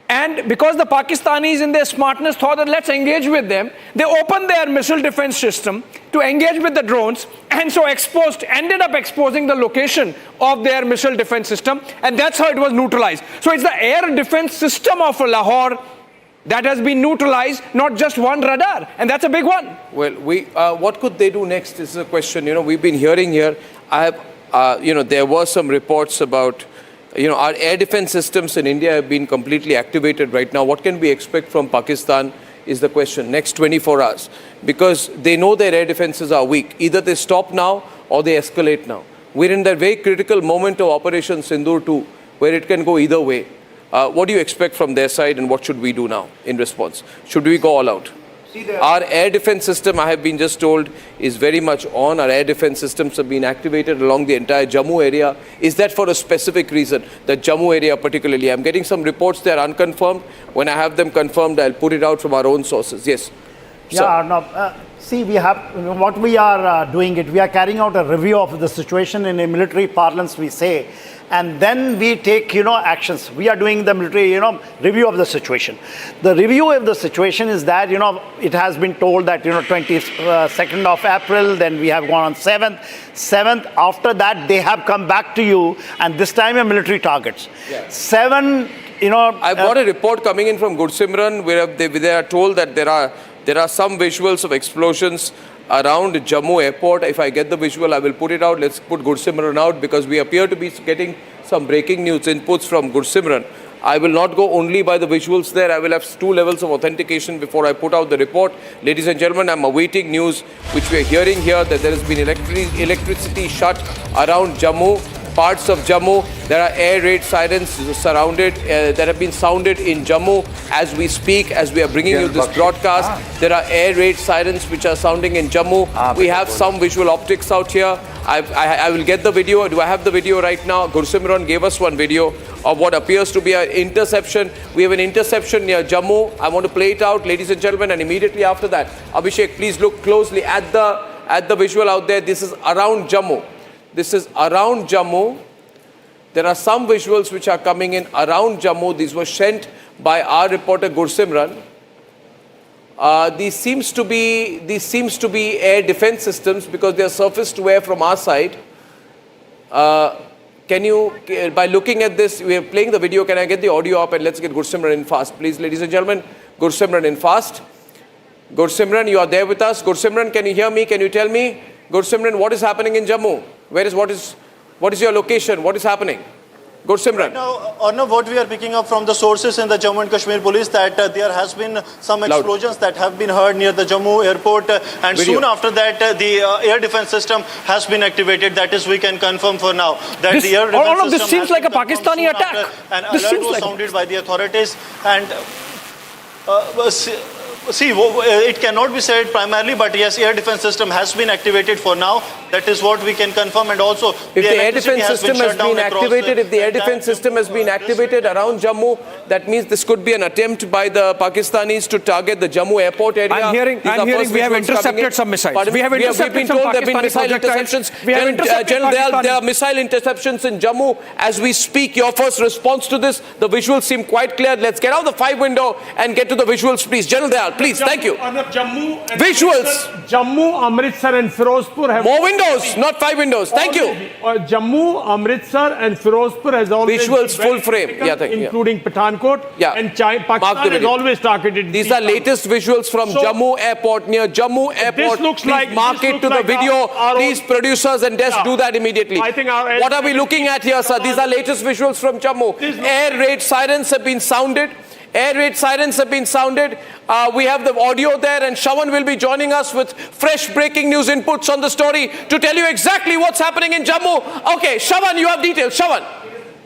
And because the Pakistanis in their smartness thought that let's engage with them, they opened their missile defense system to engage with the drones, and so ended up exposing the location of their missile defense system, and that's how it was neutralized. So it's the air defense system of Lahore that has been neutralized, not just one radar, and that's a big one. Well, what could they do next is a question. We've been hearing here, there were some reports about our air defense systems in India have been completely activated right now. What can we expect from Pakistan is the question, next 24 hours. Because they know their air defenses are weak. Either they stop now or they escalate now. We're in that very critical moment of Operation Sindoor 2, where it can go either way. What do you expect from their side, and what should we do now in response? Should we go all out? Our air defense system, I have been just told, is very much on. Our air defense systems have been activated along the entire Jammu area. Is that for a specific reason, the Jammu area particularly? I'm getting some reports that are unconfirmed. When I have them confirmed, I'll put it out from our own sources. Yes. See, we have what we are doing it. We are carrying out a review of the situation in a military parlance, we say, and then we take actions. We are doing the military review of the situation. The review of the situation is that it has been told that 22nd of April, then we have gone on 7th. After that, they have come back to you, and this time a military targets. 7. I've got a report coming in from Gursimran where they are told that there are some visuals of explosions around Jammu airport. If I get the visual, I will put it out. Let's put Gursimran out, because we appear to be getting some breaking news inputs from Gursimran. I will not go only by the visuals there. I will have 2 levels of authentication before I put out the report. Ladies and gentlemen, I'm awaiting news which we are hearing here that there has been electricity shut around Jammu. Parts of Jammu, there are air raid sirens surrounded that have been sounded in Jammu as we speak, as we are bringing you this broadcast. There are air raid sirens which are sounding in Jammu. We have some visual optics out here. I will get the video. Do I have the video right now? Gursimran gave us one video of what appears to be an interception. We have an interception near Jammu. I want to play it out, ladies and gentlemen, and immediately after that, Abhishek, please look closely at the visual out there. This is around Jammu. This is around Jammu. There are some visuals which are coming in around Jammu. These were sent by our reporter Gursimran. These seems to be air defense systems because they are surface to air from our side. Can you, by looking at this, we are playing the video. Can I get the audio up and let's get Gursimran in fast, please, ladies and gentlemen. Gursimran in fast. Gursimran, you are there with us. Gursimran, can you hear me? Can you tell me, Gursimran, what is happening in Jammu? What is your location? What is happening? Gursimran. Now, what we are picking up from the sources in the Jammu and Kashmir police that there has been some explosions that have been heard near the Jammu airport, and soon after that the air defense system has been activated. That is, we can confirm for now that the air defense all of this system seems like a Pakistani attack. An alert was sounded by the authorities, and See, it cannot be said primarily, but yes, air defense system has been activated for now. That is what we can confirm. And also, if the air defense system has been activated, if the air defense system has been activated around Jammu, that means this could be an attempt by the Pakistanis to target the Jammu airport area. I'm hearing we have intercepted some missiles. We've been told there have been missile interceptions. General, there are missile interceptions in Jammu as we speak. Your first response to this? The visuals seem quite clear. Let's get out the 5 window and get to the visuals, please. General Dayal, please. Thank you. Visuals. Jammu, Amritsar and Firozpur have... More windows, not 5 windows. Thank you. Jammu, Amritsar and Firozpur has always... Visuals full frame. Including Pathankot. Yeah. And Pakistan has always targeted... These are latest visuals from Jammu Airport, near Jammu Airport. This looks please like... mark it to the video. Please, producers and desk, do that immediately. I think what are we looking at here, sir? These are latest visuals from Jammu. Air raid sirens have been sounded. Air raid sirens have been sounded. We have the audio there, and Shawan will be joining us with fresh breaking news inputs on the story to tell you exactly what's happening in Jammu. Okay, Shawan, you have details. Shawan.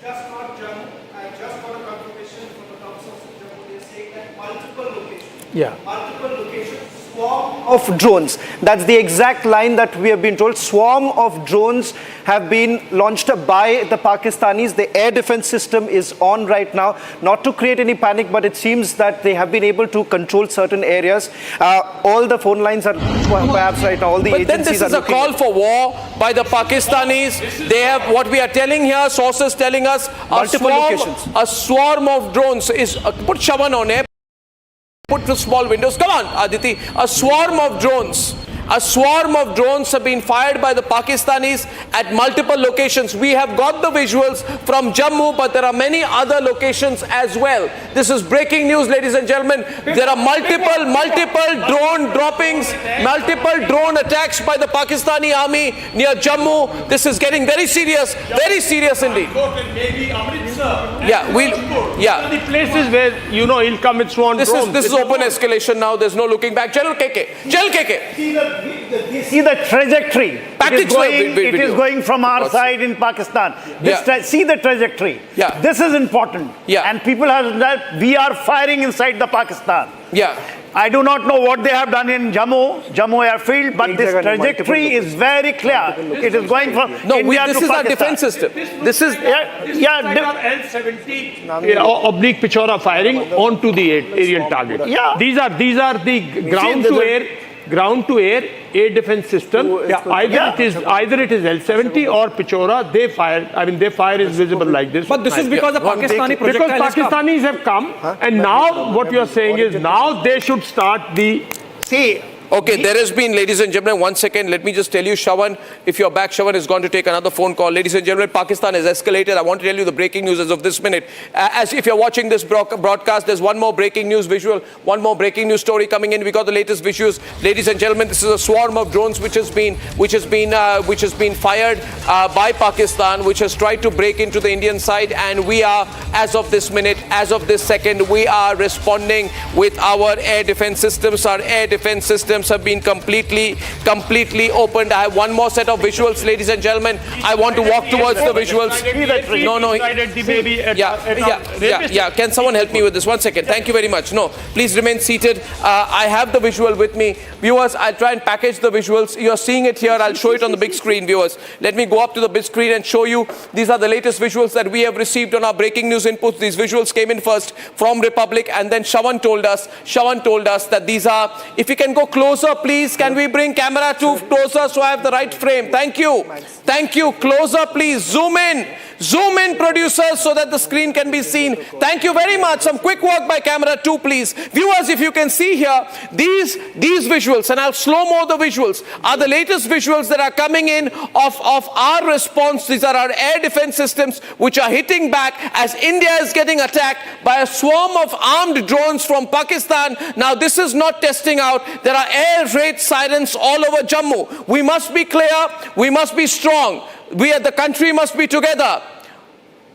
Just not Jammu. I just got a confirmation from the council of Jammu. They say that multiple locations. Multiple locations. Swarm of drones. That's the exact line that we have been told. Swarm of drones have been launched by the Pakistanis. The air defense system is on right now. Not to create any panic, but it seems that they have been able to control certain areas. All the phone lines are perhaps right now. All the agencies then this is a call for war by the Pakistanis. They have, what we are telling here, sources telling us, a swarm of drones is... put Shawan on air. Put the small windows. Come on, Aditi. A swarm of drones have been fired by the Pakistanis at multiple locations. We have got the visuals from Jammu, but there are many other locations as well. This is breaking news, ladies and gentlemen. There are multiple drone droppings, multiple drone attacks by the Pakistani army near Jammu. This is getting very serious indeed. The places where, he'll come with swarm drones. This is open escalation now. There's no looking back. General KK. See the trajectory. It is going from our side in Pakistan. See the trajectory. This is important. And people have that we are firing inside the Pakistan. I do not know what they have done in Jammu airfield, but this trajectory is very clear. It is going from India this to is Pakistan. our defense system. This is L-70 oblique Pichora firing onto the aerial target. These are the ground to air air defense system. Either it is L-70 or Pichora. They fire. I mean, their fire is visible like this. But this is because the Pakistani projectile because Pakistanis have come, and now what you are saying is now they should start the Okay, there has been, ladies and gentlemen, 1 second. Let me just tell you, Shawan, if you're back, Shawan is going to take another phone call. Ladies and gentlemen, Pakistan has escalated. I want to tell you the breaking news as of this minute. As if you're watching this broadcast, there's one more breaking news visual, one more breaking news story coming in. We got the latest visuals. Ladies and gentlemen, this is a swarm of drones which has been fired by Pakistan, which has tried to break into the Indian side. And we are, as of this minute, as of this second, we are responding with our air defense systems. Our air defense systems have been completely opened. I have one more set of visuals, ladies and gentlemen. I want to walk towards the visuals. Can someone help me with this? 1 second. Thank you very much. No, please remain seated. I have the visual with me. Viewers, I'll try and package the visuals. You're seeing it here. I'll show it on the big screen, viewers. Let me go up to the big screen and show you. These are the latest visuals that we have received on our breaking news inputs. These visuals came in first from Republic, and then Shawan told us that these are, if you can go closer, please. Can we bring camera 2 closer so I have the right frame? Thank you. Thank you. Closer, please. Zoom in. Zoom in, producers, so that the screen can be seen. Thank you very much. Some quick work by camera 2, please. Viewers, if you can see here, these visuals, and I'll slow-mo the visuals, are the latest visuals that are coming in of our response. These are our air defense systems, which are hitting back as India is getting attacked by a swarm of armed drones from Pakistan. Now, this is not testing out. There are air raid sirens all over Jammu. We must be clear. We must be strong. The country must be together.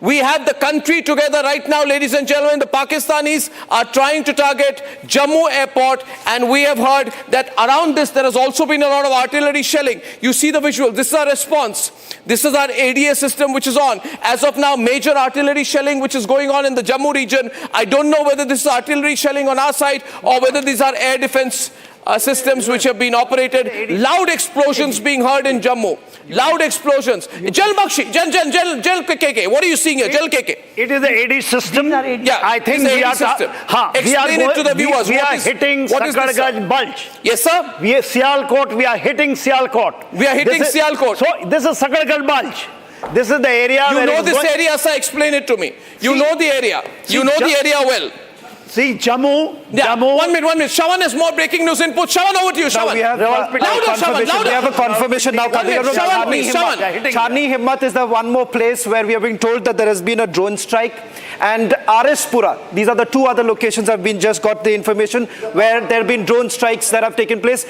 We have the country together right now, ladies and gentlemen. The Pakistanis are trying to target Jammu airport, and we have heard that around this there has also been a lot of artillery shelling. You see the visual. This is our response. This is our ADA system which is on. As of now, major artillery shelling which is going on in the Jammu region. I don't know whether this is artillery shelling on our side or whether these are air defense systems which have been operated. Loud explosions being heard in Jammu. Loud explosions. Jal Bakshi, Jal KK. What are you seeing here? Jal KK. It is the AD system. Yeah, I think we are system. Explain it to the viewers. We are hitting Sakargaj Bulge. Yes, sir. Sialkot. We are hitting Sialkot. We are hitting Sialkot. So this is Sakargaj Bulge. This is the area. You know this area, sir. Explain it to me. You know the area. You know the area well. See, Jammu. Yeah. Jammu. 1 minute. Shawan has more breaking news input. Shawan, over to you, Shawan. We have a confirmation now coming out. Chani Himmat is the one more place where we have been told that there has been a drone strike. And Arispura, these are the two other locations have been just got the information where there have been drone strikes that have taken place.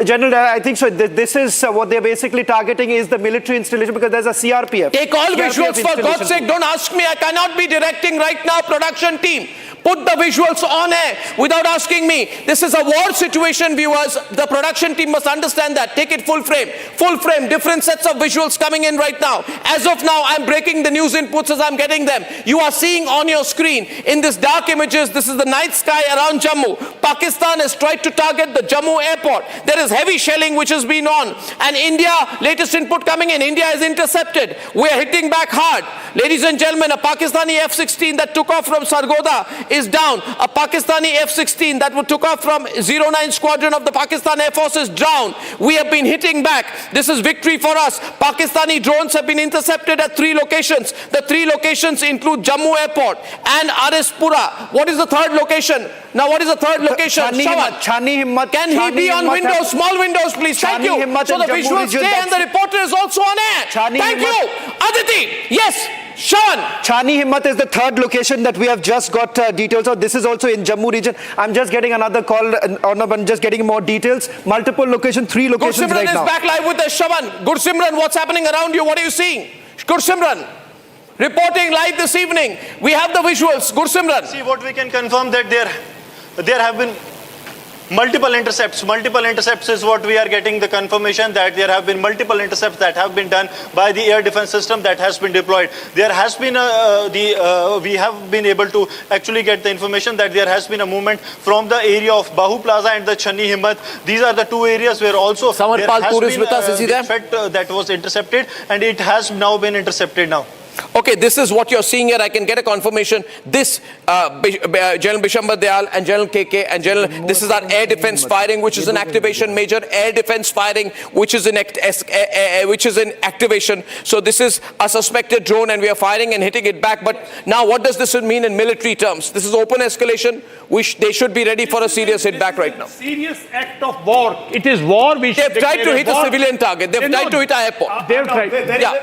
General, I think so. This is what they're basically targeting is the military installation because there's a CRPF. Take all visuals for God's sake. Don't ask me. I cannot be directing right now. Production team. Put the visuals on air without asking me. This is a war situation, viewers. The production team must understand that. Take it full frame. Full frame. Different sets of visuals coming in right now. As of now, I'm breaking the news inputs as I'm getting them. You are seeing on your screen in this dark images, this is the night sky around Jammu. Pakistan has tried to target the Jammu airport. There is heavy shelling which has been on. And India, latest input coming in, India is intercepted. We are hitting back hard. Ladies and gentlemen, a Pakistani F-16 that took off from Sargodha is down. A Pakistani F-16 that took off from 09 Squadron of the Pakistan Air Force is down. We have been hitting back. This is victory for us. Pakistani drones have been intercepted at 3 locations. The 3 locations include Jammu Airport and Arispura. What is the third location? Now what is the third location? Chani Himmat. Can he be on windows? Small windows, please. Thank you. So the visuals stay and the reporter is also on air. Thank you. Aditi. Yes. Sean. Chani Himmat is the third location that we have just got details of. This is also in Jammu region. I'm just getting another call, I'm just getting more details. Multiple locations, 3 locations right now. Gursimran is back live with us. Shawan. Gursimran, what's happening around you? What are you seeing? Gursimran. Reporting live this evening. We have the visuals. Gursimran. See, what we can confirm that there have been multiple intercepts. Multiple intercepts is what we are getting the confirmation that there have been multiple intercepts that have been done by the air defense system that has been deployed. There has been we have been able to actually get the information that there has been a movement from the area of Bahu Plaza and the Chani Himmat. These are the 2 areas where also there has been a threat that was intercepted, and it has now been intercepted now. Okay, this is what you're seeing here. I can get a confirmation. This General Bishambar Dayal and General KK and General, this is our air defense firing, which is an activation. Major air defense firing, which is in activation. So this is a suspected drone, and we are firing and hitting it back. But now, what does this mean in military terms? This is open escalation. They should be ready for a serious hit back right now. Serious act of war. It is war. They've tried to hit a civilian target. They've tried to hit an airport. They've tried.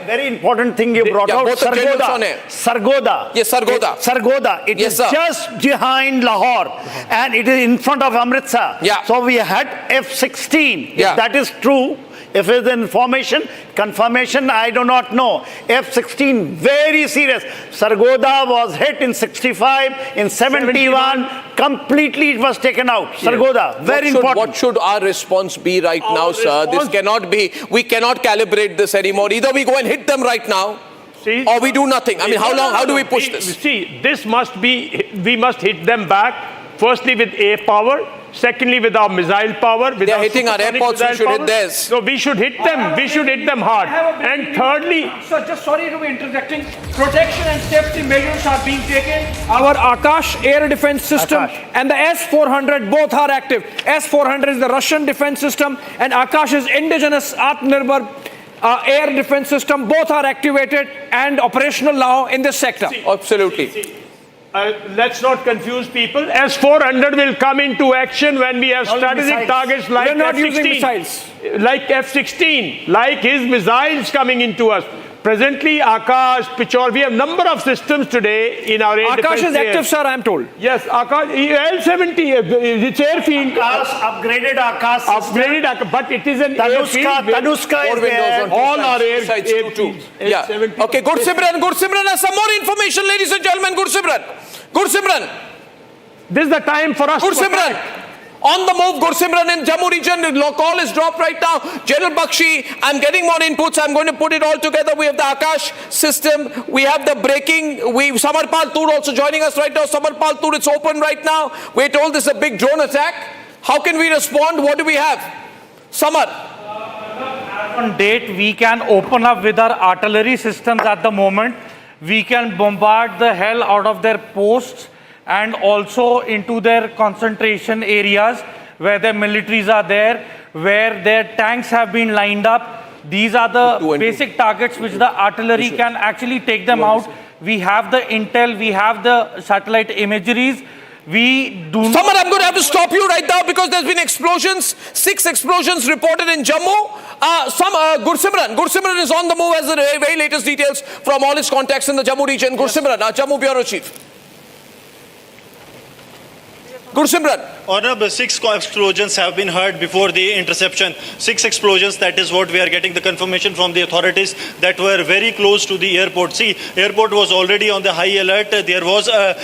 Very important thing you brought out. Sargodha. Yes, Sargodha. Sargodha. It is just behind Lahore, and it is in front of Amritsar. Yeah. So we had F-16. Yeah. If that is true, if it's information, confirmation, I do not know. F-16, very serious. Sargodha was hit in 65, in 71, completely it was taken out. Sargodha, very important. What should our response be right now, sir? This cannot be, we cannot calibrate this anymore. Either we go and hit them right now, or we do nothing. I mean, how do we push this? See, this must be, we must hit them back, firstly with air power, secondly with our missile power. They are hitting our airports, we should hit theirs. So we should hit them, we should hit them hard. And thirdly... Sir, just sorry to be interjecting. Protection and safety measures are being taken. Our Akash air defense system and the S-400 both are active. S-400 is the Russian defense system and Akash is indigenous Atmanirbhar air defense system. Both are activated and operational now in this sector. Absolutely. Let's not confuse people. S-400 will come into action when we have strategic targets like F-16. Like F-16, like his missiles coming into us. presently Akash, Pichor, we have number of systems today in our air Akash is active, sir, I am told. Yes, Akash, L-70, it's airfield. Upgraded Akash system. Upgraded Akash, but it is an airfield. Tanuska is there. All our airfields. Yeah. Okay, Gursimran has some more information, ladies and gentlemen. Gursimran. This is the time for us Gursimran. On the move, Gursimran in Jammu region. The call is dropped right now. General Bakshi, I'm getting more inputs. I'm going to put it all together. We have the Akash system. We have the braking. Samarpal Tur also joining us right now. Samarpal Tur, it's open right now. We're told this is a big drone attack. How can we respond? What do we have? Samar. On date, we can open up with our artillery systems at the moment. We can bombard the hell out of their posts and also into their concentration areas where their militaries are there, where their tanks have been lined up. These are the basic targets which the artillery can actually take them out. We have the intel, we have the satellite imageries. Samar, I'm going to have to stop you right now because there's been explosions. 6 explosions reported in Jammu. Gursimran is on the move as the very latest details from all his contacts in the Jammu region. Gursimran, Jammu Bureau Chief. Gursimran. Honorable, 6 explosions have been heard before the interception. 6 explosions, that is what we are getting the confirmation from the authorities that were very close to the airport. See, airport was already on the high alert. There was a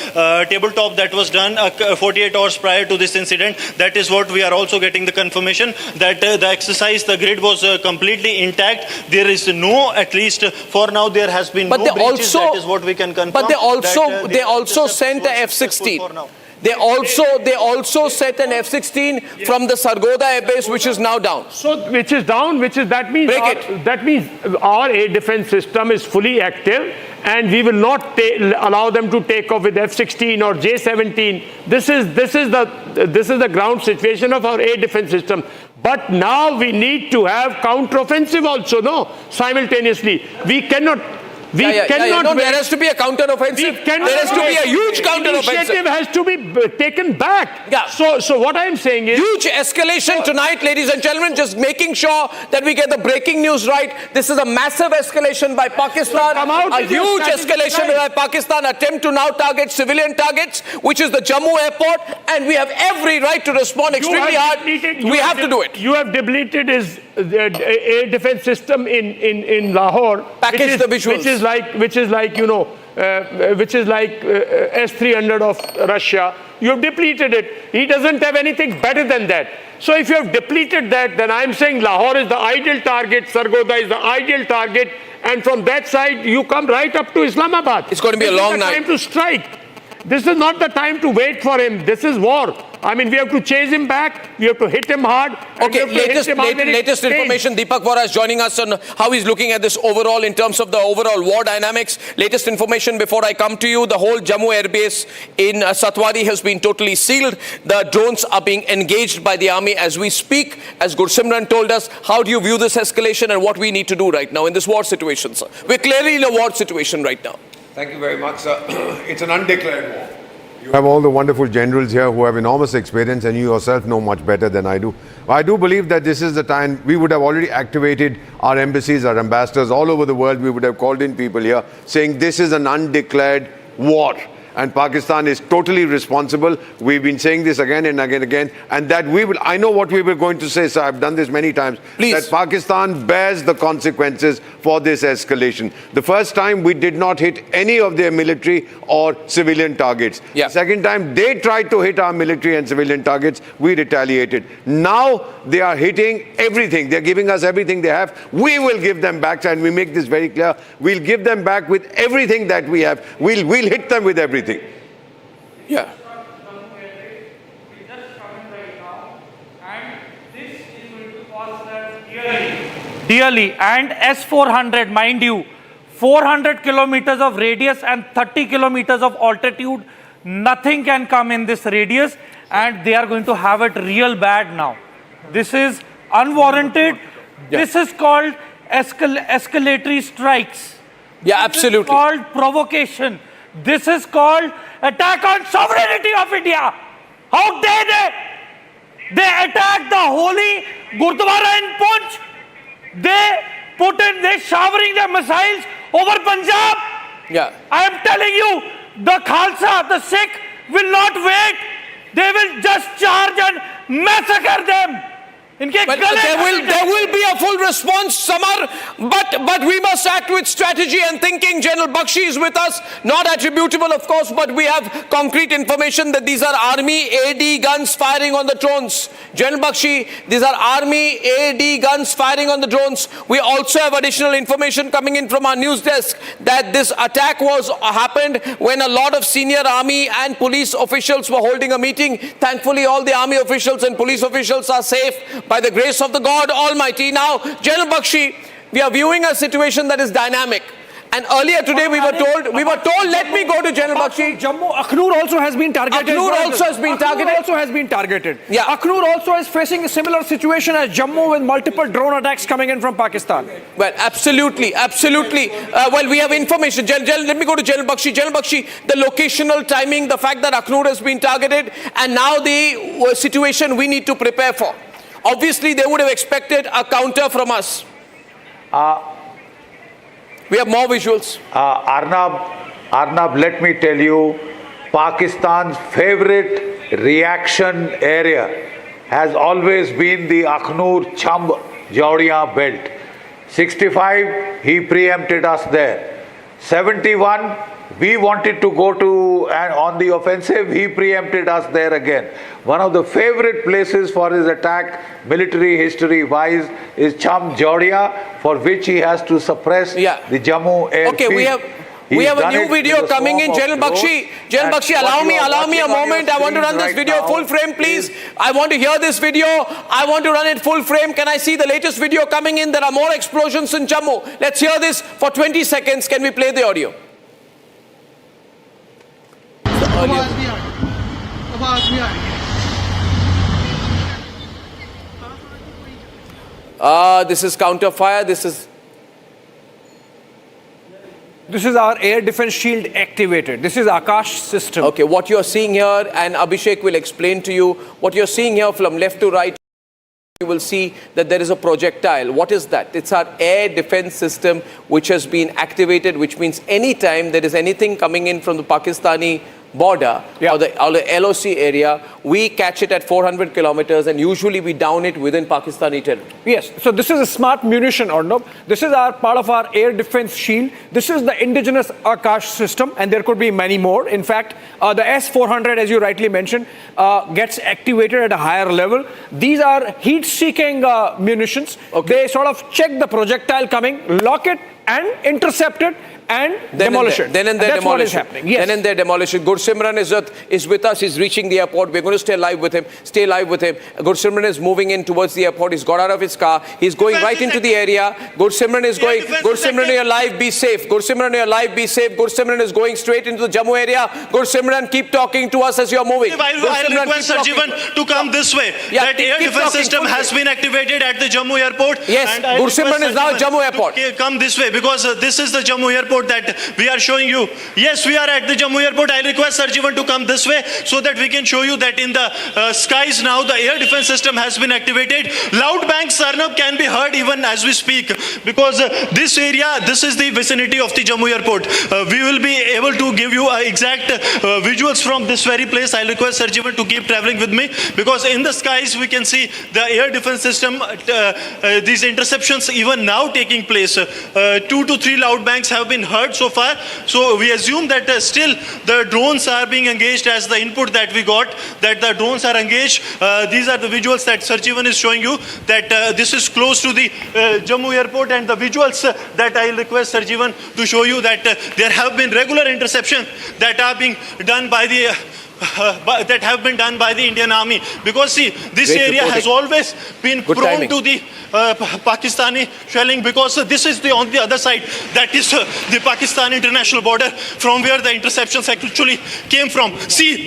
tabletop that was done 48 hours prior to this incident. That is what we are also getting the confirmation that the exercise, the grid was completely intact. There is no, at least for now, there has been no breaches. That is what we can confirm. But they also sent the F-16. They also set an F-16 from the Sargodha Air Base, which is now down. So, that means our air defense system is fully active, and we will not allow them to take off with F-16 or J-17. This is the ground situation of our air defense system. But now we need to have counteroffensive also, simultaneously. We cannot. There has to be a counter-offensive. There has to be a huge counter-offensive. Initiative has to be taken back. Yeah. So what I'm saying is... Huge escalation tonight, ladies and gentlemen, just making sure that we get the breaking news right. This is a massive escalation by Pakistan. A huge escalation by Pakistan. Attempt to now target civilian targets, which is the Jammu airport. And we have every right to respond extremely hard. We have to do it. You have depleted his air defense system in Lahore. Package the visuals. Which is like S-300 of Russia. You have depleted it. He doesn't have anything better than that. So if you have depleted that, then I'm saying Lahore is the ideal target, Sargodha is the ideal target, and from that side you come right up to Islamabad. It's going to be a long night. This is the time to strike. This is not the time to wait for him. This is war. I mean, we have to chase him back. We have to hit him hard. Okay, latest information. Deepak Vora is joining us on how he's looking at this overall in terms of the overall war dynamics. Latest information before I come to you. The whole Jammu Air Base in Satwari has been totally sealed. The drones are being engaged by the army as we speak. As Gursimran told us, how do you view this escalation and what we need to do right now in this war situation, sir? We're clearly in a war situation right now. Thank you very much, sir. It's an undeclared war. You have all the wonderful generals here who have enormous experience, and you yourself know much better than I do. I do believe that this is the time we would have already activated our embassies, our ambassadors all over the world. We would have called in people here saying this is an undeclared war. And Pakistan is totally responsible. We've been saying this again and again, and that we will, I know what we were going to say, so I've done this many times, that Pakistan bears the consequences for this escalation. The first time we did not hit any of their military or civilian targets. The second time they tried to hit our military and civilian targets, we retaliated. Now they are hitting everything. They're giving us everything they have. We will give them back, and we make this very clear. We'll give them back with everything that we have. We'll hit them with everything. Yeah. Dearly. And S-400, mind you, 400 kilometers of radius and 30 kilometers of altitude. Nothing can come in this radius, and they are going to have it real bad now. This is unwarranted. This is called escalatory strikes. Yeah, absolutely. This is called provocation. This is called attack on sovereignty of India. How dare they? They attacked the holy Gurdwara in Punch. They Putin, they're showering their missiles over Punjab. Yeah. I am telling you, the Khalsa, the Sikh will not wait. They will just charge and massacre them. Well, there will be a full response, Samar, but we must act with strategy and thinking. General Bakshi is with us, not attributable, of course, but we have concrete information that these are army AD guns firing on the drones. General Bakshi, these are army AD guns firing on the drones. We also have additional information coming in from our news desk that this attack happened when a lot of senior army and police officials were holding a meeting. Thankfully, all the army officials and police officials are safe by the grace of the God Almighty. Now, General Bakshi, we are viewing a situation that is dynamic. And earlier today we were told, let me go to General Bakshi. Jammu, Akhnur also has been targeted. Akhnur also has been targeted. Yeah. Akhnur also is facing a similar situation as Jammu with multiple drone attacks coming in from Pakistan. Well, absolutely. Well, we have information. Let me go to General Bakshi. General Bakshi, the locational timing, the fact that Akhnur has been targeted, and now the situation we need to prepare for. Obviously, they would have expected a counter from us. We have more visuals. Arnab, let me tell you, Pakistan's favorite reaction area has always been the Akhnur Chamb Jaudiya belt. 65, he preempted us there. 71, we wanted to go to on the offensive, he preempted us there again. One of the favorite places for his attack, military history-wise, is Chamb Jaudiya, for which he has to suppress the Jammu airfield. Okay, we have a new video coming in. General Bakshi, allow me a moment. I want to run this video full frame, please. I want to hear this video. I want to run it full frame. Can I see the latest video coming in? There are more explosions in Jammu. Let's hear this for 20 seconds. Can we play the audio? This is counter fire. This is our air defense shield activated. This is Akash system. Okay, what you're seeing here, and Abhishek will explain to you, what you're seeing here from left to right, you will see that there is a projectile. What is that? It's our air defense system which has been activated, which means anytime there is anything coming in from the Pakistani border or the LOC area, we catch it at 400 kilometers and usually we down it within Pakistani territory. Yes, so this is a smart munition, Arnab. This is part of our air defense shield. This is the indigenous Akash system, and there could be many more. In fact, the S-400, as you rightly mentioned, gets activated at a higher level. These are heat-seeking munitions. They sort of check the projectile coming, lock it and intercept it, and demolish it. Then and there, that's what is happening. Yes. Then and there, demolish it. Gursimran is with us. He's reaching the airport. We're going to stay live with him. Gursimran is moving in towards the airport. He's got out of his car. He's going right into the area. Gursimran is going. Gursimran, you're live. Be safe. Gursimran, you're live. Be safe. Gursimran is going straight into the Jammu area. Gursimran, keep talking to us as you're moving. I'll request Sarjivan to come this way. That air defense system has been activated at the Jammu airport. Yes, Gursimran is now at Jammu airport. Come this way, because this is the Jammu airport that we are showing you. Yes, we are at the Jammu airport. I request Sarjivan to come this way so that we can show you that in the skies now the air defense system has been activated. Loud bangs, Sarnab, can be heard even as we speak, because this area, this is the vicinity of the Jammu airport. We will be able to give you exact visuals from this very place. I'll request Sarjivan to keep traveling with me, because in the skies we can see the air defense system, these interceptions even now taking place. 2 to 3 loud bangs have been heard so far. So we assume that still the drones are being engaged, as the input that we got, that the drones are engaged. These are the visuals that Sarjivan is showing you, that this is close to the Jammu airport, and the visuals that I'll request Sarjivan to show you, that there have been regular interceptions that are being done by the that have been done by the Indian Army, because see, this area has always been prone to the Pakistani shelling, because this is on the other side, that is the Pakistan international border, from where the interceptions actually came from. See,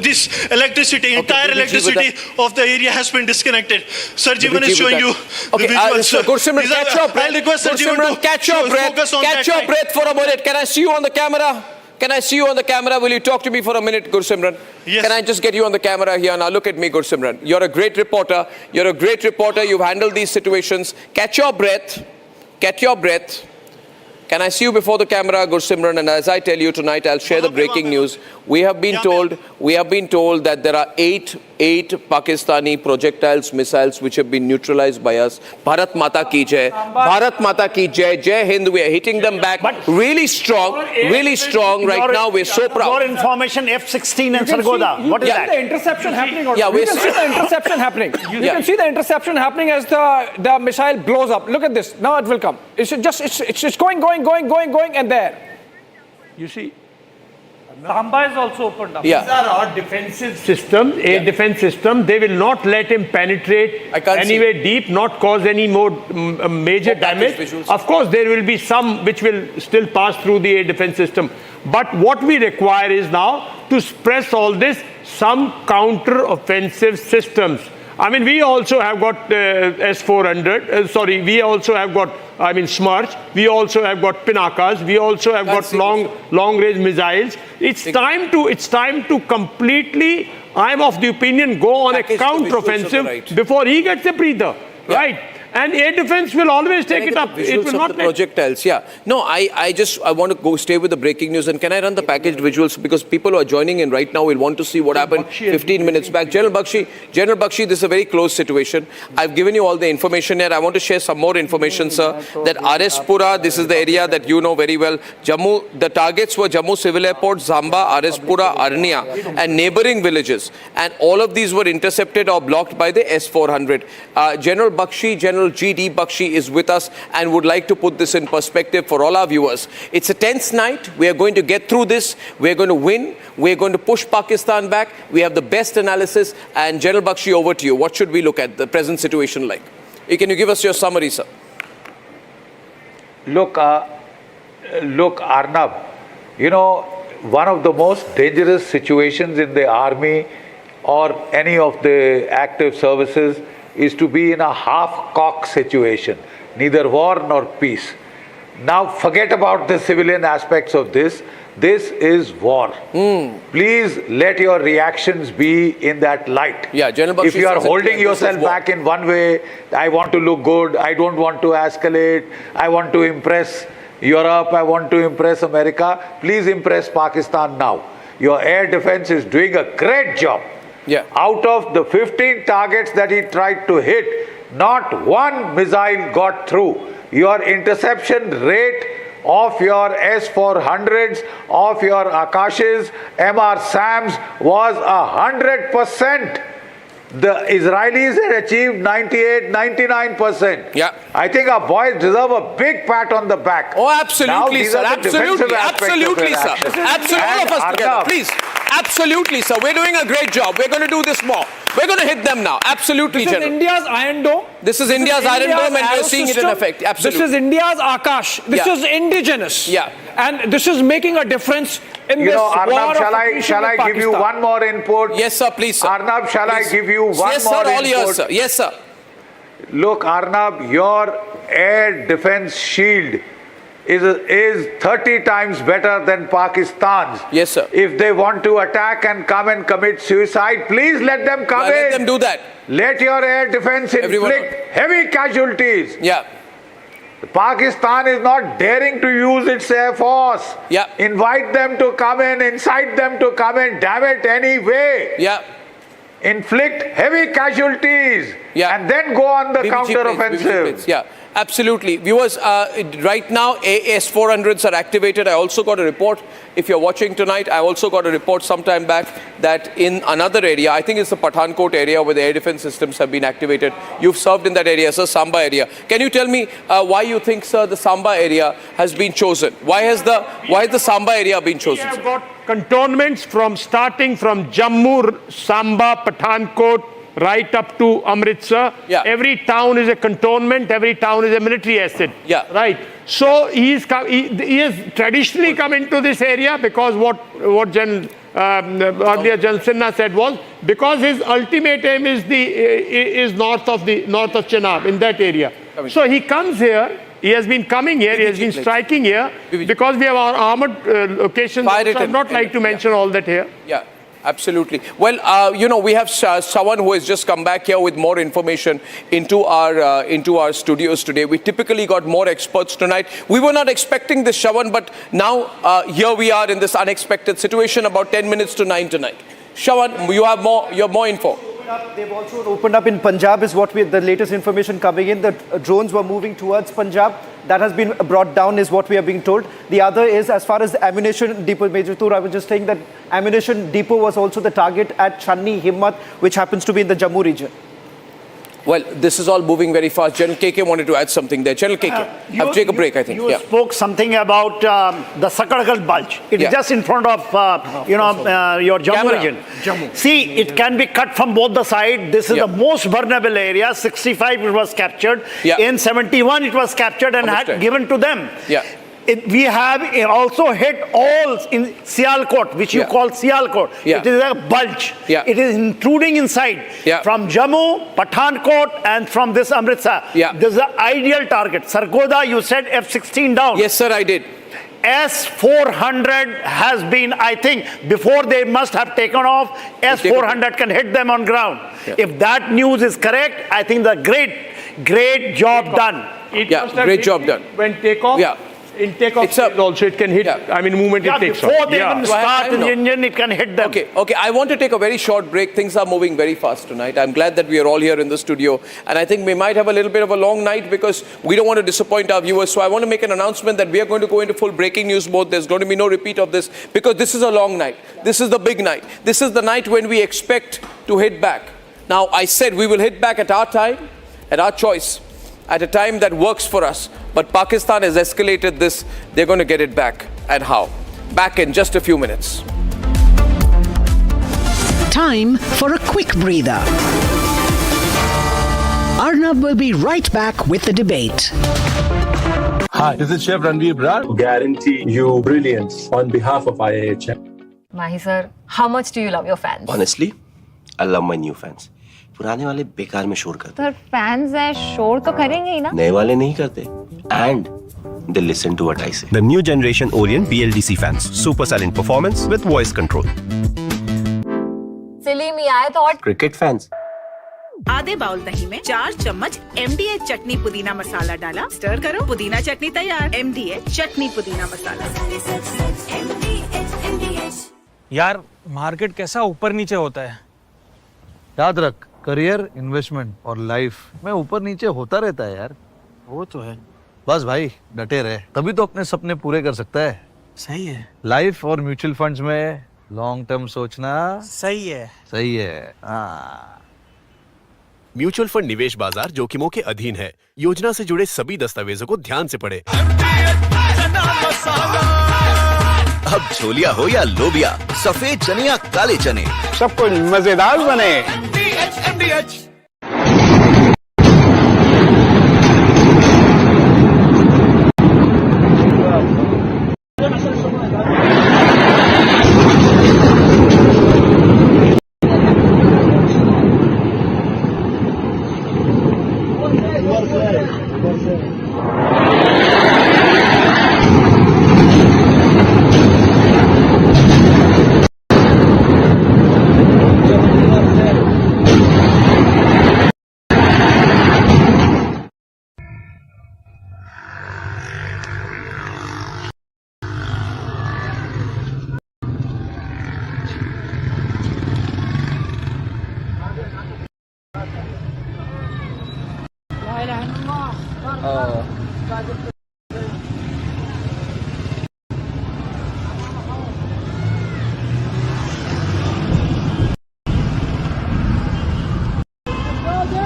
this electricity, entire electricity of the area has been disconnected. Sarjivan is showing you the visuals. Gursimran, catch your breath. I'll request Sarjivan to catch your breath for a minute. Can I see you on the camera? Can I see you on the camera? Will you talk to me for a minute, Gursimran? Yes. Can I just get you on the camera here? Now look at me, Gursimran. You're a great reporter. You've handled these situations. Catch your breath. Get your breath. Can I see you before the camera, Gursimran? And as I tell you tonight, I'll share the breaking news. We have been told that there are eight Pakistani projectiles, missiles, which have been neutralized by us. Bharat Mata ki jai. Bharat Mata ki jai. Jai Hind. We are hitting them back really strong right now. We're so proud. For information, F-16 and Sargodha. What is that? The interception happening. Yeah, we can see the interception happening. You can see the interception happening as the missile blows up. Look at this. Now it will come. It's going, and there. You see, Samba is also opened up. these are our defensive systems, air defense system. They will not let him penetrate anywhere deep, not cause any more major damage. Of course, there will be some which will still pass through the air defense system. But what we require is now to press all this, some counter-offensive systems. I mean, we also have got S-400, we also have got, Smarch, we also have got Pinakas, we also have got long-range missiles. It's time to completely, I'm of the opinion, go on a counter-offensive before he gets a breather, right? And air defense will always take it up. It will not projectiles. Yeah. No, I want to stay with the breaking news. And can I run the packaged visuals? Because people who are joining in right now will want to see what happened 15 minutes back. General Bakshi, this is a very close situation. I've given you all the information here. I want to share some more information, sir. That RS Pura, this is the area that you know very well. Jammu, the targets were Jammu Civil Airport, Zamba, RS Pura, Arnia, and neighboring villages. And all of these were intercepted or blocked by the S-400. General Bakshi, General G.D. Bakshi is with us and would like to put this in perspective for all our viewers. It's a tense night. We are going to get through this. We're going to win. We're going to push Pakistan back. We have the best analysis. And General Bakshi, over to you. What should we look at the present situation like? Can you give us your summary, sir? Look, Arnab, you know, one of the most dangerous situations in the army or any of the active services is to be in a half-cock situation, neither war nor peace. Now forget about the civilian aspects of this. This is war. Please let your reactions be in that light. Yeah, General Bakshi, if you are holding yourself back in one way, I want to look good, I don't want to escalate, I want to impress Europe, I want to impress America, please impress Pakistan now. Your air defense is doing a great job. Yeah. Out of the 15 targets that he tried to hit, not one missile got through. Your interception rate of your S-400s, of your Akashes, MR SAMs was 100%. The Israelis had achieved 98, 99%. Yeah. I think our boys deserve a big pat on the back. Oh, absolutely, sir. Absolutely, sir. Absolutely, all of us together, please. Absolutely, sir. We're doing a great job. We're going to do this more. We're going to hit them now. Absolutely, This is India's Iron Dome. This is India's Iron Dome, and we're seeing it in effect. Absolutely. This is India's Akash. This is indigenous. Yeah. And this is making a difference in this war Arnab, shall I give you one more input? Yes, sir, please, sir. Arnab, shall I give you one more input? Yes, sir, all yours, sir. Yes, sir. Look, Arnab, your air defense shield is 30 times better than Pakistan's. Yes, sir. If they want to attack and come and commit suicide, please let them come in. Let them do that. Let your air defense inflict heavy casualties. Yeah. Pakistan is not daring to use its air force. Yeah. Invite them to come in, incite them to come in, damn it, anyway. Yeah. Inflict heavy casualties. Yeah. And then go on the counter-offensive. Yeah. Absolutely. Viewers, right now, S-400s are activated. I also got a report, if you're watching tonight, I also got a report sometime back that in another area, I think it's the Pathankot area where the air defense systems have been activated. You've served in that area, sir, Samba area. Can you tell me why you think, sir, the Samba area has been chosen? Why has the Samba area been chosen? We have got cantonments starting from Jammu, Samba, Pathankot, right up to Amritsar. Yeah. Every town is a cantonment, every town is a military asset. Yeah. Right. So he has traditionally come into this area because what earlier General Sinha said was because his ultimate aim is north of Chenab, in that area. So he comes here. He has been coming here, he has been striking here because we have our armored locations. So I would not like to mention all that here. Yeah. Absolutely. Well, we have someone who has just come back here with more information into our studios today. We typically got more experts tonight. We were not expecting this, Shravan, but now here we are in this unexpected situation. About 10 minutes to 9 tonight. Shravan, you have more info. They've also opened up in Punjab, is what the latest information coming in. The drones were moving towards Punjab. That has been brought down, is what we are being told. The other is, as far as the ammunition depot, Major Tur, I was just saying that ammunition depot was also the target at Channi Himmat, which happens to be in the Jammu region. Well, this is all moving very fast. General KK wanted to add something there. General KK, have take a break, I think. You spoke something about the Sakaragal Bulge. It is just in front of, your Jammu region. See, it can be cut from both the sides. This is the most vulnerable area. 65 it was captured. In 71 it was captured and given to them. We have also hit all in Sialkot, which you call Sialkot. It is a bulge. It is intruding inside from Jammu, Pathankot, and from this Amritsar. This is the ideal target. Sargodha, you said F-16 down. Yes, sir, I did. S-400 has been, I think, before they must have taken off, S-400 can hit them on ground. If that news is correct, I think the great job done. Great job done. When takeoff, in takeoff also it can hit, movement it takes off. Before they even start in the engine, it can hit them. Okay, I want to take a very short break. Things are moving very fast tonight. I'm glad that we are all here in the studio. And I think we might have a little bit of a long night because we don't want to disappoint our viewers. So I want to make an announcement that we are going to go into full breaking news mode. There's going to be no repeat of this because this is a long night. This is the big night. This is the night when we expect to hit back. Now, I said we will hit back at our time, at our choice, at a time that works for us. But Pakistan has escalated this. They're going to get it back. And how? Back in just a few minutes. Time for a quick breather. Arnab will be right back with the debate. Hi, this is Chef Ranveer Brar. Guarantee you brilliance on behalf of IIHM. Mahi sir, how much do you love your fans? Honestly, I love my new fans. पुराने वाले बेकार में शोर करते हैं। Fans हैं, शोर तो करेंगे ही ना। नए वाले नहीं करते। And they listen to what I say. The new generation Orient BLDC fans, super silent performance with voice control. सिली में आए तो और Cricket fans. आधे बाउल दही में 4 चम्मच MDH चटनी पुदीना मसाला डाला, स्टर करो, पुदीना चटनी तैयार। MDH चटनी पुदीना मसाला। यार मार्केट कैसा ऊपर नीचे होता है? याद रख, करियर, इन्वेस्टमेंट और लाइफ में ऊपर नीचे होता रहता है यार। वो तो है। बस भाई डटे रहे, तभी तो अपने सपने पूरे कर सकता है। सही है। लाइफ और म्यूचुअल फंड्स में लॉन्ग टर्म सोचना सही है। सही है। हाँ। म्यूचुअल फंड निवेश बाजार जोखिमों के अधीन है। योजना से जुड़े सभी दस्तावेजों को ध्यान से पढ़ें। अब छोलिया हो या लोबिया, सफेद चने या काले चने, सब कुछ मजेदार बने।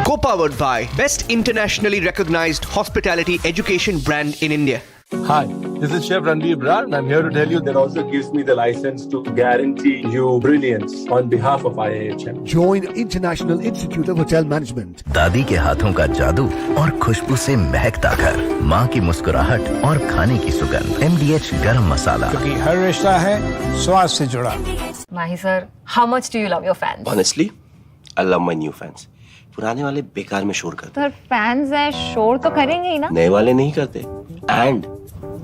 Co-powered by best internationally recognized hospitality education brand in India. Hi, this is Chef Ranveer Brar and I'm here to tell you that also gives me the license to guarantee you brilliance on behalf of IIHM. Join International Institute of Hotel Management. दादी के हाथों का जादू और खुशबू से महकता घर, माँ की मुस्कुराहट और खाने की सुगंध। MDH गरम मसाला, क्योंकि हर रिश्ता है स्वाद से जुड़ा। Mahi sir, how much do you love your fans? Honestly, I love my new fans. पुराने वाले बेकार में शोर करते हैं। फैंस हैं, शोर तो करेंगे ही ना। नए वाले नहीं करते। And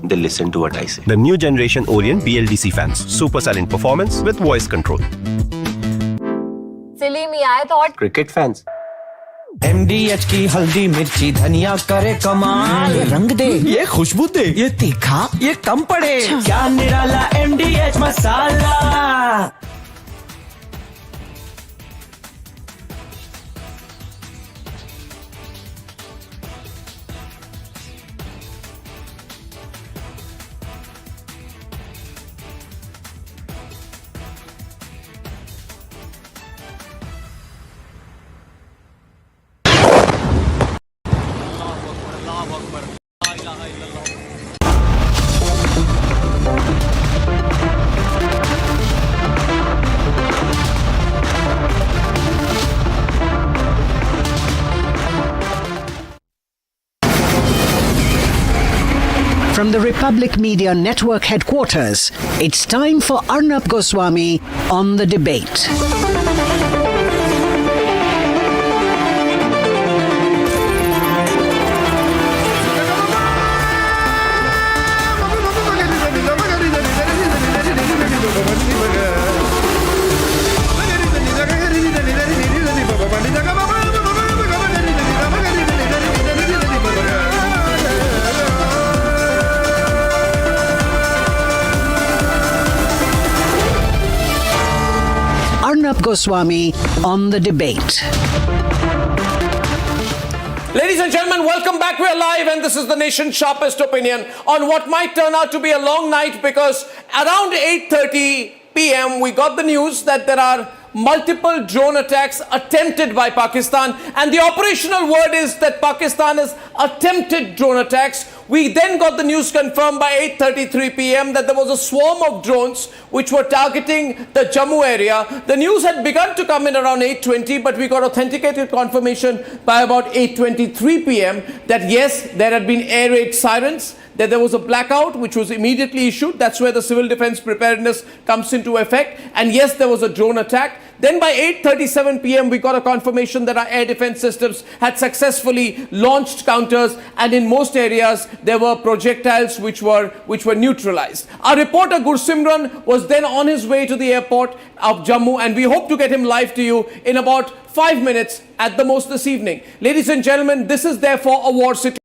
they listen to what I say. The new generation Orient BLDC fans, super silent performance with voice control. नहीं आए तो और क्रिकेट फैंस MDH की हल्दी मिर्ची धनिया करे कमाल, ये रंग दे, ये खुशबू दे, ये तीखा, ये कम पड़े, क्या निराला MDH masala. From the Republic Media Network headquarters, it's time for Arnab Goswami on The Debate. Arnab Goswami on The Debate. Ladies and gentlemen, welcome back. We're live and this is the nation's sharpest opinion on what might turn out to be a long night, because around 8:30 p.m. we got the news that there are multiple drone attacks attempted by Pakistan, and the operational word is that Pakistan has attempted drone attacks. We then got the news confirmed by 8:33 p.m. that there was a swarm of drones which were targeting the Jammu area. The news had begun to come in around 8:20, but we got authenticated confirmation by about 8:23 p.m. that yes, there had been air raid sirens, that there was a blackout which was immediately issued. That's where the civil defense preparedness comes into effect. And yes, there was a drone attack. Then by 8:37 p.m. we got a confirmation that our air defense systems had successfully launched counters, and in most areas there were projectiles which were neutralized. Our reporter Gursimran was then on his way to the airport of Jammu, and we hope to get him live to you in about 5 minutes at the most this evening. Ladies and gentlemen, this is therefore a war situation.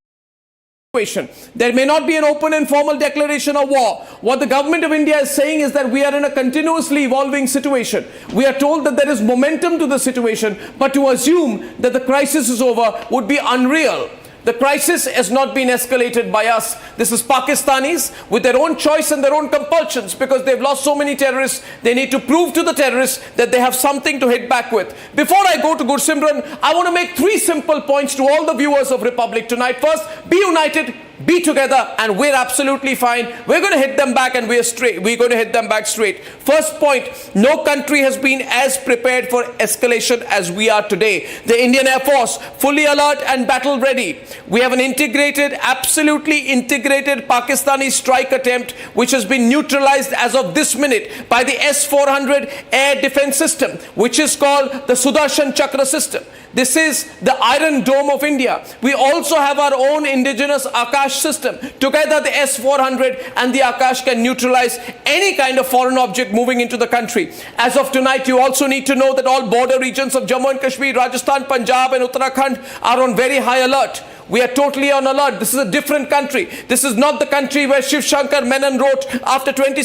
There may not be an open and formal declaration of war. What the government of India is saying is that we are in a continuously evolving situation. We are told that there is momentum to the situation, but to assume that the crisis is over would be unreal. The crisis has not been escalated by us. This is Pakistanis with their own choice and their own compulsions, because they've lost so many terrorists. They need to prove to the terrorists that they have something to hit back with. Before I go to Gursimran, I want to make 3 simple points to all the viewers of Republic tonight. First, be united, be together, and we're absolutely fine. We're going to hit them back, and we're going to hit them back straight. First point, no country has been as prepared for escalation as we are today. The Indian Air Force, fully alert and battle ready. We have an integrated, absolutely integrated Pakistani strike attempt, which has been neutralized as of this minute by the S-400 air defense system, which is called the Sudarshan Chakra system. This is the Iron Dome of India. We also have our own indigenous Akash system. Together, the S-400 and the Akash can neutralize any kind of foreign object moving into the country. As of tonight, you also need to know that all border regions of Jammu and Kashmir, Rajasthan, Punjab and Uttarakhand are on very high alert. We are totally on alert. This is a different country. This is not the country where Jaishankar Menon wrote after 26